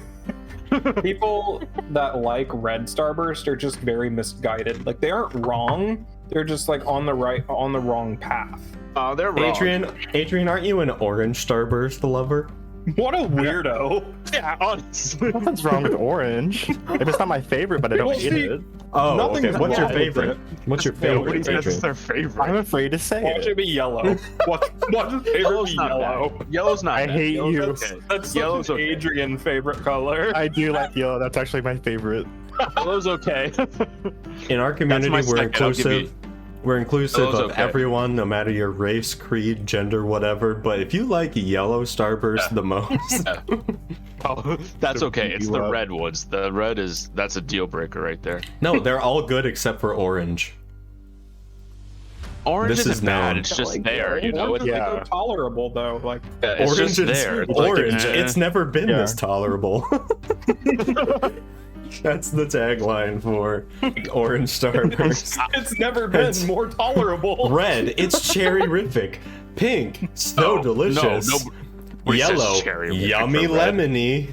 People that like red Starburst are just very misguided. Like, they aren't wrong. They're just like on the wrong path. Oh, they're wrong. Adrian, aren't you an orange Starburst lover? What a weirdo. Yeah, honestly. Nothing's wrong with orange. If it's not my favorite, but I don't Well, eat see, it. Oh, Nothing's okay. What's your wrong with favorite? it. What's your Nobody favorite, says it's Adrian? their favorite. I'm afraid to say Watch it it. be yellow. Watch his favorite Yellow's be not yellow. bad. Yellow's not I bad. hate Yellow's you. Okay. That's Yellow's such an okay. Adrian favorite color. I do like yellow. That's actually my favorite. Yellow's okay. In our community, my we're second, I'll give inclusive. you- We're inclusive Yellow's of okay. everyone, no matter your race, creed, gender, whatever. But if you like yellow Starburst the most, Oh, that's okay. It's you the up. red ones. The red that's a deal breaker right there. no, they're all good except for orange. Orange This isn't is bad. known. It's just Like, there, you know. Orange It's, is Yeah. so tolerable though. Like, it's Orange just is there. It's like, orange. eh. It's never been Yeah. this tolerable. That's the tagline for orange starburst. it's never been It's- more tolerable. Red, it's cherry-rific. Pink, so Oh, delicious. No, nobody says Yellow, cherry-rific yummy for red. lemony.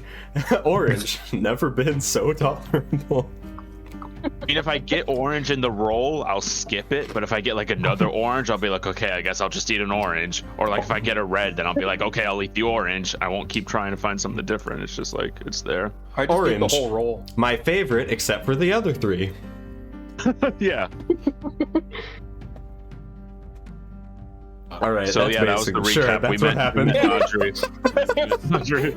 Orange, never been so tolerable. I mean, if I get orange in the roll, I'll skip it. But if I get like another orange, I'll be like, okay, I guess I'll just eat an orange. Or like if I get a red, then I'll be like, okay, I'll eat the orange. I won't keep trying to find something different. It's just like, it's there. I just ate the Orange. whole roll. My favorite, except for the other three. Yeah. All right, So that's yeah, that was the basically- recap. Sure, we that's what met happened. Audrey.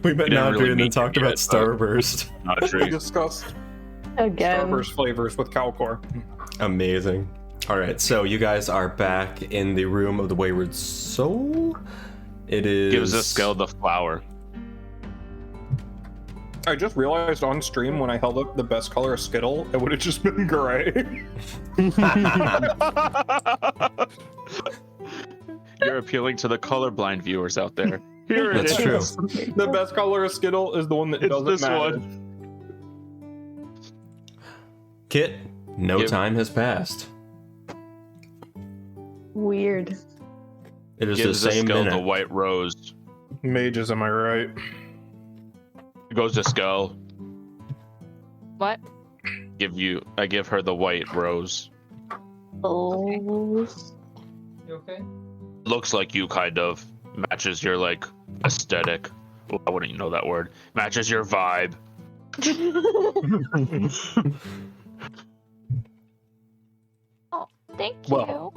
We met didn't Nadri really and then meet talked you about yet, but- Starburst. We Audrey. discussed Again. Starburst flavors with Calcor. Amazing. All right, so you guys are back in the room of the Wayward Soul. It is. Gives Zuskell the flower. I just realized on stream when I held up the best color of Skittle, it would have just been gray. You're appealing to the colorblind viewers out there. Here it That's is. true. The best color of Skittle is the one that It's doesn't this matter. Kit, no Give- time has passed. Weird. It is Gives the same Zuskell the minute. white rose. Mages, am I right? It goes to Skull. What? I give her the white rose. Oh. You okay? Looks like you kind of matches your like aesthetic. Well, I wouldn't know that word. Matches your vibe. Oh, thank you. Well.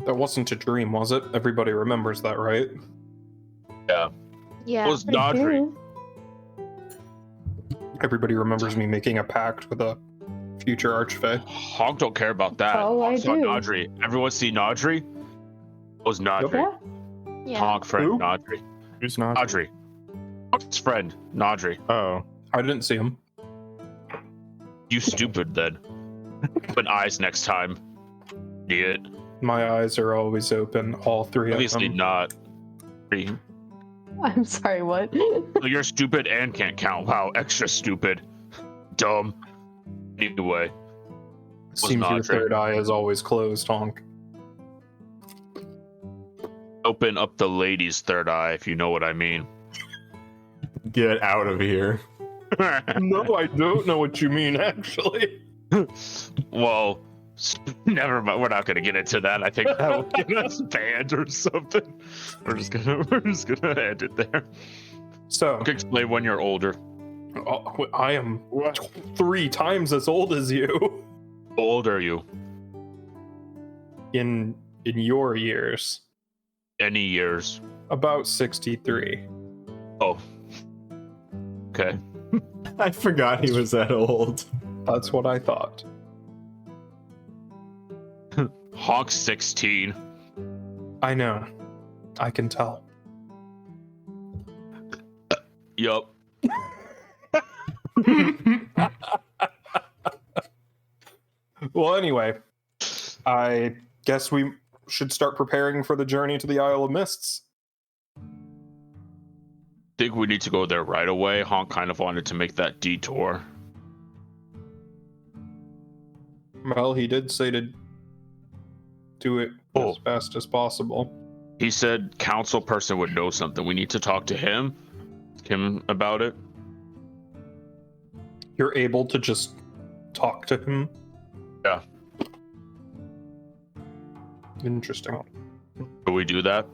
That wasn't a dream, was it? Everybody remembers that, right? Yeah. Yeah. It was I Nodri. do. Everybody remembers me making a pact with a future archfey. Honk don't care about that. Oh, I Honk saw do. Nodri. Everyone see Nodri? It was Nodri. Yeah. Yeah. Honk friend Who? Nodri. Who's not? Nodri. Honk's friend Nodri. Oh. I didn't see him. You stupid then. Open eyes next time. Idiot. My eyes are always open, all three Obviously of them. not. I'm sorry, what? So you're stupid and can't count. Wow, extra stupid. Dumb. Anyway. Seems your Nodri. third eye is always closed, Honk. Open up the lady's third eye, if you know what I mean. Get out of here. No, I don't know what you mean, actually. Well, never mind. We're not gonna get into that. I think that will get us banned or something. We're just gonna end it there. So, Explain when you're older. I am 3 times as old as you How old are you? in your years. Any years? About 63. Oh. Okay. I forgot he was that old. That's what I thought. Honk's 16. I know. I can tell. Yup. Well, anyway, I guess we should start preparing for the journey to the Isle of Mists. Think we need to go there right away. Honk kind of wanted to make that detour. Well, he did say to do it as fast as possible. He said council person would know something. We need to talk to him about it. You're able to just talk to him? Yeah. Interesting. Do we do that?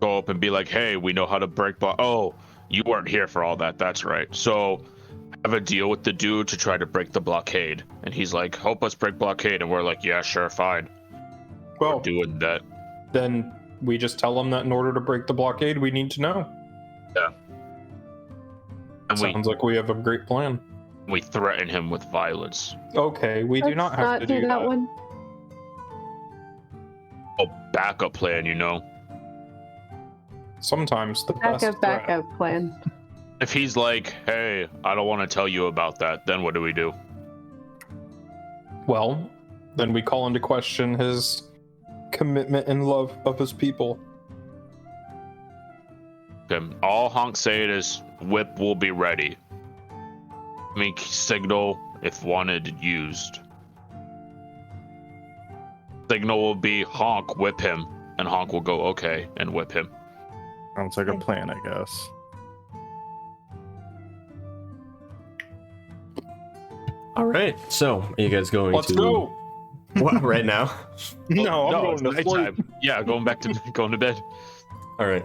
Go up and be like, hey, we know how to break Oh, you weren't here for all that. That's right. So have a deal with the dude to try to break the blockade. And he's like, help us break blockade. And we're like, yeah, sure, fine. Well, Doing that. then we just tell him that in order to break the blockade, we need to know. Yeah. And Sounds like we have a great plan. we threaten him with violence. Okay, we do Let's not have to do that that. one. A backup plan, you know. Sometimes the best threat. Backup plan. If he's like, hey, I don't want to tell you about that, then what do we do? Well, then we call into question his commitment and love of his people. Okay. All Honk said is whip will be ready. Make signal if wanted used. Signal will be Honk, whip him, and Honk will go okay and whip him. Sounds like a plan, I guess. All right. So, are you guys going Let's to go. What, right now? No, I'm no, going it's to sleep. nighttime. Yeah, going to bed. All right.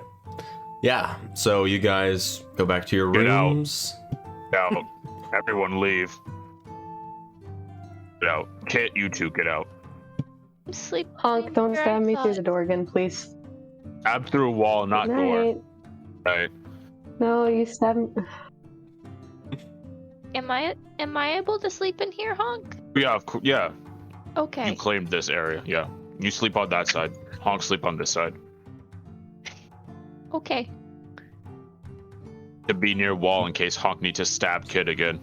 Yeah. So you guys go back to your Get out. rooms. Out. Everyone leave. Get out. Kit, you two get out. I'm sleeping. Honk, don't here, stab I me thought. through the door again, please. Stab through a wall, not Good door. night. Right. No, you stabbed me. Am I able to sleep in here, Honk? Yeah, yeah. Okay. You claimed this area. Yeah. You sleep on that side. Honk sleep on this side. Okay. To be near wall in case Honk needs to stab Kid again.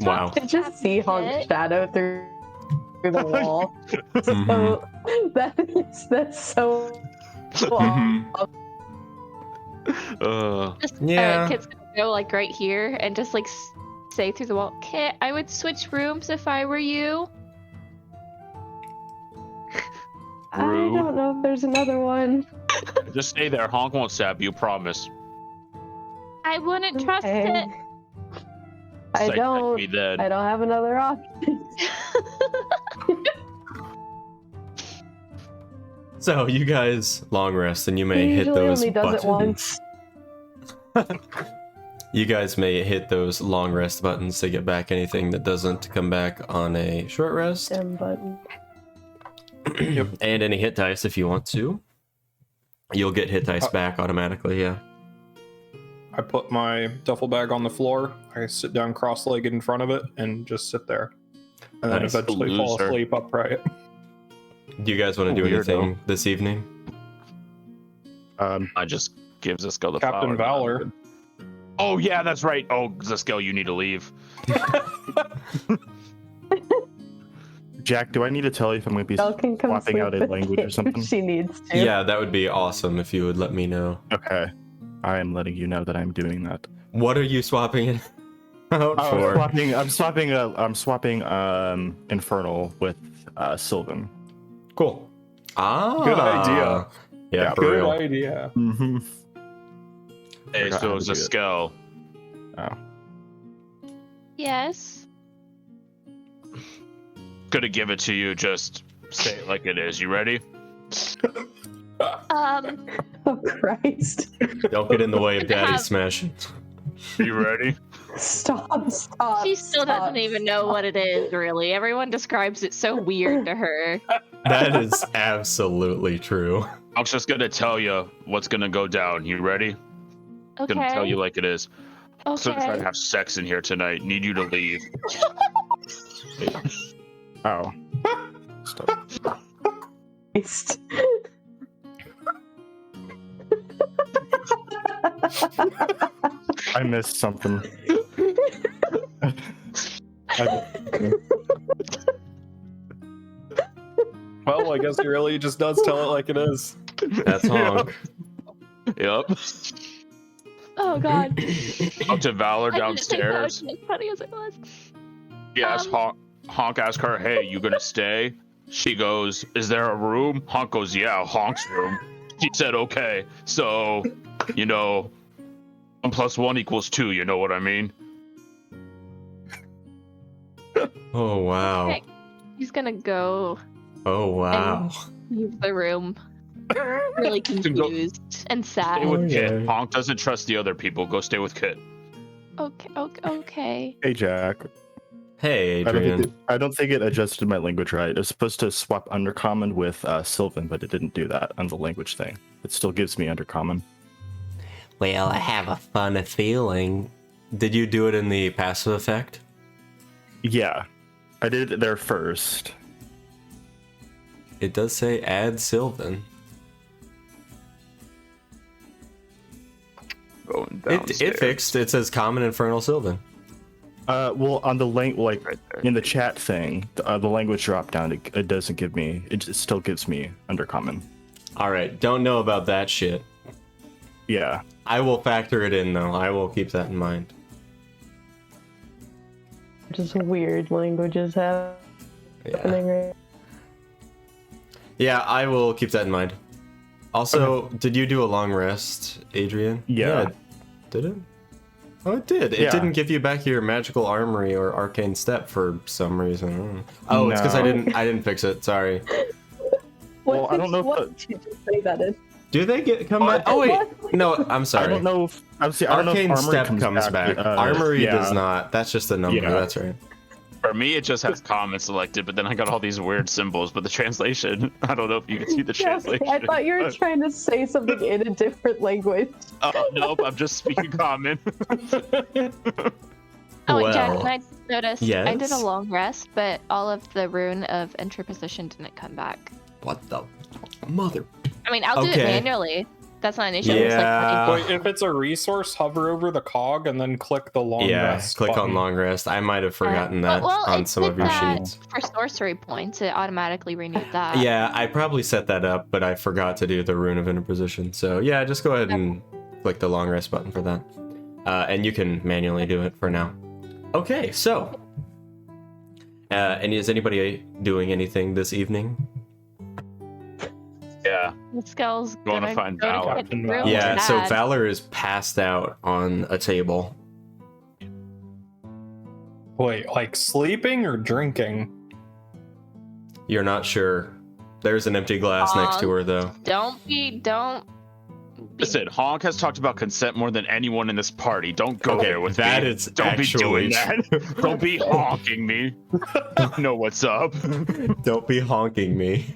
Wow. I just see Honk's shadow through the wall. Mhm. So that's so Mhm. Just, Yeah. Kit's gonna go like right here and just like say through the wall, Kit, I would switch rooms if I were you. I Rude. don't know if there's another one. Just stay there. Honk won't stab you, promise. I wouldn't trust Okay. it. I Say, don't. me then. I don't have another option. So you guys long rest, and you He may hit usually those only does buttons. it once. You guys may hit those long rest buttons to get back anything that doesn't come back on a short rest. Damn button. And any hit dice if you want to. You'll get hit dice back automatically, yeah. I put my duffel bag on the floor. I sit down cross-legged in front of it and just sit there. And then Nice. eventually fall Loser. asleep upright. Do you guys want to do Weirdo. anything this evening? I just give Zuskell the Captain flower. Valor. Oh, yeah, that's right. Oh, Zuskell, you need to leave. Jack, do I need to tell you if I'm going to be Y'all can come swapping sleep out a with language Kit or if something? she needs to. Yeah, that would be awesome if you would let me know. Okay. I am letting you know that I'm doing that. What are you swapping it out Oh, for? I'm swapping Infernal with Sylvan. Cool. Ah. Good idea. Yeah, for Good real. idea. Mm-hmm. Hey, Forgot so how to do it. Zuskell, Yes. gonna give it to you. Just say it like it is. You ready? Oh Christ! Don't get in the way of Daddy Have- smashing. You ready? Stop! She still doesn't even know what it is, really. Everyone describes it so weird to her. That is absolutely true. I'm just gonna tell you what's gonna go down. You ready? Okay. Gonna tell you like it is. So try to Okay. have sex in here tonight. Need you to leave. Oh. Stop. Christ. I missed something. Well, I guess he really just does tell it like it is. That's Honk. Yep. Oh God. Up to Valor I didn't think that downstairs. was as funny as it was. Yes, Um, Honk asks her, hey, you gonna stay? She goes, is there a room? Honk goes, yeah, Honk's room. She said, okay. So, 1 + 1 = 2, you know what I mean? Oh, wow. Okay. He's gonna go Oh, wow. leave the room. Really confused and Stay sad. with Kit. Okay. Honk doesn't trust the other people. Go stay with Kit. Okay. Hey, Jack. Hey, Adrian. I don't think it adjusted my language right. It was supposed to swap Undercommon with Sylvan, but it didn't do that on the language thing. It still gives me Undercommon. Well, I have a funny feeling. Did you do it in the passive effect? Yeah. I did it there first. It does say add Sylvan. Going It fixed. It says common infernal Sylvan. Well, on the like Right there. in the chat thing, the language drop down, it doesn't give me. It still gives me Undercommon. All right, don't know about that shit. Yeah. I will factor it in though. I will keep that in mind. Just weird languages happening right. Yeah, I will keep that in mind. Also, did you do a long rest, Adrian? Yeah. Did it? Oh, it did. It Yeah. didn't give you back your magical armory or arcane step for some reason. I don't know. Oh, it's because I No. didn't fix it. Sorry. Well, I don't know if What did you say that in? Do they come back? Oh wait, no. I'm sorry. I don't know if obviously I don't know if Arcane armory step comes back. back. Armory yeah. does not. That's just a number. Yeah. That's right. For me, it just has common selected, but then I got all these weird symbols. But the translation, I don't know if you can see the Yes, translation. I thought you were but- trying to say something in a different language. Oh, nope, I'm just speaking common. Oh, Jack, Well, can I just notice? I did a yes? long rest, but all of the rune of interposition didn't come back. What the mother? I mean, I'll do it Okay. manually. That's not an issue. It's Yeah. like, Wait, if it's a resource, hover over the cog and then click the long Yeah, rest click button. on long rest. I might have forgotten that well, on it some of did your that sheets. for sorcery points, it automatically renewed that. Yeah, I probably set that up, but I forgot to do the rune of interposition. So yeah, just go ahead and click the long rest button for that. And you can manually do it for now. Okay, so. And is anybody doing anything this evening? Yeah. Skull's Going to gonna find go to Valor. get the room Yeah, with so Dad. Valor is passed out on a table. Wait, like sleeping or drinking? You're not sure. There's an empty glass next to her, though. Don't be. Listen, Honk has talked about consent more than anyone in this party. Don't go Okay, there with that me. is Don't be doing actually that. Don't be honking me. You know what's up. Don't be honking me.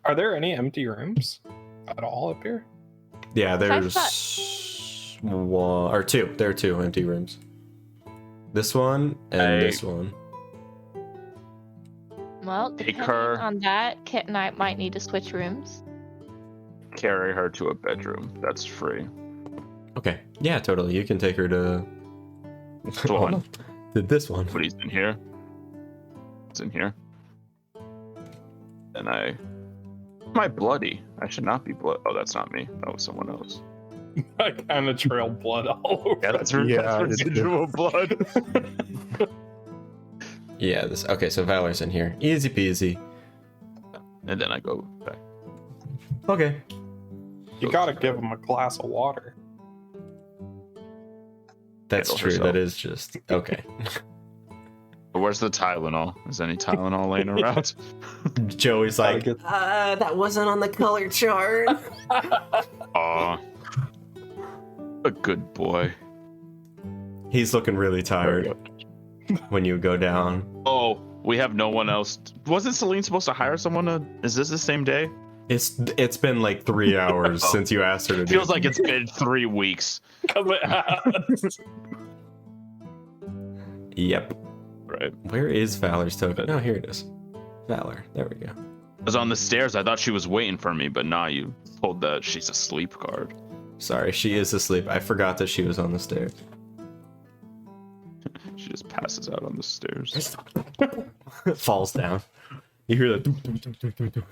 Are there any empty rooms at all up here? Yeah, I there's one or two. There are two empty rooms. This one and this one. Well, Take depending her. on that, Kit and I might need to switch rooms. Carry her to a bedroom. That's free. Okay. Yeah, totally. You can take her to. one. Did this one? But he's in here. It's in here. And Am I bloody? I should not be blood. Oh, that's not me. That was someone else. I kind of trailed blood all over. Yeah, that's Yeah, residual blood. Yeah, this. Okay, so Valor's in here. Easy peasy. And then I go back. Okay. You gotta give him a glass of water. That's Handle true. herself. That is just. Okay. Where's the Tylenol? Is any Tylenol laying around? Joey's like. That wasn't on the color chart. Aw. A good boy. He's looking really tired when you go down. Oh, we have no one else. Wasn't Celine supposed to hire someone to... Is this the same day? It's been like 3 hours since you asked her to do Feels like it's been 3 weeks. Yep. Right. Where is Valor's token? Oh, here it is. Valor. There we go. I was on the stairs. I thought she was waiting for me, but nah, you told that she's a sleep guard. Sorry, she is asleep. I forgot that she was on the stairs. She just passes out on the stairs. Falls down. You hear that.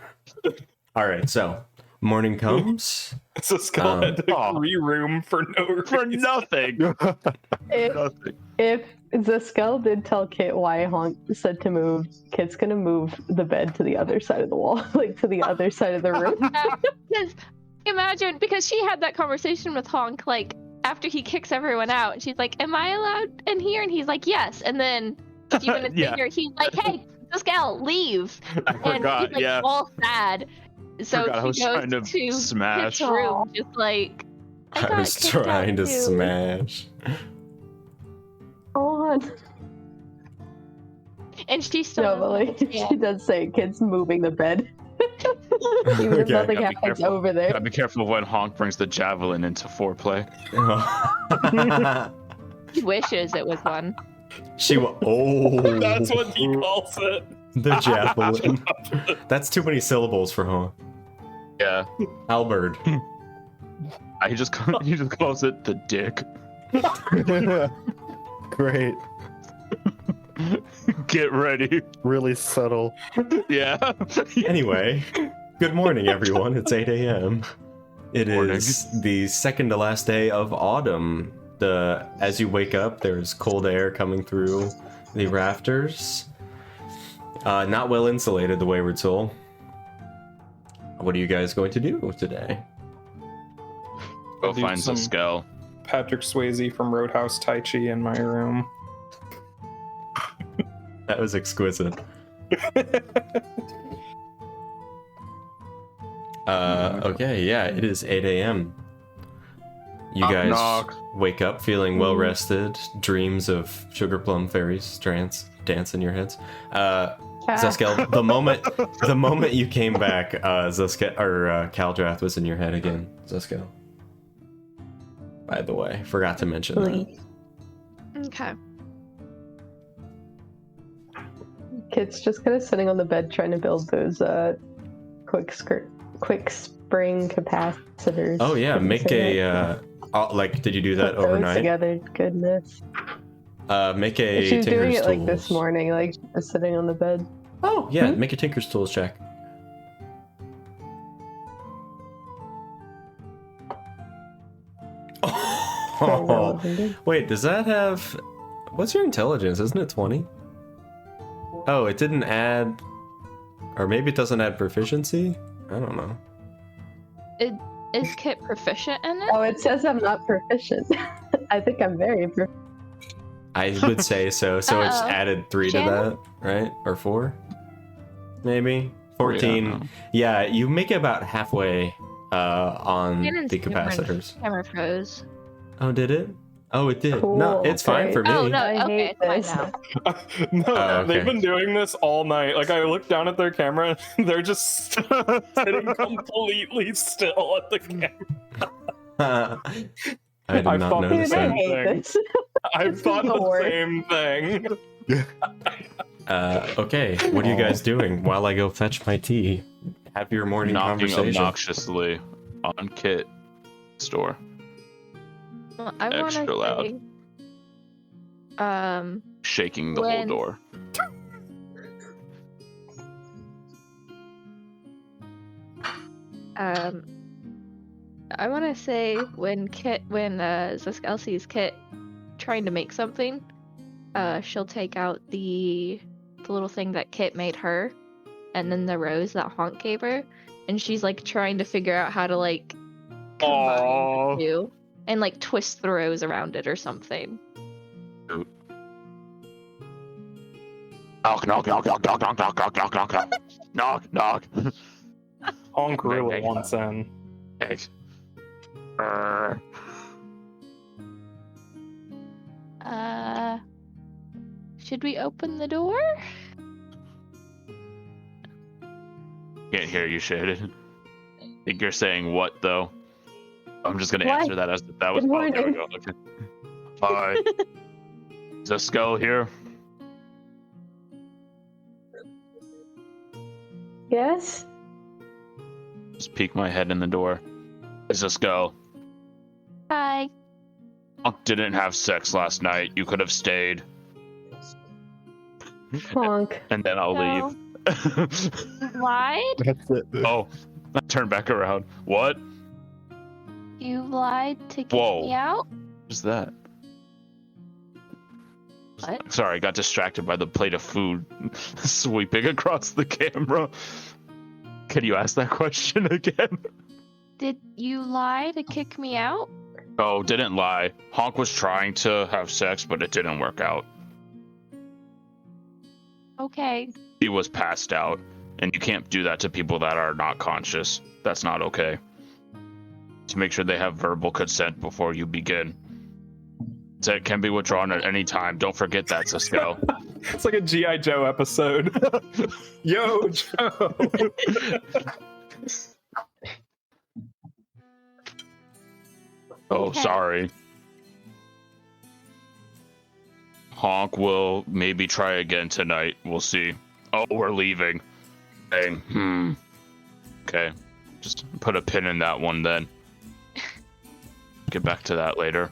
All right, so morning comes. So Skull had to re-room for no reason. For nothing. If, Nothing. if Zuskell did tell Kit why Honk said to move, Kit's gonna move the bed to the other side of the wall, like to the other side of the room. Because imagine, because she had that conversation with Honk, like after he kicks everyone out, and she's like, "Am I allowed in here?" And he's like, "Yes." And then a few minutes Yeah. later, he's like, "Hey, Zuskell, leave." I And forgot, he's like yeah. all sad. So Forgot I was he goes trying to to smash. Kit's room, just like I got was kicked out trying to too. smash. Go on. And she still No, but like yeah. she does say Kit's moving the bed. Even if Okay. nothing Gotta be happens careful. over there. Gotta be careful when Honk brings the javelin into foreplay. He wishes it was one. She will. Oh, That's what he calls it. the javelin. That's too many syllables for home. Yeah. Albert. He just calls it the dick. Great. Get ready. Really subtle. Yeah. Anyway, good morning, everyone. It's 8 a.m. It Morning. is the second to last day of autumn. As you wake up, there's cold air coming through the rafters. Not well insulated, the Wayward Soul. What are you guys going to do today? Go Do find some- Zuskell. Patrick Swayze from Roadhouse Tai Chi in my room. That was exquisite. Okay, yeah, it is 8 a.m. You Knock, guys knock. wake up feeling well rested. Dreams of sugar plum fairies dance in your heads. Zuskell, the moment you came back, Zuskell or Caldrath was in your head again. Zuskell. By the way, forgot to mention that. Okay. Kit's just kind of sitting on the bed trying to build those quick spring capacitors. Oh yeah, Didn't make say a that. did you do that Put those overnight? together, goodness. Make a She's doing Tinker's it like this Tools. morning, like just sitting on the bed. Oh yeah, make a Tinker's Tools check. Oh, wait, does that have... What's your intelligence? Isn't it 20? Oh, it didn't add... Or maybe it doesn't add proficiency? I don't know. Is Kit proficient in it? Oh, it says I'm not proficient. I think I'm very proficient. I would say so. So it's Uh-oh. added 3 to Shannon? that, right? Or 4? Maybe? 14. Yeah. Yeah, you make it about halfway on Shannon's the capacitors. Camera froze. Oh, did it? Oh, it did. Cool, No, it's fine okay. for me. Oh no, I okay, hate it's this. fine now. No, Oh, okay. they've been doing this all night. Like, I looked down at their camera, and they're just sitting completely still at the camera. I did I not thought notice Dude, I that. hate thing. this. I thought the Lord. same thing. Okay, what are you guys doing while I go fetch my tea? Have your morning Knocking conversation. obnoxiously on Kit store. Well, I want Extra loud. to Shaking the whole When- door. I want to say when Zuskell sees Kit trying to make something, she'll take out the little thing that Kit made her, and then the rose that Honk gave her, and she's like trying to figure out how to like combine Aww. the two and like twist the rose around it or something. Knock, knock, knock, knock, knock, knock, knock, knock, knock, knock, knock. Knock, knock. Honk really wants in. Thanks. Should we open the door? Can't hear you, Shaded. Think you're saying what though? I'm just gonna Why? answer that as if that was. Good Oh, there we morning. go. Okay. Hi. Zuskell here. Yes? Just peek my head in the door. Zuskell. Hi. Honk didn't have sex last night. You could have stayed, Honk. and then I'll No. leave. Lied? That's it. Oh, I turned back around. What? You lied to get Whoa. me out? What's that? What? Sorry, I got distracted by the plate of food sweeping across the camera. Can you ask that question again? Did you lie to kick me out? Oh, didn't lie. Honk was trying to have sex, but it didn't work out. Okay. He was passed out, and you can't do that to people that are not conscious. That's not okay. To make sure they have verbal consent before you begin. Consent can be withdrawn at any time. Don't forget that, Zuskell. It's like a G.I. Joe episode. Yo, Joe. Oh, Okay. sorry. Honk will maybe try again tonight. We'll see. Oh, we're leaving. Dang. Okay. Just put a pin in that one then. Get back to that later.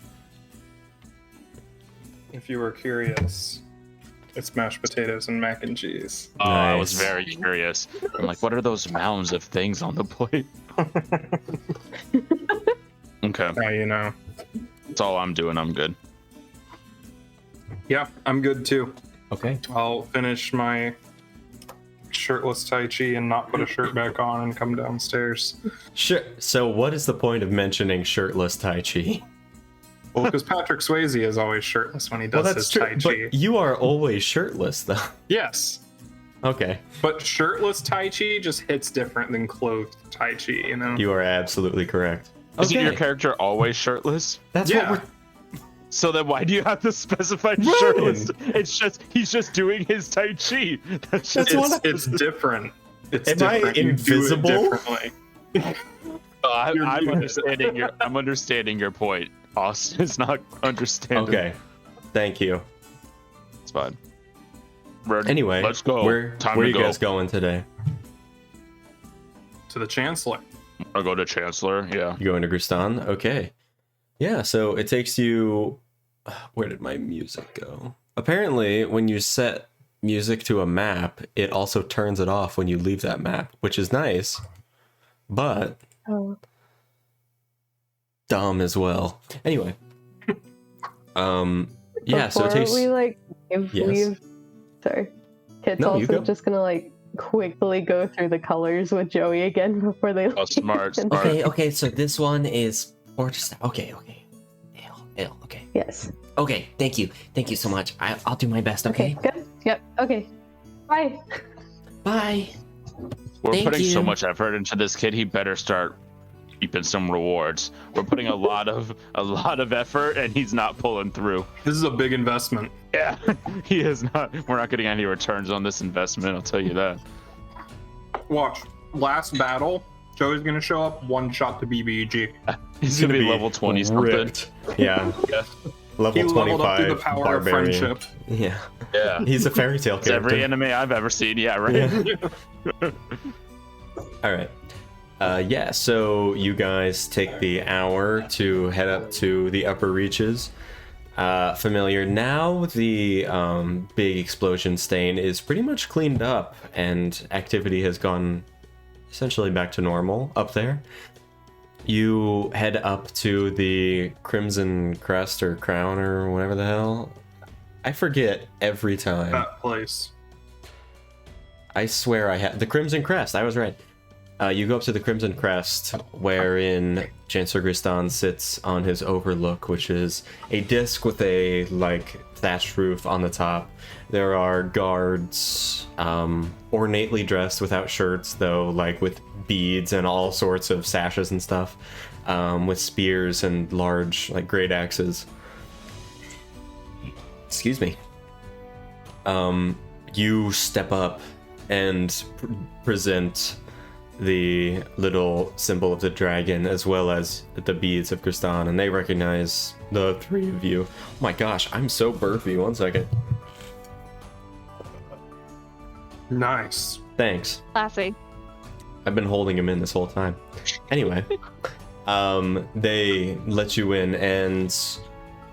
If you were curious, It's mashed potatoes and mac and cheese. Oh, I was Nice. very curious. I'm like, what are those mounds of things on the plate? Okay, Now you know. that's all I'm doing. I'm good. Yeah, I'm good too. Okay. I'll finish my shirtless Tai Chi and not put a shirt back on and come downstairs. Sure. So, what is the point of mentioning shirtless Tai Chi? Well, because Patrick Swayze is always shirtless when he does his Tai Chi. But you are always shirtless, though. Yes, Okay. but shirtless Tai Chi just hits different than clothed Tai Chi, you know? You are absolutely correct. Isn't Okay. your character always shirtless? That's Yeah. what we're. So then why do you have to specify Ryan! shirtless? It's just he's just doing his Tai Chi. That's just It's different. It's Am I different. You do it invisible? differently. I'm understanding your point. Austin is not understanding. Okay. Thank you. It's fine. Anyway, let's go. Where Time are to you go. guys going today? To the Chancellor. I'll go to Chancellor. Yeah. You going to Gristan? Okay. Yeah, so it takes you. Where did my music go? Apparently, when you set music to a map, it also turns it off when you leave that map, which is nice, but Oh. dumb as well. Anyway. Yeah, so it Before takes. we like leave, Yes. sorry. Kit's No, you also go. just gonna like quickly go through the colors with Joey again before they Oh, smart. leave. Smart. Okay, so this one is Porter. Okay. Ale, okay. Yes. Okay, thank you so much. I'll do my best, Okay. okay? Good. Yep. Okay. Bye. Bye. We're Thank putting so you. much effort into this kid. He better start keeping some rewards. We're putting a lot of effort, and he's not pulling through. This is a big investment. Yeah, he is not. We're not getting any returns on this investment. I'll tell you that. Watch. Last battle, Joey's gonna show up, one shot to BBG. He's gonna be level 20 something. ripped. Yeah. Yeah. Level He leveled up 25 through the power barbarian. of friendship. Yeah. Yeah. He's a fairy tale It's character. every anime I've ever seen. Yeah, right. Yeah. All right. Yeah, so you guys take the hour to head up to the upper reaches. Familiar. Now the big explosion stain is pretty much cleaned up and activity has gone essentially back to normal up there. You head up to the Crimson Crest or Crown or whatever the hell. I forget every time. That place. I swear I had the Crimson Crest. I was right. You go up to the Crimson Crest, wherein Chancellor Gristan sits on his overlook, which is a disc with a thatched roof on the top. There are guards, ornately dressed without shirts, though, with beads and all sorts of sashes and stuff, with spears and large great axes. Excuse me. You step up and present the little symbol of the dragon as well as the beads of Gristan, and they recognize the three of you. Oh my gosh, I'm so burpy. 1 second. Nice. Thanks. Classy. I've been holding him in this whole time. Anyway, they let you in, and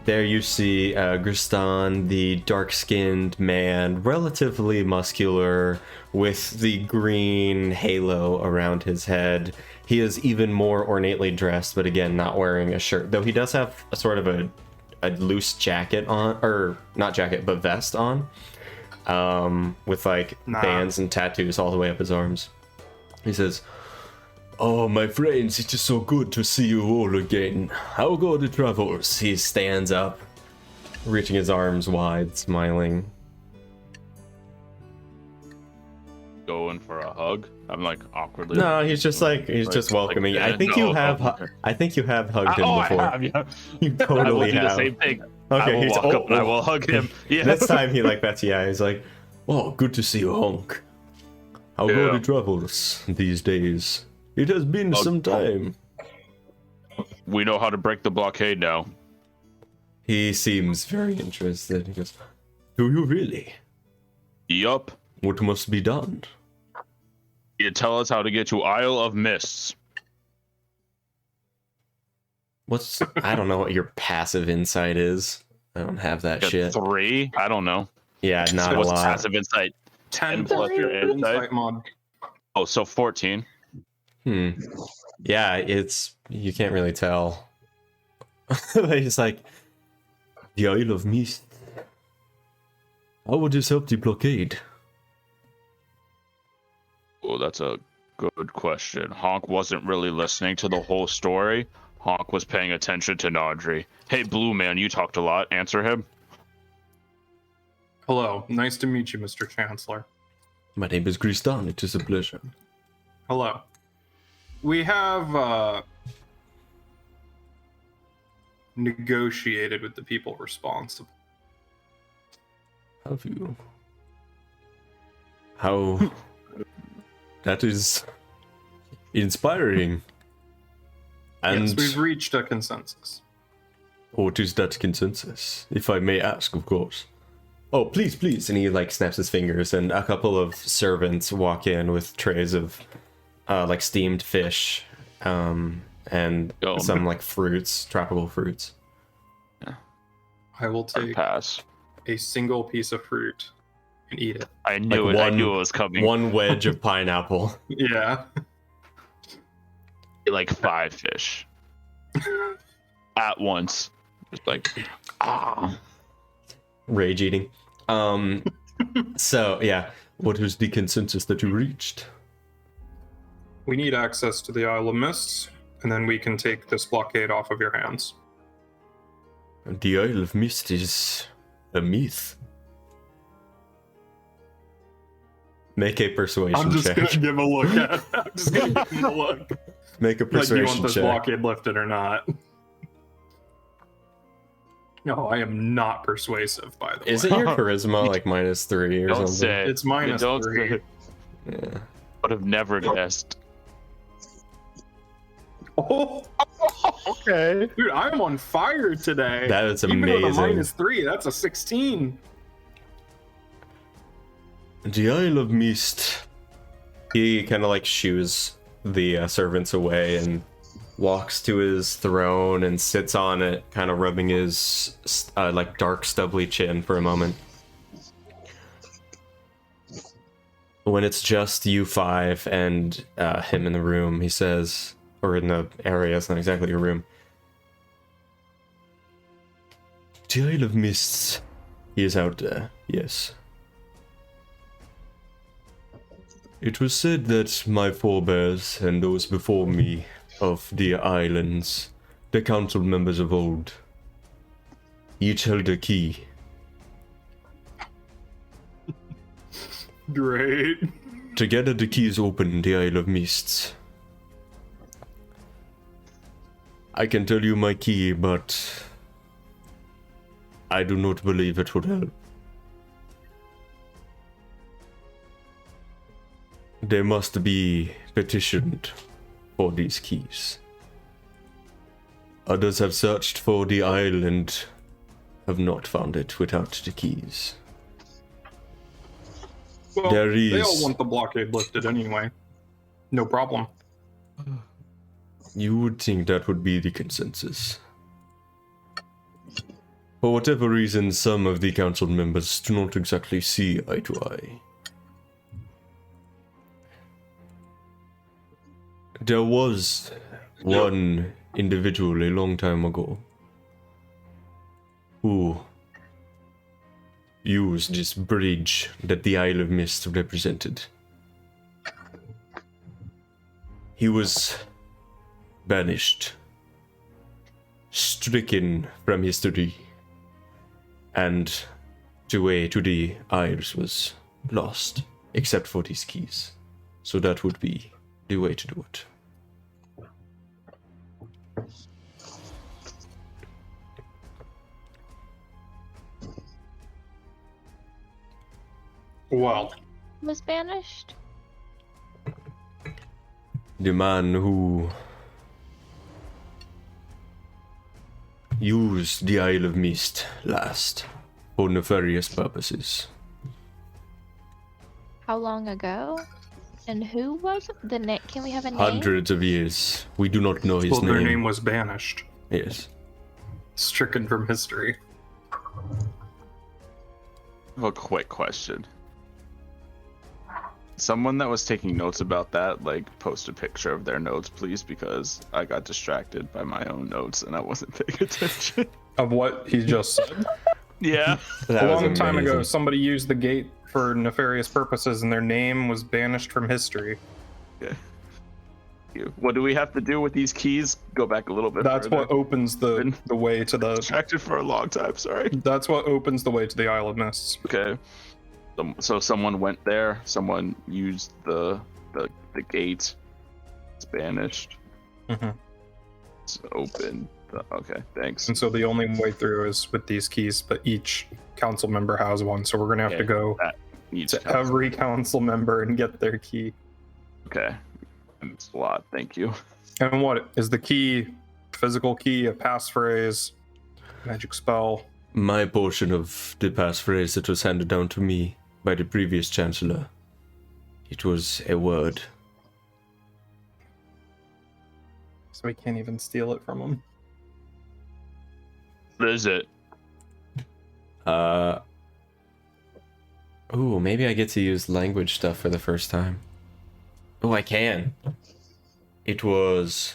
there you see Gristan, the dark-skinned man, relatively muscular, with the green halo around his head. He is even more ornately dressed, but again, not wearing a shirt. Though he does have a sort of a loose jacket on, or not jacket, but vest on, with bands and tattoos all the way up his arms. He says, "Oh, my friends, it is so good to see you all again. How go the travels?" He stands up, reaching his arms wide, smiling. Going for a hug. I'm awkwardly. No, he's just welcoming. yeah, I think no, you have. okay. I think you have hugged him Oh, before. I have, yeah. You I will totally do have. the same thing. Okay, I will he's walk up and I will hug him. Yeah. This time he bets the eye. He's like, "Oh, good to see you, Honk. How go Yeah. the travels these days? It has been some time." We know how to break the blockade now. He seems very interested. He goes, "Do you really? Yup. What must be done?" You tell us how to get to Isle of Mists. I don't know what your passive insight is. I don't have that Got shit. 3? I don't know. Yeah, not So a what's lot. passive insight? 10 plus plus your your insight? insight mod. Oh, so 14. Yeah, you can't really tell. He's like, the Isle of Mist. How would this help the blockade? Oh, that's a good question. Honk wasn't really listening to the whole story. Honk was paying attention to Naudry. Hey, Blue Man, you talked a lot. Answer him. Hello, nice to meet you, Mr. Chancellor. My name is Gristan. It is a pleasure. Hello. We have negotiated with the people responsible. Have you? How? That is inspiring. And Yes, we've reached a consensus. what is that consensus? If I may ask, of course. Oh, please, please. And he like snaps his fingers, and a couple of servants walk in with trays of like steamed fish, and some like fruits, tropical fruits. I will take Pass. a single piece of fruit and eat it. I knew Like it. I knew it was coming. One wedge of pineapple. Yeah. Like 5 fish at once. Just like Rage eating. So yeah, what was the consensus that you reached? We need access to the Isle of Mists, and then we can take this blockade off of your hands. The Isle of Mist is a myth. Make a persuasion I'm just check. gonna give a look at it. I'm just gonna give him a look. Make a Like, do you persuasion want this check. blockade lifted or not? No, I am not persuasive, by the way. Isn't your charisma like -3 or don't something? say it. It's minus Don't 3. say it. Yeah. Would have never guessed. Oh, Okay. dude, I'm on fire today. That is Even with a amazing. -3, that's a 16. The Isle of Mist. He kind of like shoos the servants away and walks to his throne and sits on it, kind of rubbing his like dark stubbly chin for a moment. When it's just you 5 and him in the room, he says, or in the area, it's not exactly a room. The Isle of Mists. He is out there, yes. It was said that my forebears and those before me of the islands, the council members of old, each held a key. Great. Together the keys opened the Isle of Mists. I can tell you my key, but I do not believe it would help. They must be petitioned for these keys. Others have searched for the isle and have not found it without the keys. Well, There they all is- want the blockade lifted anyway. No problem. You would think that would be the consensus. For whatever reason, some of the council members do not exactly see eye to eye. There was one individual a long time ago who used this bridge that the Isle of Mist represented. He was banished, stricken from history, and the way to the Isles was lost, except for these keys. So that would be the way to do it. Well, Was banished? The man who used the Isle of Mist last for nefarious purposes. How long ago? And who was it? The name? Can we have a name? Hundreds of years. We do not know his well, their name. name was banished, Yes. stricken from history. have a quick question. Someone that was taking notes about that, like, post a picture of their notes, please, because I got distracted by my own notes and I wasn't paying attention. Of what he just said. Yeah. A long time ago, somebody used the gate for nefarious purposes and their name was banished from history. Okay. What do we have to do with these keys? Go back a little bit. That's further. what opens the way to the... Distracted for a long time, sorry. That's what opens the way to the Isle of Mists. Okay. So someone went there, someone used the gate. It's banished. Mm-hmm. It's open. Okay, thanks. And so the only way through is with these keys, but each council member has one, so we're going to have to go to every council member and get their key. Okay. That's a lot, thank you. And what is the key? Physical key, a passphrase, magic spell? My portion of the passphrase that was handed down to me by the previous chancellor. It was a word. So we can't even steal it from him. What is it? Ooh, maybe I get to use language stuff for the first time. Oh, I can. It was...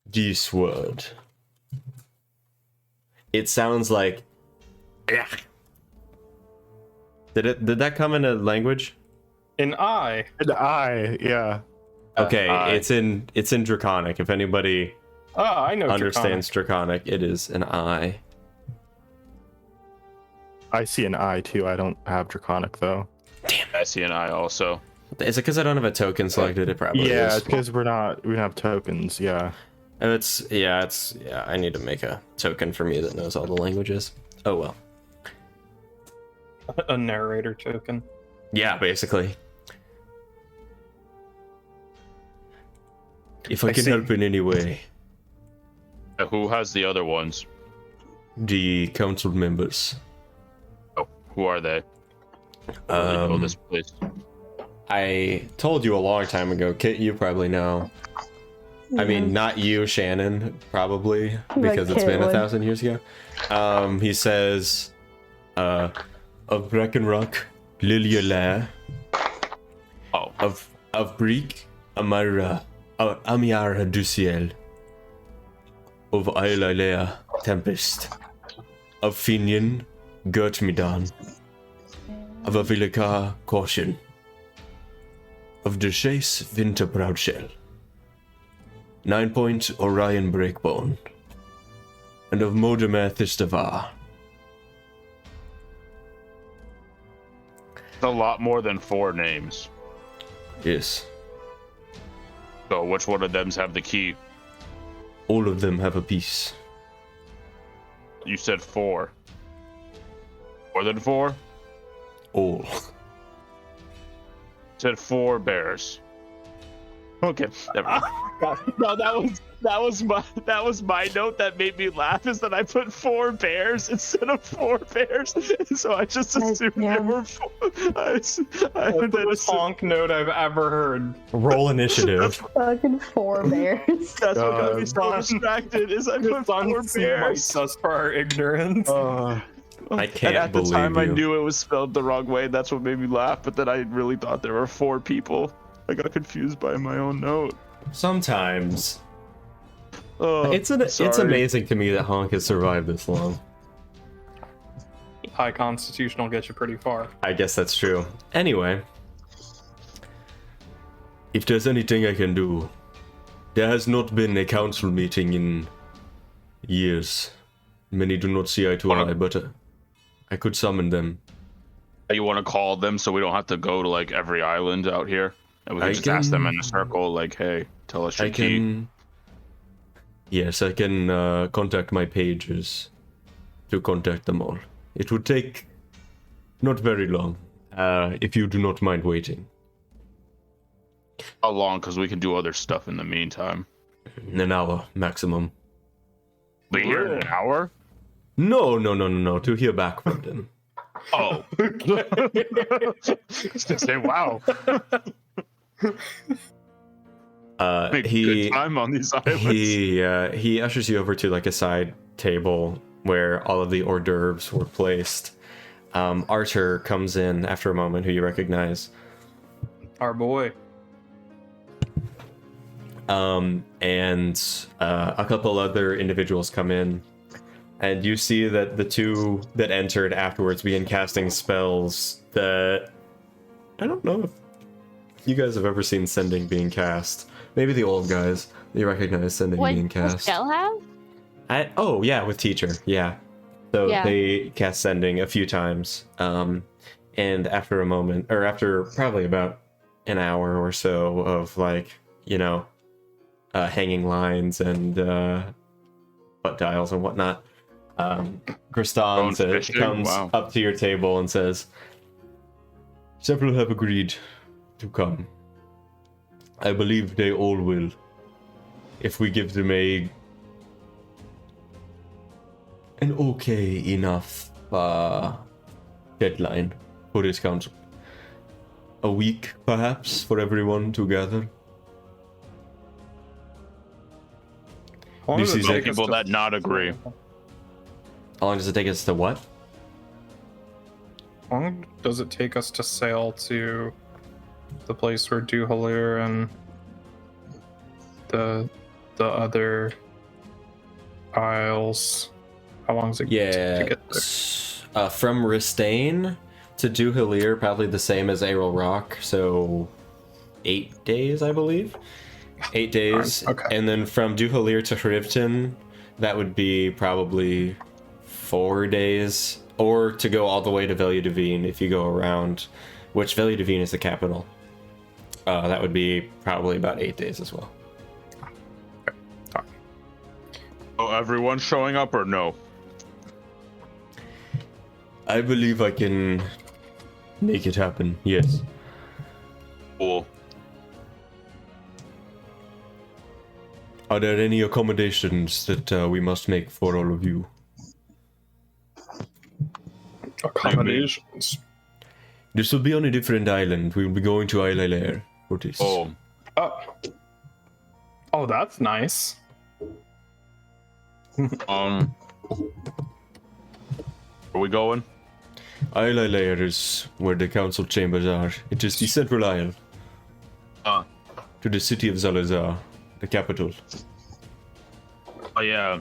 this word. It sounds like... Did that come in a language? An eye. An eye, yeah. Okay, it's in Draconic. If anybody I know understands Draconic, it is an eye. I see an eye too. I don't have Draconic though. Damn. I see an eye also. Is it because I don't have a token selected? It probably Yeah, is. it's because we don't have tokens. Yeah. I need to make a token for me that knows all the languages. Oh well. A narrator token. Yeah, basically. If I can help in any way. Who has the other ones? The council members. Oh, who are they? I know this place. I told you a long time ago. Kit, you probably know. I mean, not you, Shannon, probably, because it's been 1,000 years ago. He says, of Breckenrock, Lilia of Breek, Amiara Duciel, of Ailalea Tempest, of Finian, Gertmidan, of Avilica Caution, of the Chase Winter Proudshell, 9 Point Orion Breakbone, and of Modemeth Istavar. It's a lot more than 4 names. Yes. So which one of them have the key? All of them have a piece. You said 4. More than 4? All. Said 4 bears. Okay, never mind. No, that was my note that made me laugh, is that I put 4 bears instead of 4 bears, so I just assumed there were 4. That's the most honk note I've ever heard. Roll initiative. Fucking 4 bears. That's what got me so distracted, is I put 4 bears. Us for our ignorance. I can't at the believe time you. I knew it was spelled the wrong way. That's what made me laugh. But then I really thought there were 4 people. I got confused by my own note. Sometimes. It's amazing to me that Honk has survived this long. High Constitution will get you pretty far. I guess that's true. Anyway. If there's anything I can do, there has not been a council meeting in years. Many do not see eye to eye, but I could summon them. You want to call them so we don't have to go to like every island out here? And we can just ask them in a circle, like, hey, tell us your key. Yes, I can contact my pages to contact them all. It would take not very long, if you do not mind waiting. How long? Because we can do other stuff in the meantime. An hour, maximum. Be here in an hour? No, to hear back from them. Oh. Say, wow. He good time on these islands. He ushers you over to like a side table where all of the hors d'oeuvres were placed. Archer comes in after a moment, who you recognize. Our boy. And a couple other individuals come in, and you see that the two that entered afterwards begin casting spells that I don't know if you guys have ever seen sending being cast. Maybe the old guys, you recognize sending being cast. What does have? Oh yeah, with teacher, yeah. So Yeah. they cast sending a few times, and after a moment, or after probably about an hour or so of hanging lines and butt dials and whatnot, Kristan comes up to your table and says, "Several have agreed to come. I believe they all will, if we give them an okay enough deadline for this council. A week, perhaps, for everyone to gather." How long This does it is take us people to- that not agree. How long does it take us to what? How long does it take us to sail to the place where Duhalir and the other isles? How long does it take to get there? From Ristane to Duhalir, probably the same as Aral Rock, so 8 days, I believe. 8 days. Okay. And then from Duhalir to Hrivton, that would be probably 4 days. Or to go all the way to Velia Divine if you go around, which Velia Divine is the capital. That would be probably about 8 days as well. Oh, everyone's showing up or no? I believe I can make it happen, yes. Cool. Are there any accommodations that we must make for all of you? Accommodations. This will be on a different island. We will be going to Isle Lair for this. Oh, Oh, that's nice. where are we going? Isle Lair is where the council chambers are. It is the central isle to the city of Zalazar, the capital. Oh yeah,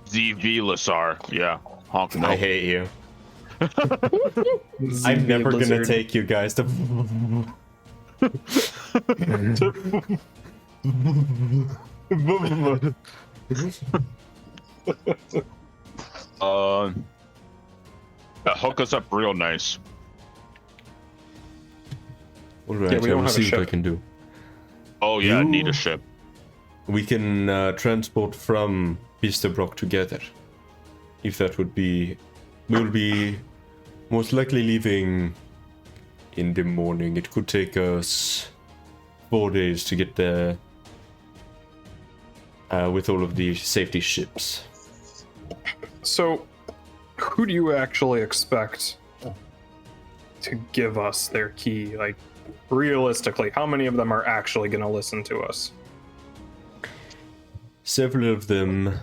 ZV Lasar. Yeah, honk no. I hate you. I'm never gonna take you guys to. Hook us up real nice. Alright, Yeah, we I don't will have a see what I ship. can do. Oh yeah, You- need a ship. We can transport from Bisterbrook together. If that would be... We'll be most likely leaving in the morning. It could take us 4 days to get there with all of the safety ships. So, who do you actually expect to give us their key? Like, realistically, how many of them are actually going to listen to us? Several of them...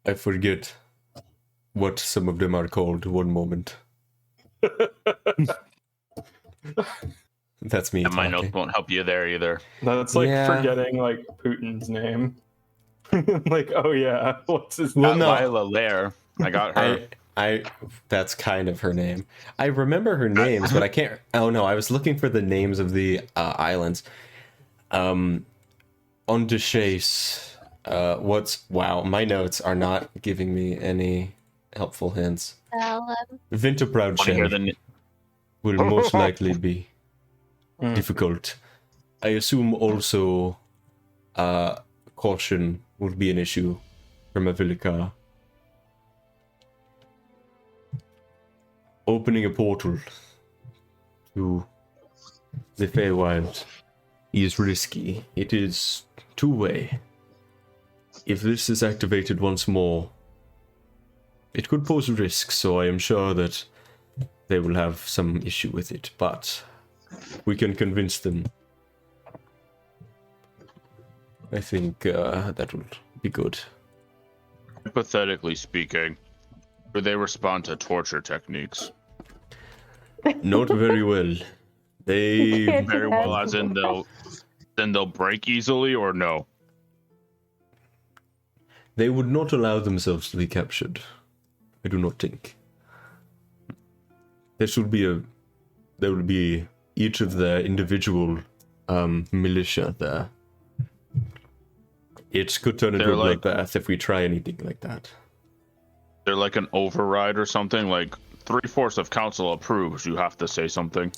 I forget what some of them are called. One moment. That's me And my talking. notes won't help you there either. That's like Yeah. forgetting like Putin's name. Like, oh yeah, what's his Well, name? no. Lila Lair. I got her. I that's kind of her name. I remember her names, but I can't. Oh no, I was looking for the names of the islands. On the chase. Wow, my notes are not giving me any helpful hints. Winter Proud Want to hear Shell the will most likely be Mm. difficult. I assume also caution will be an issue from Avilica. Opening a portal to the Feywild is risky. It is two-way. If this is activated once more, it could pose risk, so I am sure that they will have some issue with it, but we can convince them. I think that will be good. Hypothetically speaking, do they respond to torture techniques? Not very well. They Can't Very do well, that. as in they'll break easily, or no? They would not allow themselves to be captured. I do not think. There will be each of their individual militia there. It could turn into a bloodbath if we try anything like that. They're like an override or something. Like 3/4 of council approves. You have to say something.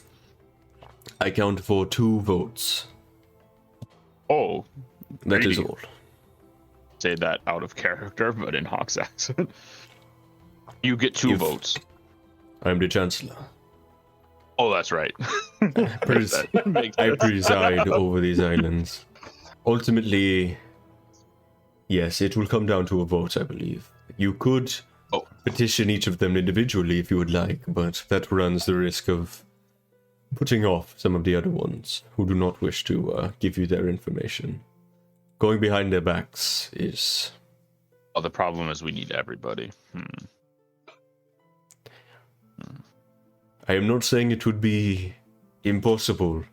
I count for 2 votes. Oh, That is greedy. all. Say that out of character, but in Hawk's accent. You get 2 votes. I'm the Chancellor. Oh, that's right. I preside over these islands. Ultimately, yes, it will come down to a vote, I believe. You could petition each of them individually if you would like, but that runs the risk of putting off some of the other ones who do not wish to give you their information. Going behind their backs is... Oh, the problem is we need everybody. I am not saying it would be impossible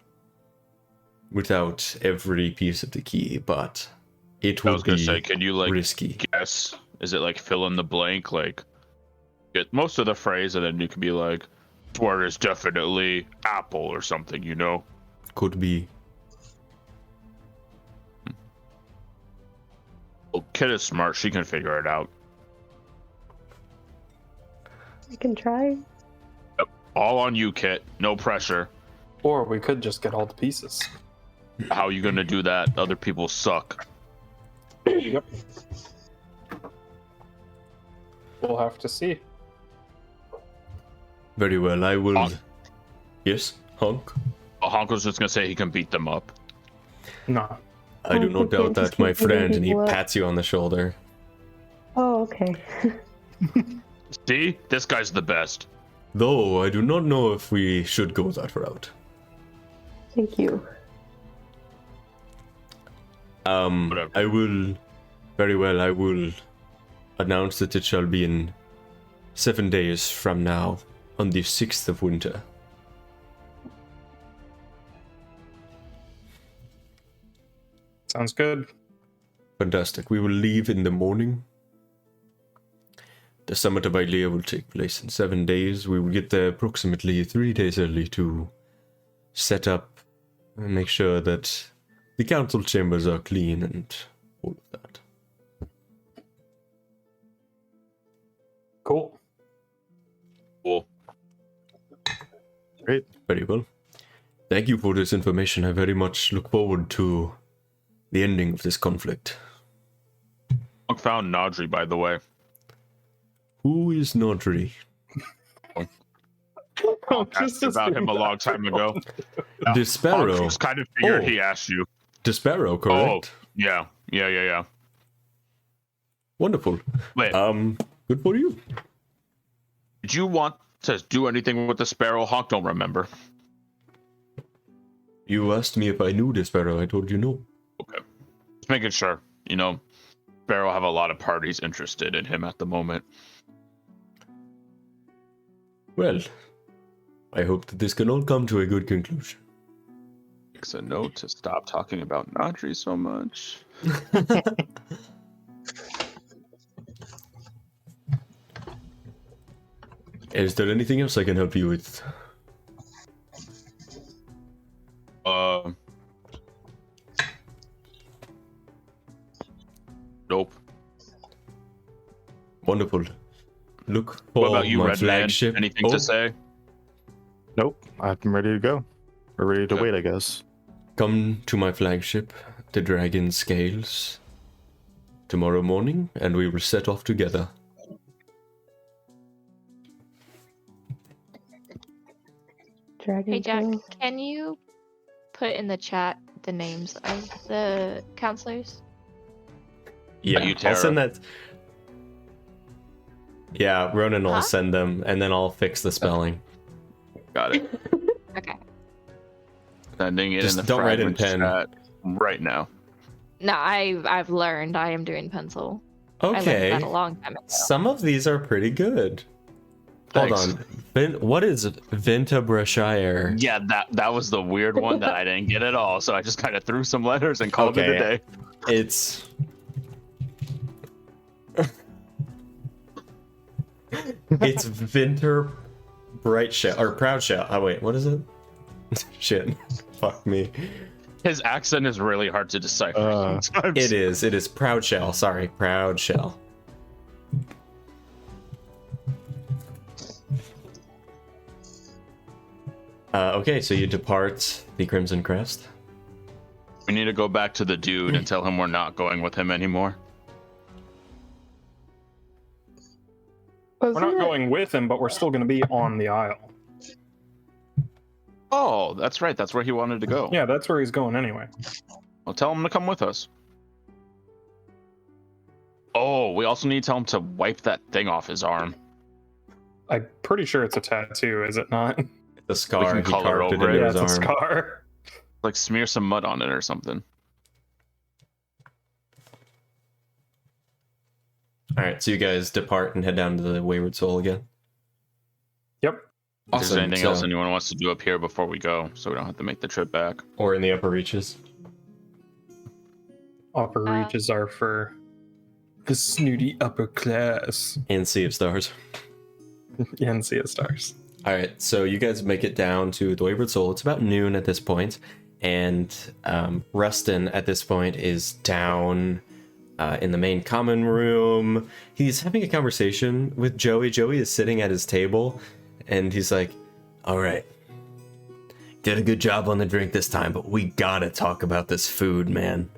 without every piece of the key, but it I would was gonna be say, can you like risky. guess? Is it like fill in the blank? Like get most of the phrase, and then you can be like, "This word is definitely apple" or something. You know? Could be. Well, Kid is smart. She can figure it out. I can try. All on you, Kit. No pressure. Or we could just get all the pieces. How are you gonna do that? Other people suck. Yep. We'll have to see. Very well, I will... Honk. Yes, Honk? Honk was just gonna say he can beat them up. No. I do not doubt that, my friend, and he What? pats you on the shoulder. Oh, okay. See? This guy's the best. Though, I do not know if we should go that route. Thank you. Whatever. I will... Very well, I will announce that it shall be in 7 days from now, on the 6th of winter. Sounds good. Fantastic. We will leave in the morning. The summit of Ilea will take place in 7 days. We will get there approximately 3 days early to set up and make sure that the council chambers are clean and all of that. Cool. Cool. Great. Very well. Thank you for this information. I very much look forward to the ending of this conflict. Honk found Nadri, by the way. Who is Nodri? Asked about him a long time ago. The Sparrow. Honk just kind of figured Oh. he asked you. The Sparrow, correct? Yeah. Wonderful. Wait, Good for you. did you want to do anything with the Sparrow? Honk don't remember. You asked me if I knew the Sparrow. I told you no. Okay. Just making sure. You know, Sparrow have a lot of parties interested in him at the moment. Well, I hope that this can all come to a good conclusion. Makes a note to stop talking about Nadri so much. Is there anything else I can help you with? Nope. Wonderful. Look for What about you, my Red Man? flagship. Anything to say? Nope. I'm ready to go. We're ready to Okay. wait, I guess. Come to my flagship, the Dragon Scales, tomorrow morning, and we will set off together. Dragon Hey Jack, Tail. can you put in the chat the names of the counselors? Yeah, you, I'll Tara? send that. Yeah, Ronan will Huh? send them, and then I'll fix the spelling. Got it. Okay. Sending it Just in the don't write in Fragments pen. chat right now. No, I've learned. I am doing pencil. I learned Okay. that a long time ago. Some of these are pretty good. Thanks. Hold on. What is Vintabrashire? Yeah, that was the weird one that I didn't get at all. So I just kind of threw some letters and called it a day. It's it's Vinter Bright Shell or Proud Shell. Oh wait, what is it? Shit. Fuck me. His accent is really hard to decipher sometimes. It is Proud Shell. Sorry, Proud Shell. Okay, so you depart the Crimson Crest. We need to go back to the dude and tell him we're not going with him anymore. We're not going with him, but we're still going to be on the Isle. Oh, that's right. That's where he wanted to go. Yeah, that's where he's going anyway. Well, tell him to come with us. Oh, we also need to tell him to wipe that thing off his arm. I'm pretty sure it's a tattoo, is it not? The scar, he color carved it over into it. his Yeah, arm. it's a scar. Like smear some mud on it or something. Alright, so you guys depart and head down to the Wayward Soul again. Yep. If there's Awesome, anything so- else anyone wants to do up here before we go, so we don't have to make the trip back. Or in the upper reaches. Upper reaches are for the snooty upper class. And Sea of Stars. And Sea of Stars. Alright, so you guys make it down to the Wayward Soul. It's about noon at this point, and Rustin at this point is down in the main common room. He's having a conversation with Joey. Joey is sitting at his table, and he's like, alright, did a good job on the drink this time, but we gotta talk about this food, man.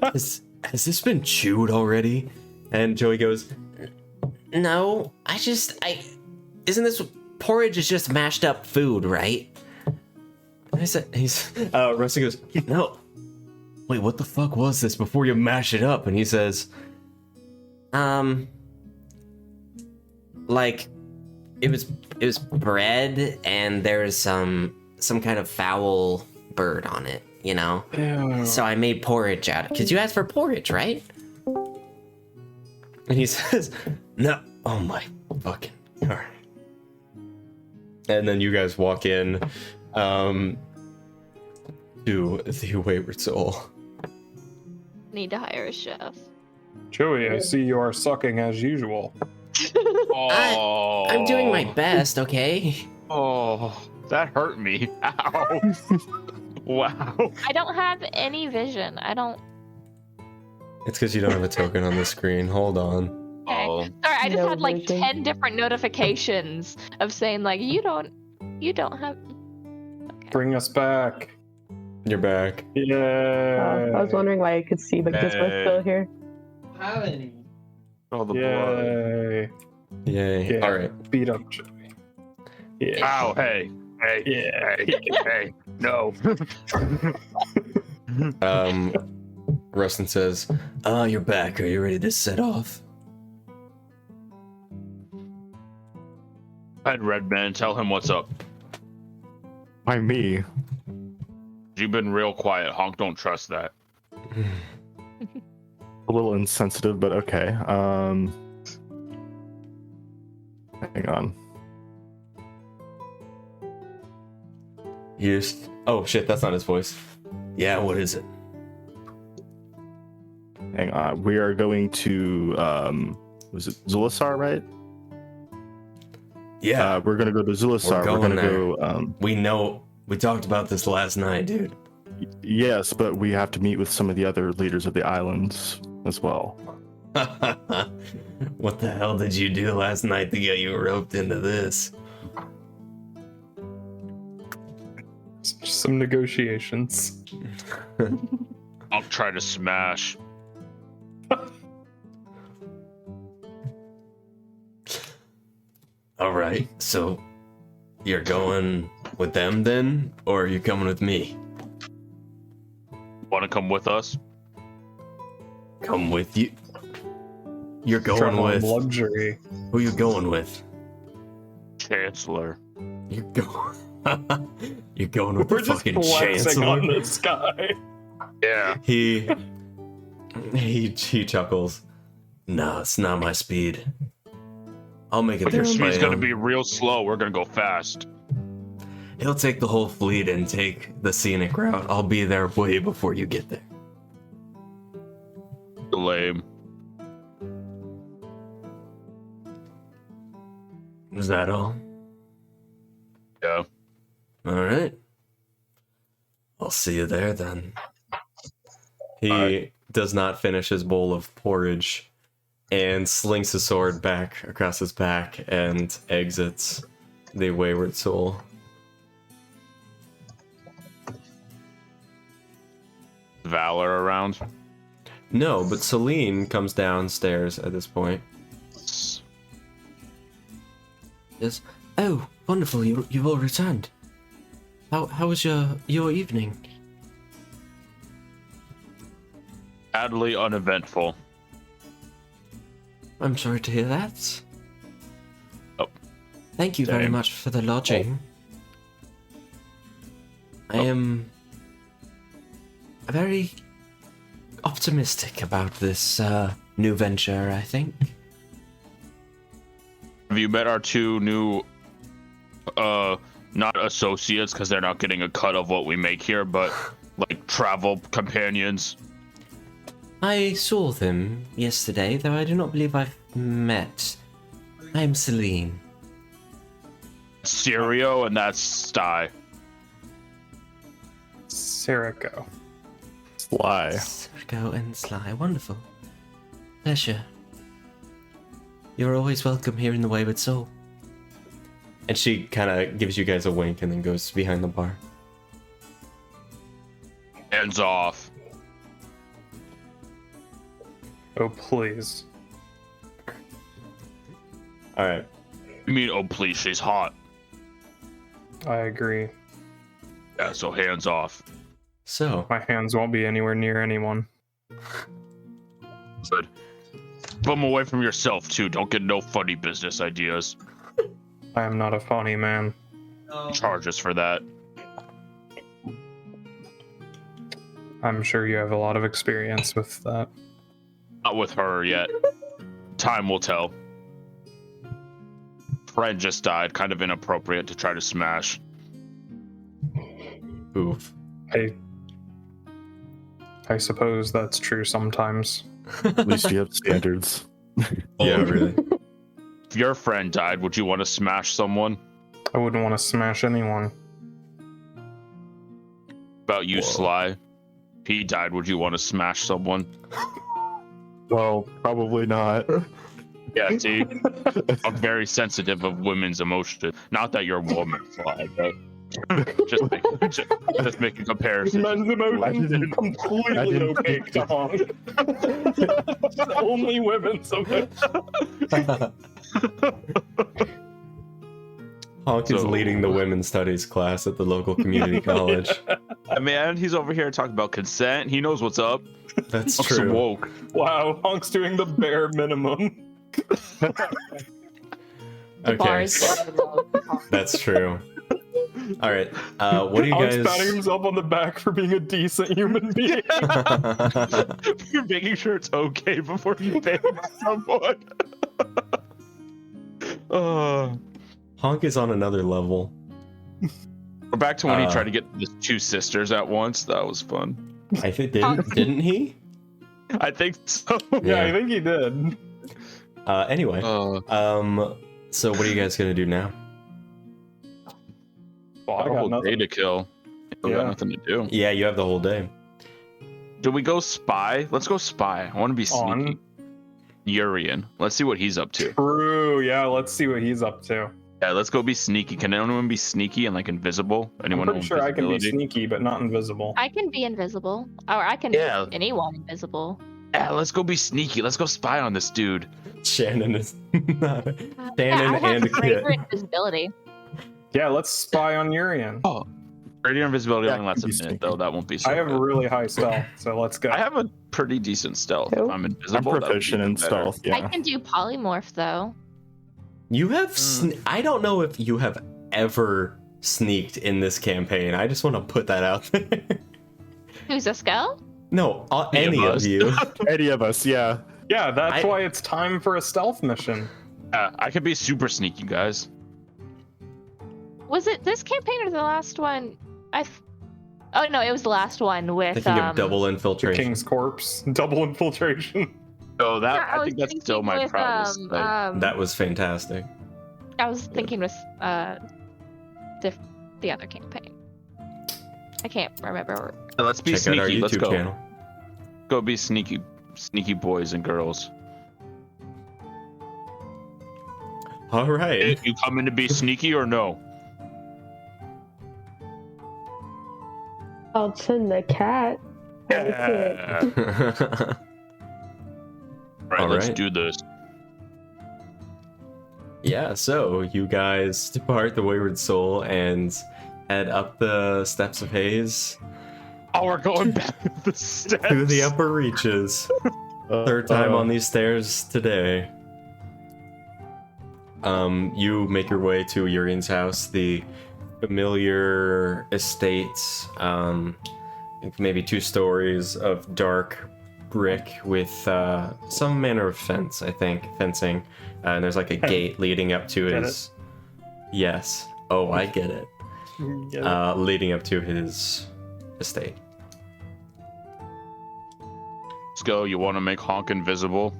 Has this been chewed already? And Joey goes, No, isn't this porridge is just mashed up food, right? Rusty goes, no. Wait, what the fuck was this before you mash it up? And he says, Like it was bread and there's some kind of foul bird on it, you know? Ew. So I made porridge out of it. Cause you asked for porridge, right? and he says, no. Oh my fucking. All right. And then you guys walk in to the Wayward Soul. Need to hire a chef. Joey, I see you are sucking as usual. Oh, I'm doing my best, okay? Oh, that hurt me. Ow. Wow. I don't have any vision. I don't. It's because you don't have a token on the screen. Hold on. Okay. Oh. Sorry, I just No had like vision. 10 different notifications of saying like you don't have. Bring us back. You're back. Yeah. I was wondering why I could see because we're still here. Have any? Oh, the blood. Yay. Yay. Yeah. All right. Beat up Joey. Yeah. Ow, hey. Yeah. Hey. No. Rustin says, you're back. Are you ready to set off? Head Redman, tell him what's up. Why me? You've been real quiet. Honk don't trust that. A little insensitive, but okay. Hang on. Oh shit, that's not his voice. Yeah, what is it? Hang on. We are going to was it Zulasar, right? Yeah, We're gonna go to Zulasar. We're We're going gonna there. go we know. We talked about this last night, dude. yes, but we have to meet with some of the other leaders of the islands as well. What the hell did you do last night to get you roped into this? Some negotiations. I'll try to smash. All right, so you're going with them then, or are you coming with me? Want to come with us? Come with you. You're going Travel in with luxury. who? You going with? Chancellor. You're going. You're going with We're the just fucking flexing chancellor. on this guy. Yeah. He chuckles. No, it's not my speed. I'll make it But there your on my speed's gonna own. be real slow. We're gonna go fast. He'll take the whole fleet and take the scenic route. I'll be there way before you get there. Lame. Is that all? Yeah. Alright. I'll see you there then. He does not finish his bowl of porridge and slings his sword back across his back and exits the Wayward Soul. Valor around. No, but Celine comes downstairs at this point. Yes. Oh, wonderful! You've all returned. How was your evening? Sadly uneventful. I'm sorry to hear that. Oh. Thank you very Same. much for the lodging. I am very optimistic about this new venture, I think. Have you met our two new, not associates, because they're not getting a cut of what we make here, but like travel companions? I saw them yesterday, though I do not believe I've met. I am Celine. Sirio, and that's Sty. Sirico. Sly. Circo and Sly, wonderful. Pleasure. You're always welcome here in the Wayward Soul. And she kind of gives you guys a wink and then goes behind the bar. Hands off. Oh, please. Alright. You mean, oh please, she's hot. I agree. Yeah, so hands off. So, My hands won't be anywhere near anyone. Good. Put them away from yourself, too. Don't get no funny business ideas. I am not a funny man. Charge us for that. I'm sure you have a lot of experience with that. Not with her yet. Time will tell. Friend just died. Kind of inappropriate to try to smash. oof. I suppose that's true sometimes. At least you have standards. Yeah, really. If your friend died, would you want to smash someone? I wouldn't want to smash anyone. About you, Whoa. Sly. If he died, would you want to smash someone? Well, probably not. Yeah, see? I'm very sensitive of women's emotions. Not that you're a woman, Sly, but just make a comparison. Men's emotions are completely opaque to Honk. Only women's emotions. Honk is So- leading the women's studies class at the local community college. Man, he's over here talking about consent. He knows what's up. That's Honk's true. woke. Wow, Honk's doing the bare minimum. Okay, Bars. that's true. All right, what do you Honk's guys? patting himself on the back for being a decent human being. You're making sure it's okay before you bang someone. Honk is on another level. We're back to when he tried to get the two sisters at once. That was fun. I think didn't he? I think so. Yeah, I think he did. Anyway, so what are you guys gonna do now? Well, I Got a got whole day nothing. to kill. We Yeah. got nothing to do. Yeah, you have the whole day. Do we go spy? Let's go spy. I want to be sneaky. On. Urian. Let's see what he's up to. True, yeah, let's see what he's up to. Yeah, let's go be sneaky. Can anyone be sneaky and like invisible? I'm Anyone pretty know sure I can be invisibility? sneaky, but not invisible. I can be invisible, or I can Yeah. make anyone invisible. Yeah, let's go be sneaky. Let's go spy on this dude. Shannon is Yeah, Shannon I have and Kit. greater invisibility. Yeah, let's spy on Urian. Radiant invisibility Yeah, only lasts a can be minute sneaky. though. That won't be so I have good. really high stealth, so let's go. I have a pretty decent stealth. If Who? I'm I'm invisible, that would be proficient in even better. stealth, I yeah. can do polymorph though. You have. I don't know if you have ever sneaked in this campaign. I just want to put that out there. Who's Zuskell? No, Any any of of us. you. Any of us, yeah. Yeah, that's why it's time for a stealth mission. I could be super sneaky, guys. Was it this campaign or the last one? Oh no, it was the last one with Thinking of double The infiltration. King's Corpse, double infiltration. So that Yeah, I think that's still my with, proudest. That was fantastic. I was thinking with the other campaign. I can't remember. Let's be Check out our sneaky. Let's YouTube go. channel. Go be sneaky boys and girls. All right. You coming to be sneaky or no? I'll send the cat. Yeah. All Let's right. do this. Yeah, so you guys depart the Wayward Soul and head up the steps of Haze Oh, we're going back the steps. to the upper reaches. Third time on these stairs today. You make your way to Urian's house, the familiar estate, maybe 2 stories of dark brick with some manner of fence, I think, fencing. And there's like a gate leading up to Get his. Yes. Oh, I get it. Leading up to his estate. Let's go. You want to make Honk invisible?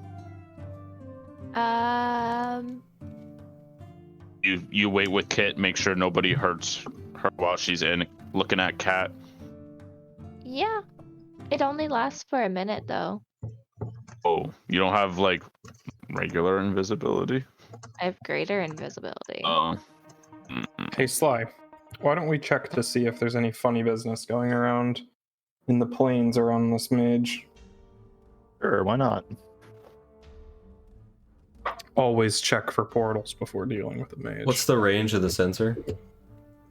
You wait with Kit. Make sure nobody hurts her while she's in looking at Cat. Yeah. It only lasts for a minute though. Oh, you don't have like regular invisibility? I have greater invisibility. Oh. Hey Sly, why don't we check to see if there's any funny business going around in the plains around this mage? Sure, why not? Always check for portals before dealing with a mage. What's the range of the sensor?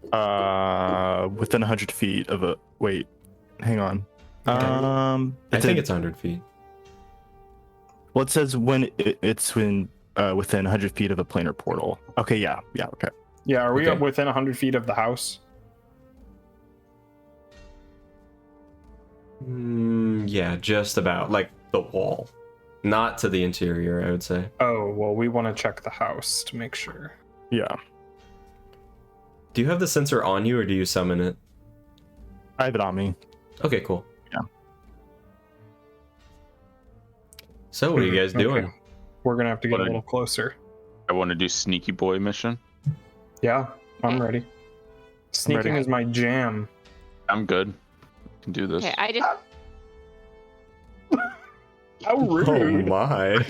Within 100 feet of a. Wait, hang on. I think it's 100 feet. Well, it says when it's within 100 feet of a planar portal. Okay, yeah, okay. Yeah, are we Okay. up within 100 feet of the house? Yeah, just about. Like the wall. Not to the interior, I would say. Oh, well, we want to check the house to make sure. Yeah, Do you have the sensor on you or do you summon it? I have it on me. Okay, cool. Yeah. So, what are you guys doing? Okay. We're gonna have to get What a I- little closer. I want to do Sneaky Boy mission. Yeah, I'm ready. Sneaking ready. is my jam. I'm good. Can do this. Okay, I just How rude! Oh my.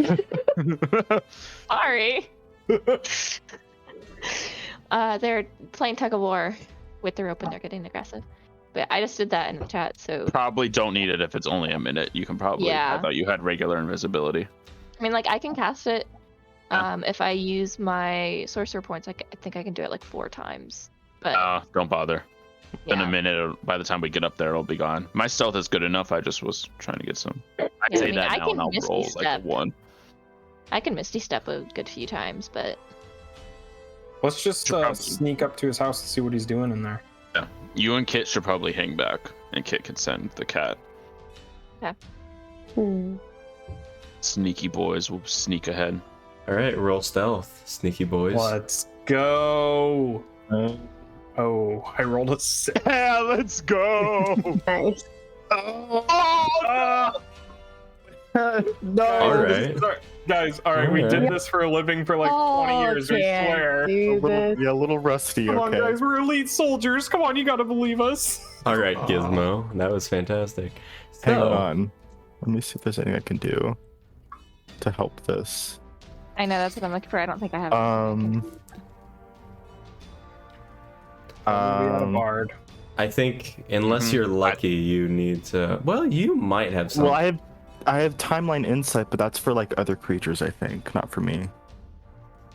sorry. They're playing tug of war with the rope and they're getting aggressive. But I just did that in the chat, so Probably don't need it if it's only a minute. You can probably. Yeah. I thought you had regular invisibility. I mean, like I can cast it. Yeah. If I use my sorcerer points, I think I can do it like 4 times. But Don't bother. In a yeah. minute, by the time we get up there, it'll be gone. My stealth is good enough. I just was trying to get some. I Yeah, I say mean, that I now, can and I'll Misty roll like a Step. 1. I can Misty Step a good few times, but Let's just Should probably- sneak up to his house and see what he's doing in there. Yeah. You and Kit should probably hang back, and Kit can send the cat. Hmm. Sneaky boys will sneak ahead. Alright, roll stealth, sneaky boys. Let's go! Oh, I rolled a 6. Yeah, let's go. Nice. No! Alright. Sorry. Guys, alright, we did Alright. this for a living for like 20 years, we swear. A little rusty, Come on, okay. guys, we're elite soldiers. Come on, you gotta believe us. Alright, Gizmo. That was fantastic. Hang So, on. Let me see if there's anything I can do to help this. I know that's what I'm looking for. I don't think I have. We had a Um, bard. I think unless you're lucky, you need to. Well, you might have some. well, I have timeline insight, but that's for like other creatures, I think, not for me.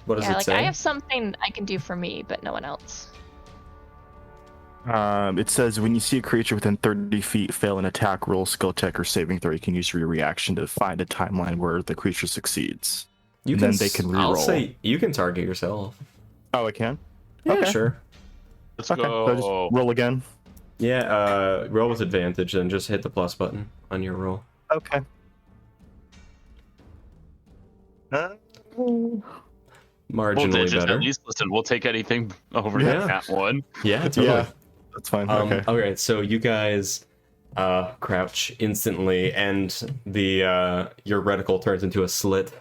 What does Yeah, it like say? I have something I can do for me, but no one else. It says when you see a creature within 30 feet fail an attack, roll, skill check, or saving throw, you can use your reaction to find a timeline where the creature succeeds. You and then they can I'll reroll. say you can target yourself. Oh, I can? Yeah, Okay. sure. Let's Okay, so I just go. roll again. Yeah, roll with advantage, then just hit the plus button on your roll. Okay. Marginally digits, better. at least. Listen, we'll take anything over Yeah. that one. Yeah, totally. Yeah, that's fine. Okay. Okay, so you guys crouch instantly, and the your reticle turns into a slit.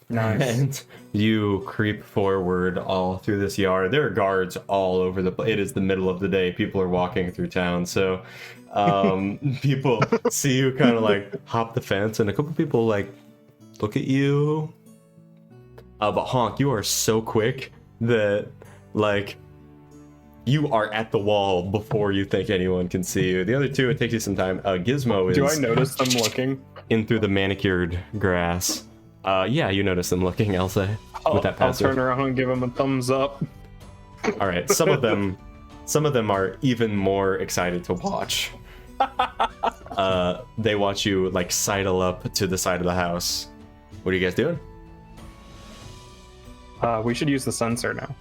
Nice. And you creep forward all through this yard. There are guards all over the place. It is the middle of the day. People are walking through town, so people see you kind of like hop the fence, and a couple people like look at you. But Honk, you are so quick that like you are at the wall before you think anyone can see you. The other two, it takes you some time. Gizmo is Do I notice them looking? in through the manicured grass. Yeah, you notice them looking, I'll say, with that I'll passive. turn around and give them a thumbs up. All right, some of them are even more excited to watch. They watch you like sidle up to the side of the house. What are you guys doing? We should use the sensor now.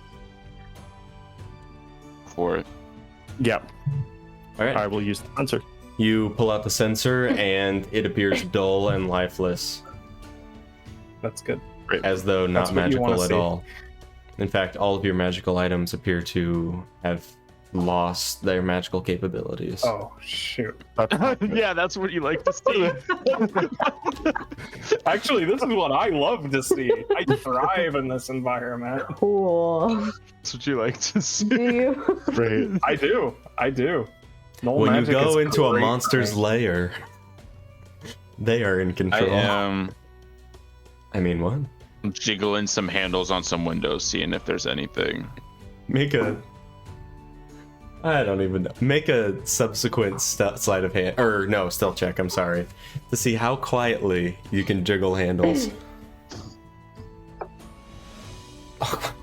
For it. Yep. All right, I will use the sensor. you pull out the sensor, and it appears dull and lifeless, That's good. as though not That's what you wanna magical at see. all. In fact, all of your magical items appear to have lost their magical capabilities. Oh shoot! Yeah, that's what you like to see. Actually, this is what I love to see. I thrive in this environment. Cool. That's what you like to see. Do you? Right. I do. No When you magic go is into a great monster's for me. lair, they are in I control. am I mean, what? jiggling some handles on some windows, seeing if there's anything. I don't even know. Make a subsequent sleight of hand, or no, stealth check, I'm sorry, to see how quietly you can jiggle handles.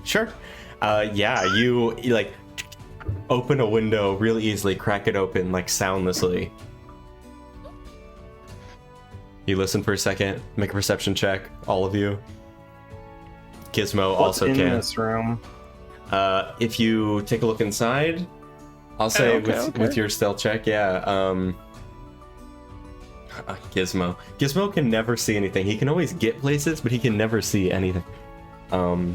Sure. Yeah, you like open a window really easily, crack it open like soundlessly. You listen for a second, make a perception check, all of you. Gizmo What's also in can. this room? If you take a look inside, I'll say with your stealth check, yeah. Gizmo. Gizmo can never see anything. He can always get places, but he can never see anything. Yeah.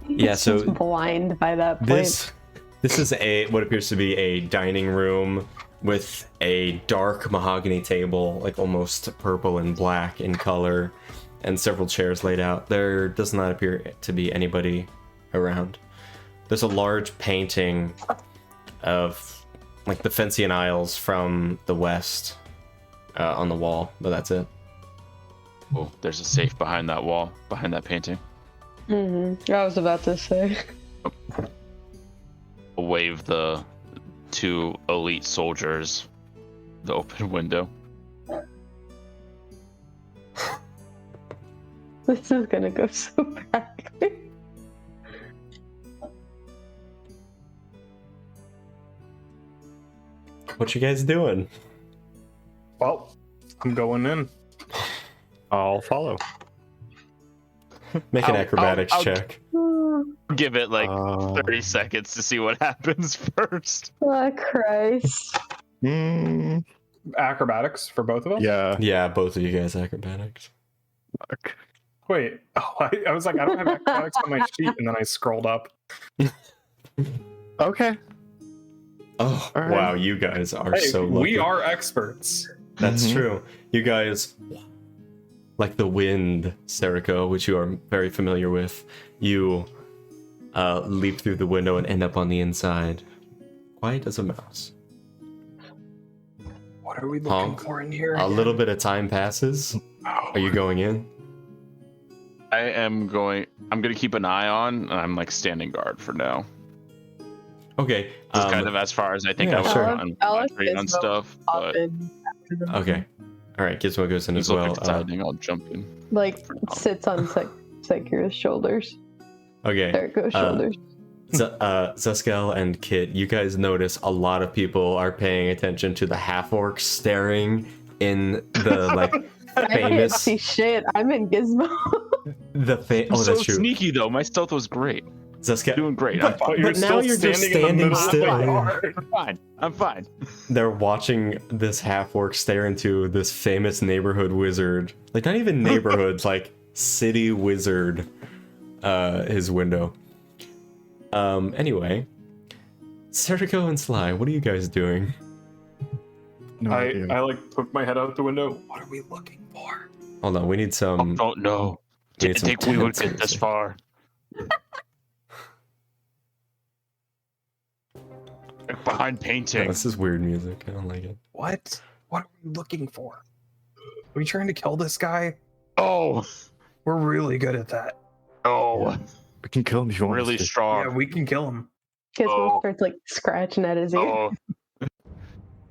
He's So just blind by that point. this is what appears to be a dining room with a dark mahogany table, like almost purple and black in color, and several chairs laid out. There does not appear to be anybody around. There's a large painting of like the Fencian Isles from the west on the wall, but that's it. Oh, there's a safe behind that wall, behind that painting. I was about to say. I'll wave the two elite soldiers the open window. This is gonna go so badly. What you guys doing? Well, I'm going in. I'll follow. Make an I'll- acrobatics I'll- check. Give it like Uh, 30 seconds to see what happens first. Oh, Christ. Acrobatics for both of us? Yeah. Yeah, both of you guys acrobatics. Fuck. Wait. Oh, I was like, I don't have acrobatics on my sheet, and then I scrolled up. Okay. Oh, All right. wow, you guys are Hey, so lucky. we are experts. That's Mhm. true. You guys, like the wind, Serico, which you are very familiar with, you leap through the window and end up on the inside, quiet as a mouse. What are we looking Honk. for in here? A little bit of time passes. Are you going in? I'm going to keep an eye on, and I'm like standing guard for now. Okay. This is kind of as far as I think yeah, I would sure. run I'll let on Gizmo stuff. Hop But in after them. Okay. All right. Gizmo goes in he's as well. looking exciting. I'll jump in. Like, sits on Sekira's shoulders. Okay. Serico's shoulders. Zuskell and Kit, you guys notice a lot of people are paying attention to the half-orcs staring in the like I can't famous see shit. I'm in Gizmo. I'm oh, so that's true. sneaky though. My stealth was great. Zuskell, Doing great. But- I'm fine. You're now still you're just in the standing middle of the still. yard. I'm fine. I'm fine. They're watching this half-orc stare into this famous neighborhood wizard. Like, not even neighborhood, like city wizard his window. Anyway, Sertico and Sly, what are you guys doing? No I idea. like poke my head out the window. What are we looking for? Hold on, we need some. Don't know. We need Didn't some think we would get answers. this far. Behind Oh, painting. this is weird music. I don't like it. What? What are we looking for? Are we trying to kill this guy? Oh, We're really good at that. oh, We can kill him if you want. really us to. Yeah, strong. we can kill him. Gizmo Oh. starts like scratching at his ear. Oh.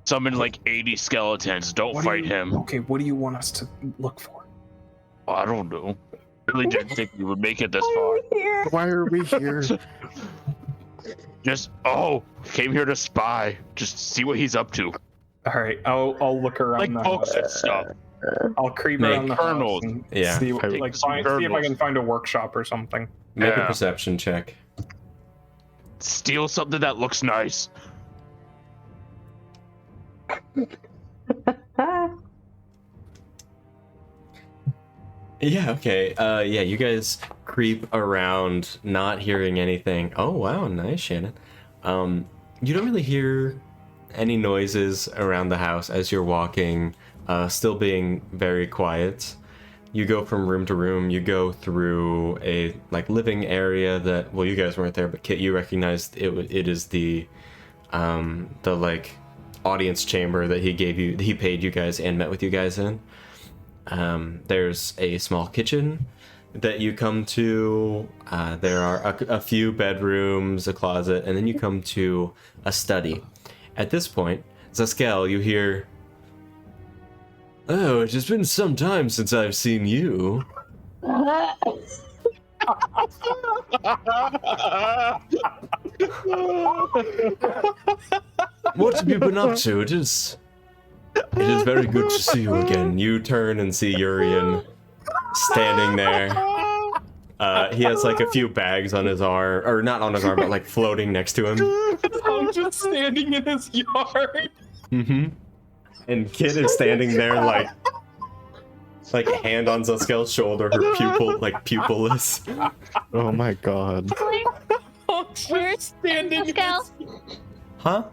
Summon like 80 skeletons. Don't What do fight you- him. Okay, what do you want us to look for? I don't know. Really didn't think we would make it this Why are far. we here? Why are we here? Just came here to spy. Just see what he's up to. All right, I'll look around Like the books house. and stuff. I'll creep Make around the kernels. house and Yeah. see, Take like, some see if I kernels. can find a workshop or something. Make a Yeah. perception check. Steal something that looks nice. Ah, Yeah, okay. Yeah, you guys creep around, not hearing anything. Oh, wow, nice, Shannon. You don't really hear any noises around the house as you're walking, still being very quiet. You go from room to room. You go through a like living area that, well, you guys weren't there, but Kit, you recognized it is the like audience chamber that he paid you guys and met with you guys in. There's a small kitchen that you come to. There are a few bedrooms, a closet, and then you come to a study. At this point, Zuskell, you hear, "Oh, it has been some time since I've seen you. What have you been up to? It is very good to see you again." You turn and see Urian standing there. He has like a few bags on his arm, or not on his arm, but like floating next to him. I'm just standing in his yard. Mm-hmm. And Kit is standing there like hand on Zuskell's shoulder, her pupilless. Oh my god. Where Standing in Pascal? Huh?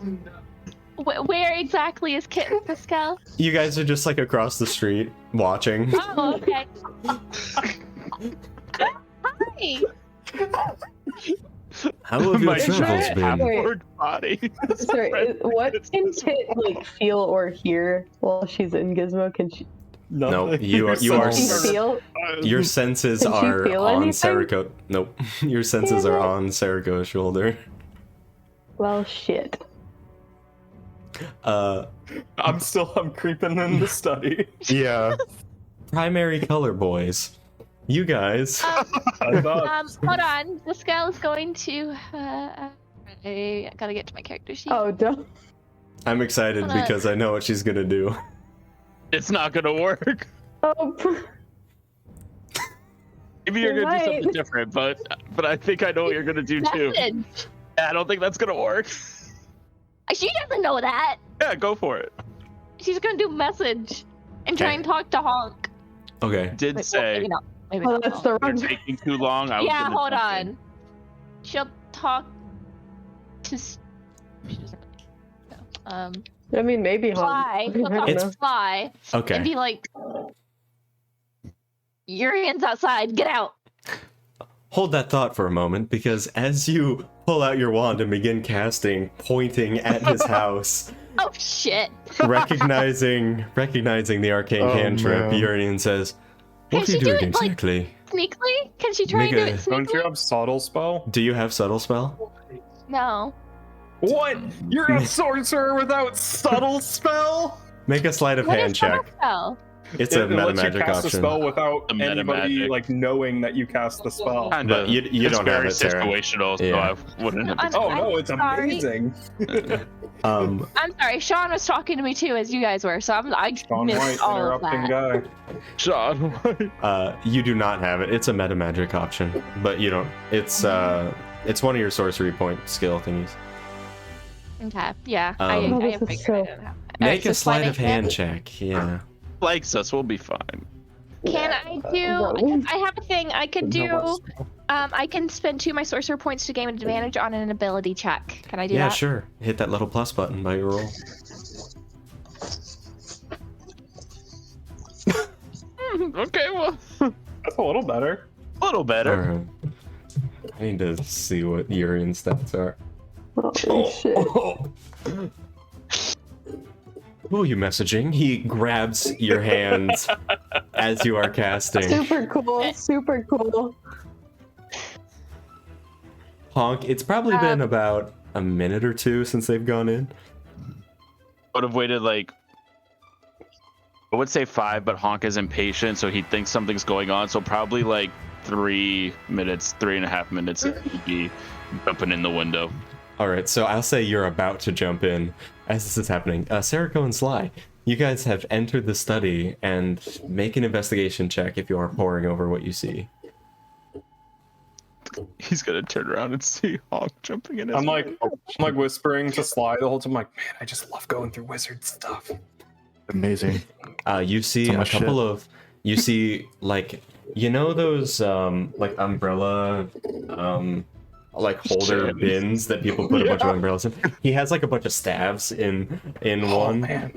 Where exactly is Kit and Pascal? You guys are just like across the street watching. Oh, okay. Hi. How have your My travels giant been? half-orc body. sorry, what can Kit like feel or hear while she's in Gizmo? Can she? No, you are Can she feel? your senses Can she are feel on anything? Seriko. Nope. Your senses are on Seriko's shoulder. Well, shit. I'm creeping in the study. Yeah. Primary color boys. You guys. I thought- Hold on. The skull is going to. I gotta get to my character sheet. Oh, don't. I'm excited Hold on. because I know what she's gonna do. It's not gonna work. Oh, Maybe you're gonna do Right. something different, but I think I know what you're gonna do too. Message. I don't think that's gonna work. She doesn't know that. Yeah, go for it. She's gonna do message and try Okay. and talk to Honk. Okay. Did Wait, say maybe not. Maybe oh, not. that's the you're wrong. taking too long. I was Yeah, gonna hold jump on. in. She'll talk to. She doesn't know. I mean, maybe. Fly. She'll talk It's- to Fly and Okay. be like, "Urian's outside. Get out." Hold that thought for a moment, because as you pull out your wand and begin casting, pointing at his house, Oh shit. recognizing the arcane Oh, cantrip, man. Urian says, "What Can are you she do doing it, like- exactly? Sneakily? Can she try and Make do a- it Don't you sneakily? have subtle spell? Do you have subtle spell?" No. What? You're a sorcerer without subtle spell? Make a sleight of What hand is subtle check. spell? It's a It meta lets you magic cast a option. spell without A meta anybody magic. like knowing that you cast the spell. Kinda. But you It's don't have very it, Sarah. situational, so Yeah. I wouldn't have I'm- been. Oh no, it's sorry. amazing. Um, I'm sorry. Sean was talking to me too, as you guys were. So I Sean missed White, all of interrupting that. guy. Sean. you do not have it. It's a meta magic option, but you don't. It's one of your sorcery point skill thingies. Okay. Yeah. Um, I Oh, figured this is so- I didn't have that. Make Alright, a so sleight of hand check. check. Yeah. Likes us, we'll be fine. Can I do? I have a thing. I could do. I can spend 2 of my sorcerer points to gain an advantage on an ability check. Can I do that? Yeah, sure. Hit that little plus button by your roll. Okay, well, That's a little better. a little better. Alright. I need to see what Urian stats are. Holy shit. Who are you messaging? He grabs your hands as you are casting. Super cool. Super cool. Honk, it's probably been about a minute or 2 since they've gone in. Would have waited like, I would say 5, but Honk is impatient, so he thinks something's going on. So probably like 3 minutes, 3.5 minutes, he'd be jumping in the window. Alright, so I'll say you're about to jump in as this is happening. Sariko and Sly, you guys have entered the study and make an investigation check if you are poring over what you see. He's gonna turn around and see Honk jumping in his I'm like way. whispering to Sly the whole time. I'm like, man, I just love going through wizard stuff. Amazing. You see So a much couple of, you see like, you know those like umbrella like holder bins that people put a bunch of umbrellas in? He has like a bunch of staves in one. Man.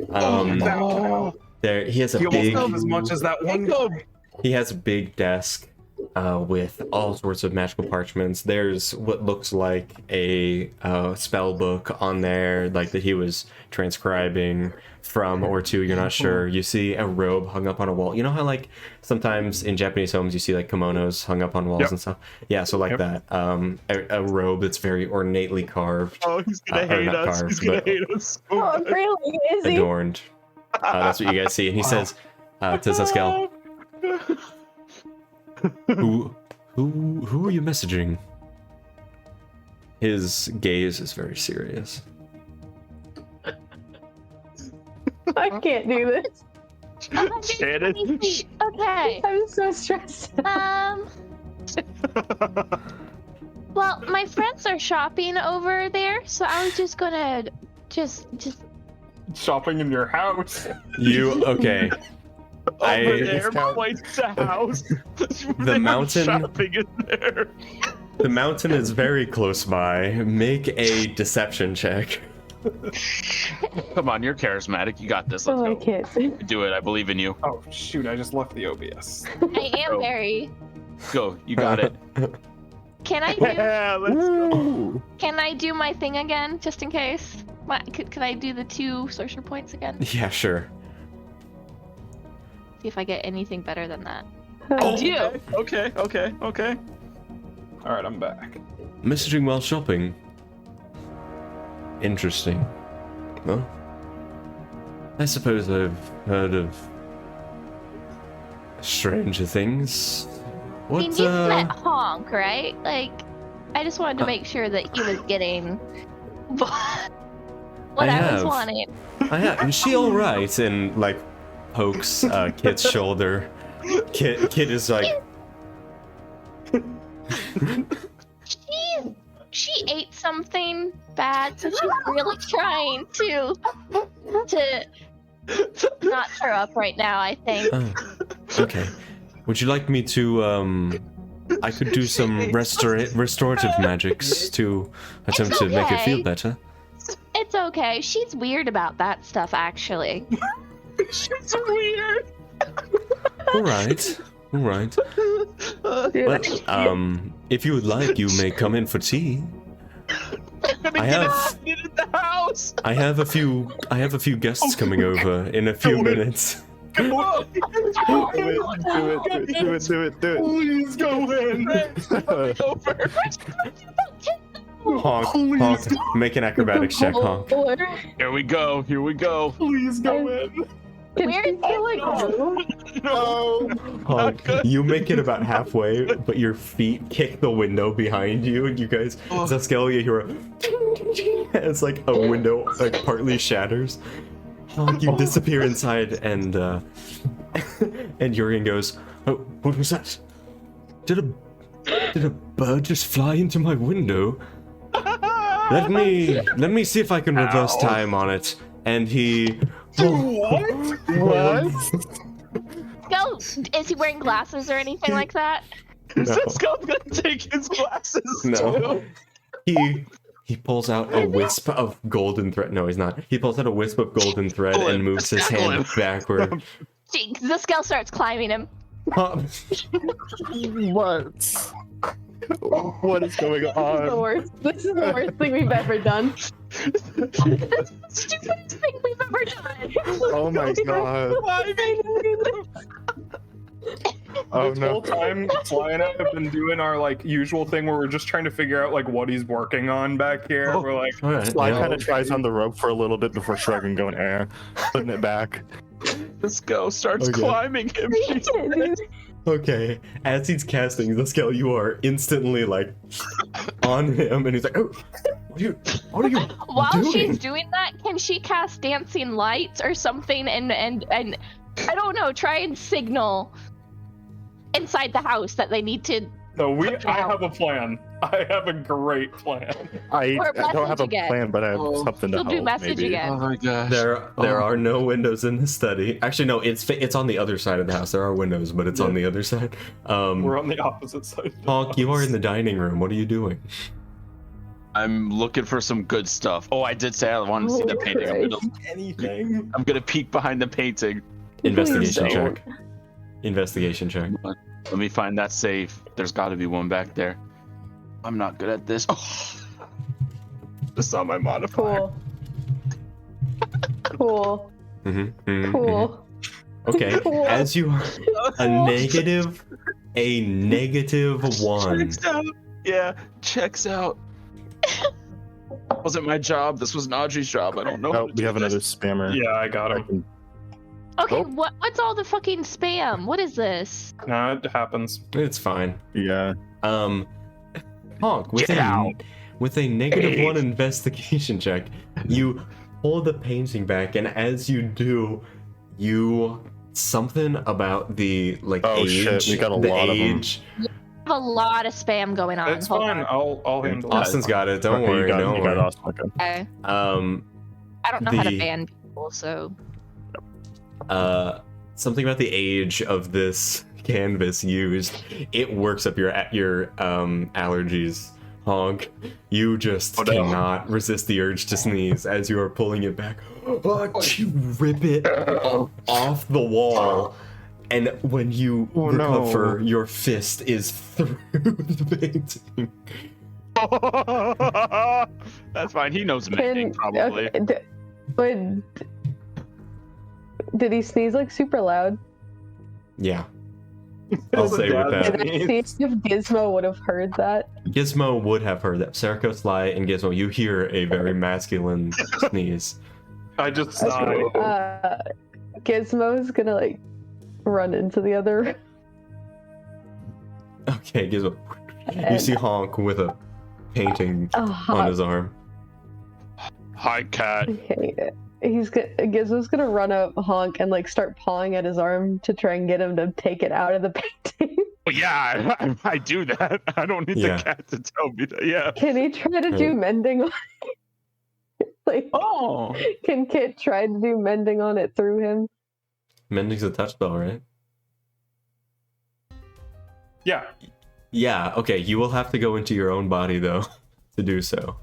There he has a He almost big knows as much as that one guy. he has a big desk with all sorts of magical parchments. There's what looks like a spell book on there, like that he was transcribing from or to, you're not sure. You see a robe hung up on a wall. You know how like sometimes in Japanese homes you see like kimonos hung up on walls and stuff? Yeah, so like that. A robe that's very ornately carved. Oh, he's gonna hate not us. carved, He's gonna but hate us. So Oh, much. really? Is he? adorned. That's what you guys see. And he says to Zuskell, who are you messaging? His gaze is very serious. I can't do this. 120 feet. Okay. I'm so stressed. Well, my friends are shopping over there, so I was just gonna just Shopping in your house. You okay? Over there, White's house. The mountain. Shopping in there. The mountain is very close by. Make a deception check. Come on, you're charismatic. You got this. Let's Oh, I go. can't. Do it. I believe in you. Oh shoot! I just left the OBS. I am very. Go. You got it. Can I do? Yeah, let's go. Can I do my thing again, just in case? Could I do the 2 sorcerer points again? Yeah, sure. See if I get anything better than that. Oh, Do. Okay. All right, I'm back. Messaging while shopping. Interesting. Well, I suppose I've heard of stranger things. I mean, What, you met Honk, right? Like, I just wanted to make sure that he was getting what I was wanting. Is she alright? And, like, pokes Kit's shoulder. Kit is like... She ate something bad, so she's really trying to not throw up right now, I think. Okay. Would you like me to, I could do some restorative magics to attempt to make her feel okay. better. It's okay. She's weird about that stuff, actually. She's weird. Alright. Well, if you would like, you may come in for tea. I have a few guests coming over in a few minutes. Do it. Please go in. Honk. Make an acrobatics check, Honk. Here we go. Please go in. Where is he like? No. Honk, you make it about halfway, but your feet kick the window behind you, and you guys, Zuskell, you hear a it's like a window like partly shatters. Honk, you disappear inside, and Urian goes, "Oh, what was that? Did a bird just fly into my window? Let me see if I can reverse time on it." And he What? Zuskell, is he wearing glasses or anything like that? Is Zuskell gonna take his glasses No. too? He pulls out a wisp of golden thread. No, he's not. He pulls out a wisp of golden thread and moves his hand backward. Zuskell starts climbing him. What? What is going on? This is the worst thing we've ever done. Stupidest thing we've ever done. Oh my god. Oh This no. whole time, Sly and I have been doing our like usual thing where we're just trying to figure out like what he's working on back here. We're like, All right, Sly yeah. kind of tries on the rope for a little bit before shrugging, going, putting it back. Zuskell starts Okay. climbing him. Okay, as he's casting the skill, you are instantly like on him, and he's like, "Oh, what are you While doing?" she's doing that, can she cast dancing lights or something and I don't know, try and signal inside the house that they need to no, I have a plan. I have a great plan. I Or don't have a message again. plan, but I have something to We'll do help. message Maybe. again. Oh my gosh. There are no windows in the study. Actually, no, it's on the other side of the house. There are windows, but it's on the other side. We're on the opposite side. Honk, you are in the dining room. What are you doing? I'm looking for some good stuff. Oh, I did say I wanted to see the painting. Anything? I'm gonna peek behind the painting. Investigation Please don't. check. Investigation check. Let me find that safe. There's got to be one back there. I'm not good at this. Oh. Just on my modifier. Cool. Mm-hmm. Cool. Okay, Cool. as you are a negative one. Checks out. Yeah, checks out. Wasn't my job. This was Naudry's job. I don't know. Oh, we have another spammer. Yeah, I got him. Okay, Oh. what's all the fucking spam? What is this? No, it happens. It's fine. Yeah. Honk, with Get out. with a -1 investigation check, you pull the painting back, and as you do, something about the Oh, age. shit, we got a the lot of 'em. age. I have a lot of spam going on. It's Hold fine. on. I'll handle it. Austin's got it. Don't Okay, worry. you got Don't it, you got it, worry. Austin. Okay. Okay. I don't know how to the- ban people, so Something about the age of this canvas used. It works up your allergies. Honk, you just Oh, no. cannot resist the urge to sneeze as you are pulling it back. You rip it off the wall, and when you Oh, no. recover, your fist is through the painting. That's fine. He knows mending, probably. Okay, but did he sneeze like super loud? Yeah, I'll say with that. Did I see if Gizmo would have heard that? Gizmo would have heard that. Sarko, Sly, and Gizmo, you hear a very masculine sneeze. I just sigh. Gizmo's gonna like run into the other. Okay, Gizmo. You see Honk with a painting on his arm. Hi, cat. Okay, Gizmo's gonna run up Honk and like start pawing at his arm to try and get him to take it out of the painting. Oh, yeah, I do that. I don't need Yeah. the cat to tell me that. Yeah. Can he try to do mending on it? Like, Oh. can Kit try to do mending on it through him? Mending's a touch spell, right? Yeah. Yeah, okay, you will have to go into your own body, though, to do so.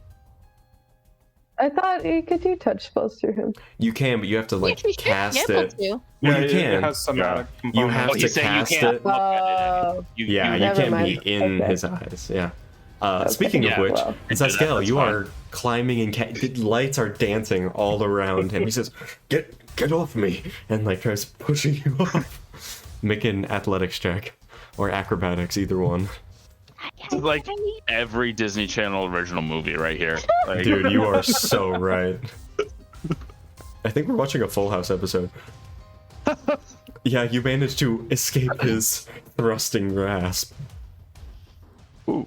I thought you could do touch spells through him. You can, but you have to, like, you should be cast able it. to. Yeah, Yeah, you it can. has somatic You components. have Oh, to he's saying you cast can't it. look at it. Oh. Yeah, you Never can't mind. be in Okay. his eyes, yeah. Okay. Speaking of Yeah, which, well. Zaskel, That's you fine. are climbing and the lights are dancing all around him. He says, get off me, and like tries pushing you off. Make an athletics check, or acrobatics, either one. This is like every Disney Channel original movie right here. Like, Dude, you are so right. I think we're watching a Full House episode. Yeah, you managed to escape his thrusting grasp. Ew.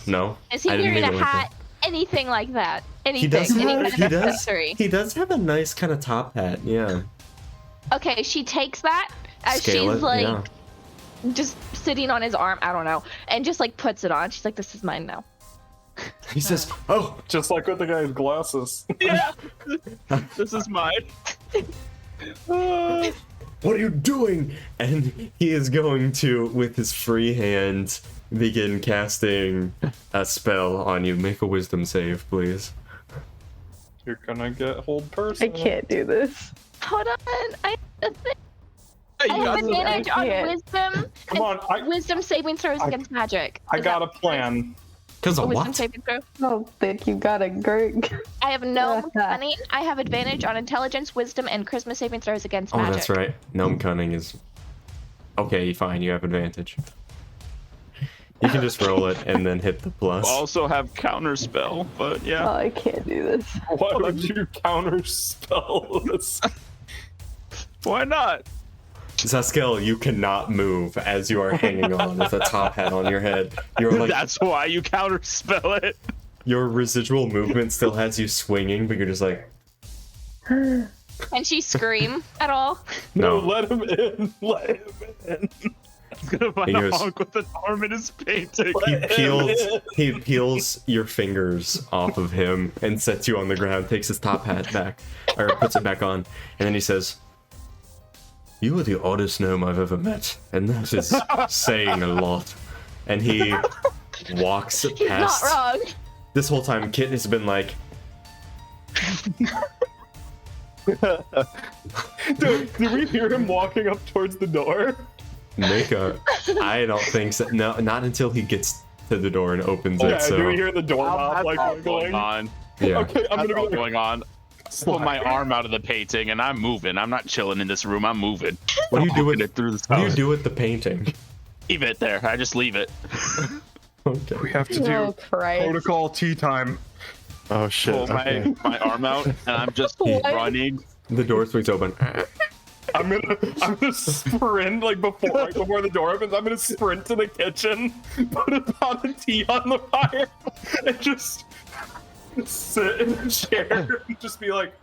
No. Is he I didn't wearing mean a it like hat? Anything like that? Anything? He does Any have, kind he of does, accessory? he does have a nice kind of top hat, yeah. Okay, she takes that as Scale she's it, like yeah. just sitting on his arm. I don't know, and just like puts it on. She's like, "This is mine now." He says, oh, Just like with the guy's glasses. yeah. This is mine. what are you doing? And he is going to, with his free hand, begin casting a spell on you. Make a wisdom save, please. You're gonna get hold person. I can't do this. Hold on. I have advantage on wisdom. Come on, Wisdom saving throws against magic. I got a plan. Because of Wisdom what? saving throw. I don't think you got a great. I have gnome cunning. I have advantage on intelligence, wisdom, and charisma saving throws against Oh, magic. that's right. Gnome cunning is... Okay, fine, you have advantage. You can just roll it and then hit the plus. Also have counterspell, but yeah. Oh, I can't do this. Why would you counter spell this? Why not? Zuskell, you cannot move as you are hanging on with a top hat on your head. You're like, That's why you counterspell it. your residual movement still has you swinging, but you're just like, Can she scream at all? No, no. let him in. Let him in. He's gonna find He a goes- honk with an arm in his painting. He peels your fingers off of him and sets you on the ground, takes his top hat back, or puts it back on, and then he says, "You are the oddest gnome I've ever met, and that is saying a lot." And he walks He's past. not wrong. This whole time, Kit has been like, Dude, did we hear him walking up towards the door? "Make a." I don't think so. No, not until he gets to the door and opens it. Yeah, So do we hear the doorknob like Going wiggling? on. yeah. Okay, I'm That's gonna all be like, going on. Pull my arm out of the painting and I'm moving. I'm not chilling in this room. I'm moving. What do you do with it through the What do you house. do with the painting? Leave it there. I just leave it. Okay. we have to do Oh Christ! protocol tea time. Oh shit. Pull Okay. my arm out and I'm just What? running. The door swings open. I'm gonna sprint like right before the door opens. I'm gonna sprint to the kitchen, put a pot of tea on the fire, and just sit in a chair and just be like,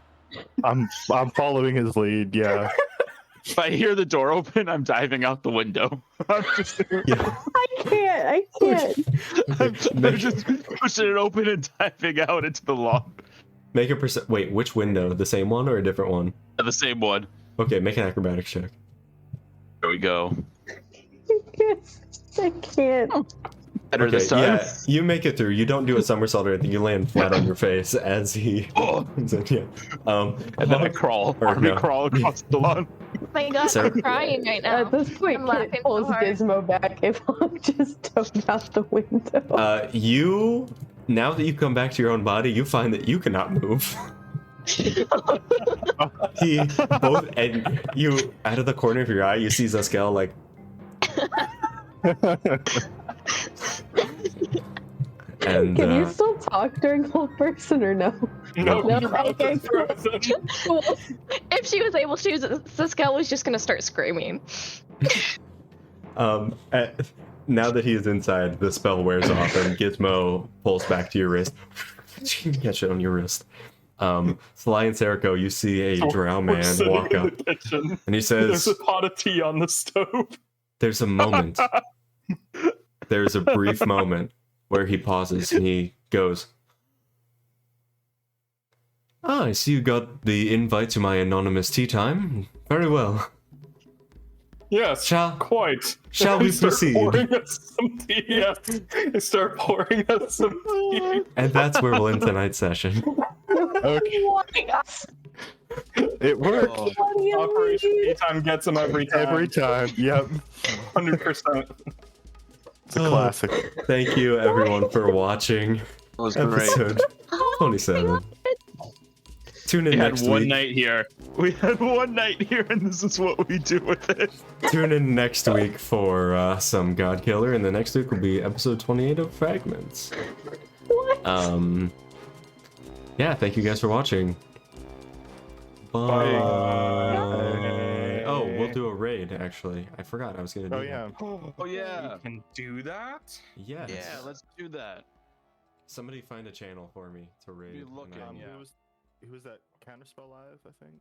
I'm following his lead. Yeah. If I hear the door open, I'm diving out the window. I'm just, Yeah. I can't. I'm just pushing it open and diving out into the lawn. Make a percent. Wait, which window? The same one or a different one? The same one. Okay, make an acrobatics check. There we go. I can't. Better this time. Yeah, you make it through. You don't do a somersault or anything. You land flat on your face as he. Oh. Yeah. And then I crawl. Or Army no. crawl across the lawn. Oh my god, So- I'm crying right now. At this point, I'm Kit laughing pulls so hard. Gizmo back if I'm just dove out the window. You now that you come back to your own body, you find that you cannot move. He both and you out of the corner of your eye, you see Zuskell like. And Can you still talk during whole person or no? no, No, your mouth okay, is frozen. If she was able to, Zuskell was just gonna start screaming. Now that he is inside, the spell wears off and Gizmo pulls back to your wrist. Catch it on your wrist. Sly and Serico, you see a drow We're man sitting walk in up the kitchen. and he There's says, a pot of tea on the stove. "There's a moment. There's a brief moment where he pauses and he goes, I see you got the invite to my anonymous tea time. Very well. Yes, Shall quite. we They start proceed?" pouring us some tea. Yeah. They start pouring us some tea. And that's where we'll end tonight's session. Okay. It worked Operation Tea Time gets them every time. every time. Yep. 100%. It's a classic. Thank you everyone for watching It was great. episode 27. Tune in We had next one week. night here. We had one night here, and this is what we do with it. Tune in next week for some God Killer, and the next week will be episode 28 of Fragments. What? Yeah, thank you guys for watching. Bye. Oh, we'll do a raid, actually. I forgot I was gonna do Oh that. yeah. Oh yeah. We can do that? Yes. Yeah, let's do that. Somebody find a channel for me to raid. Be and looking, then- yeah. Who was that? Counterspell Live, I think.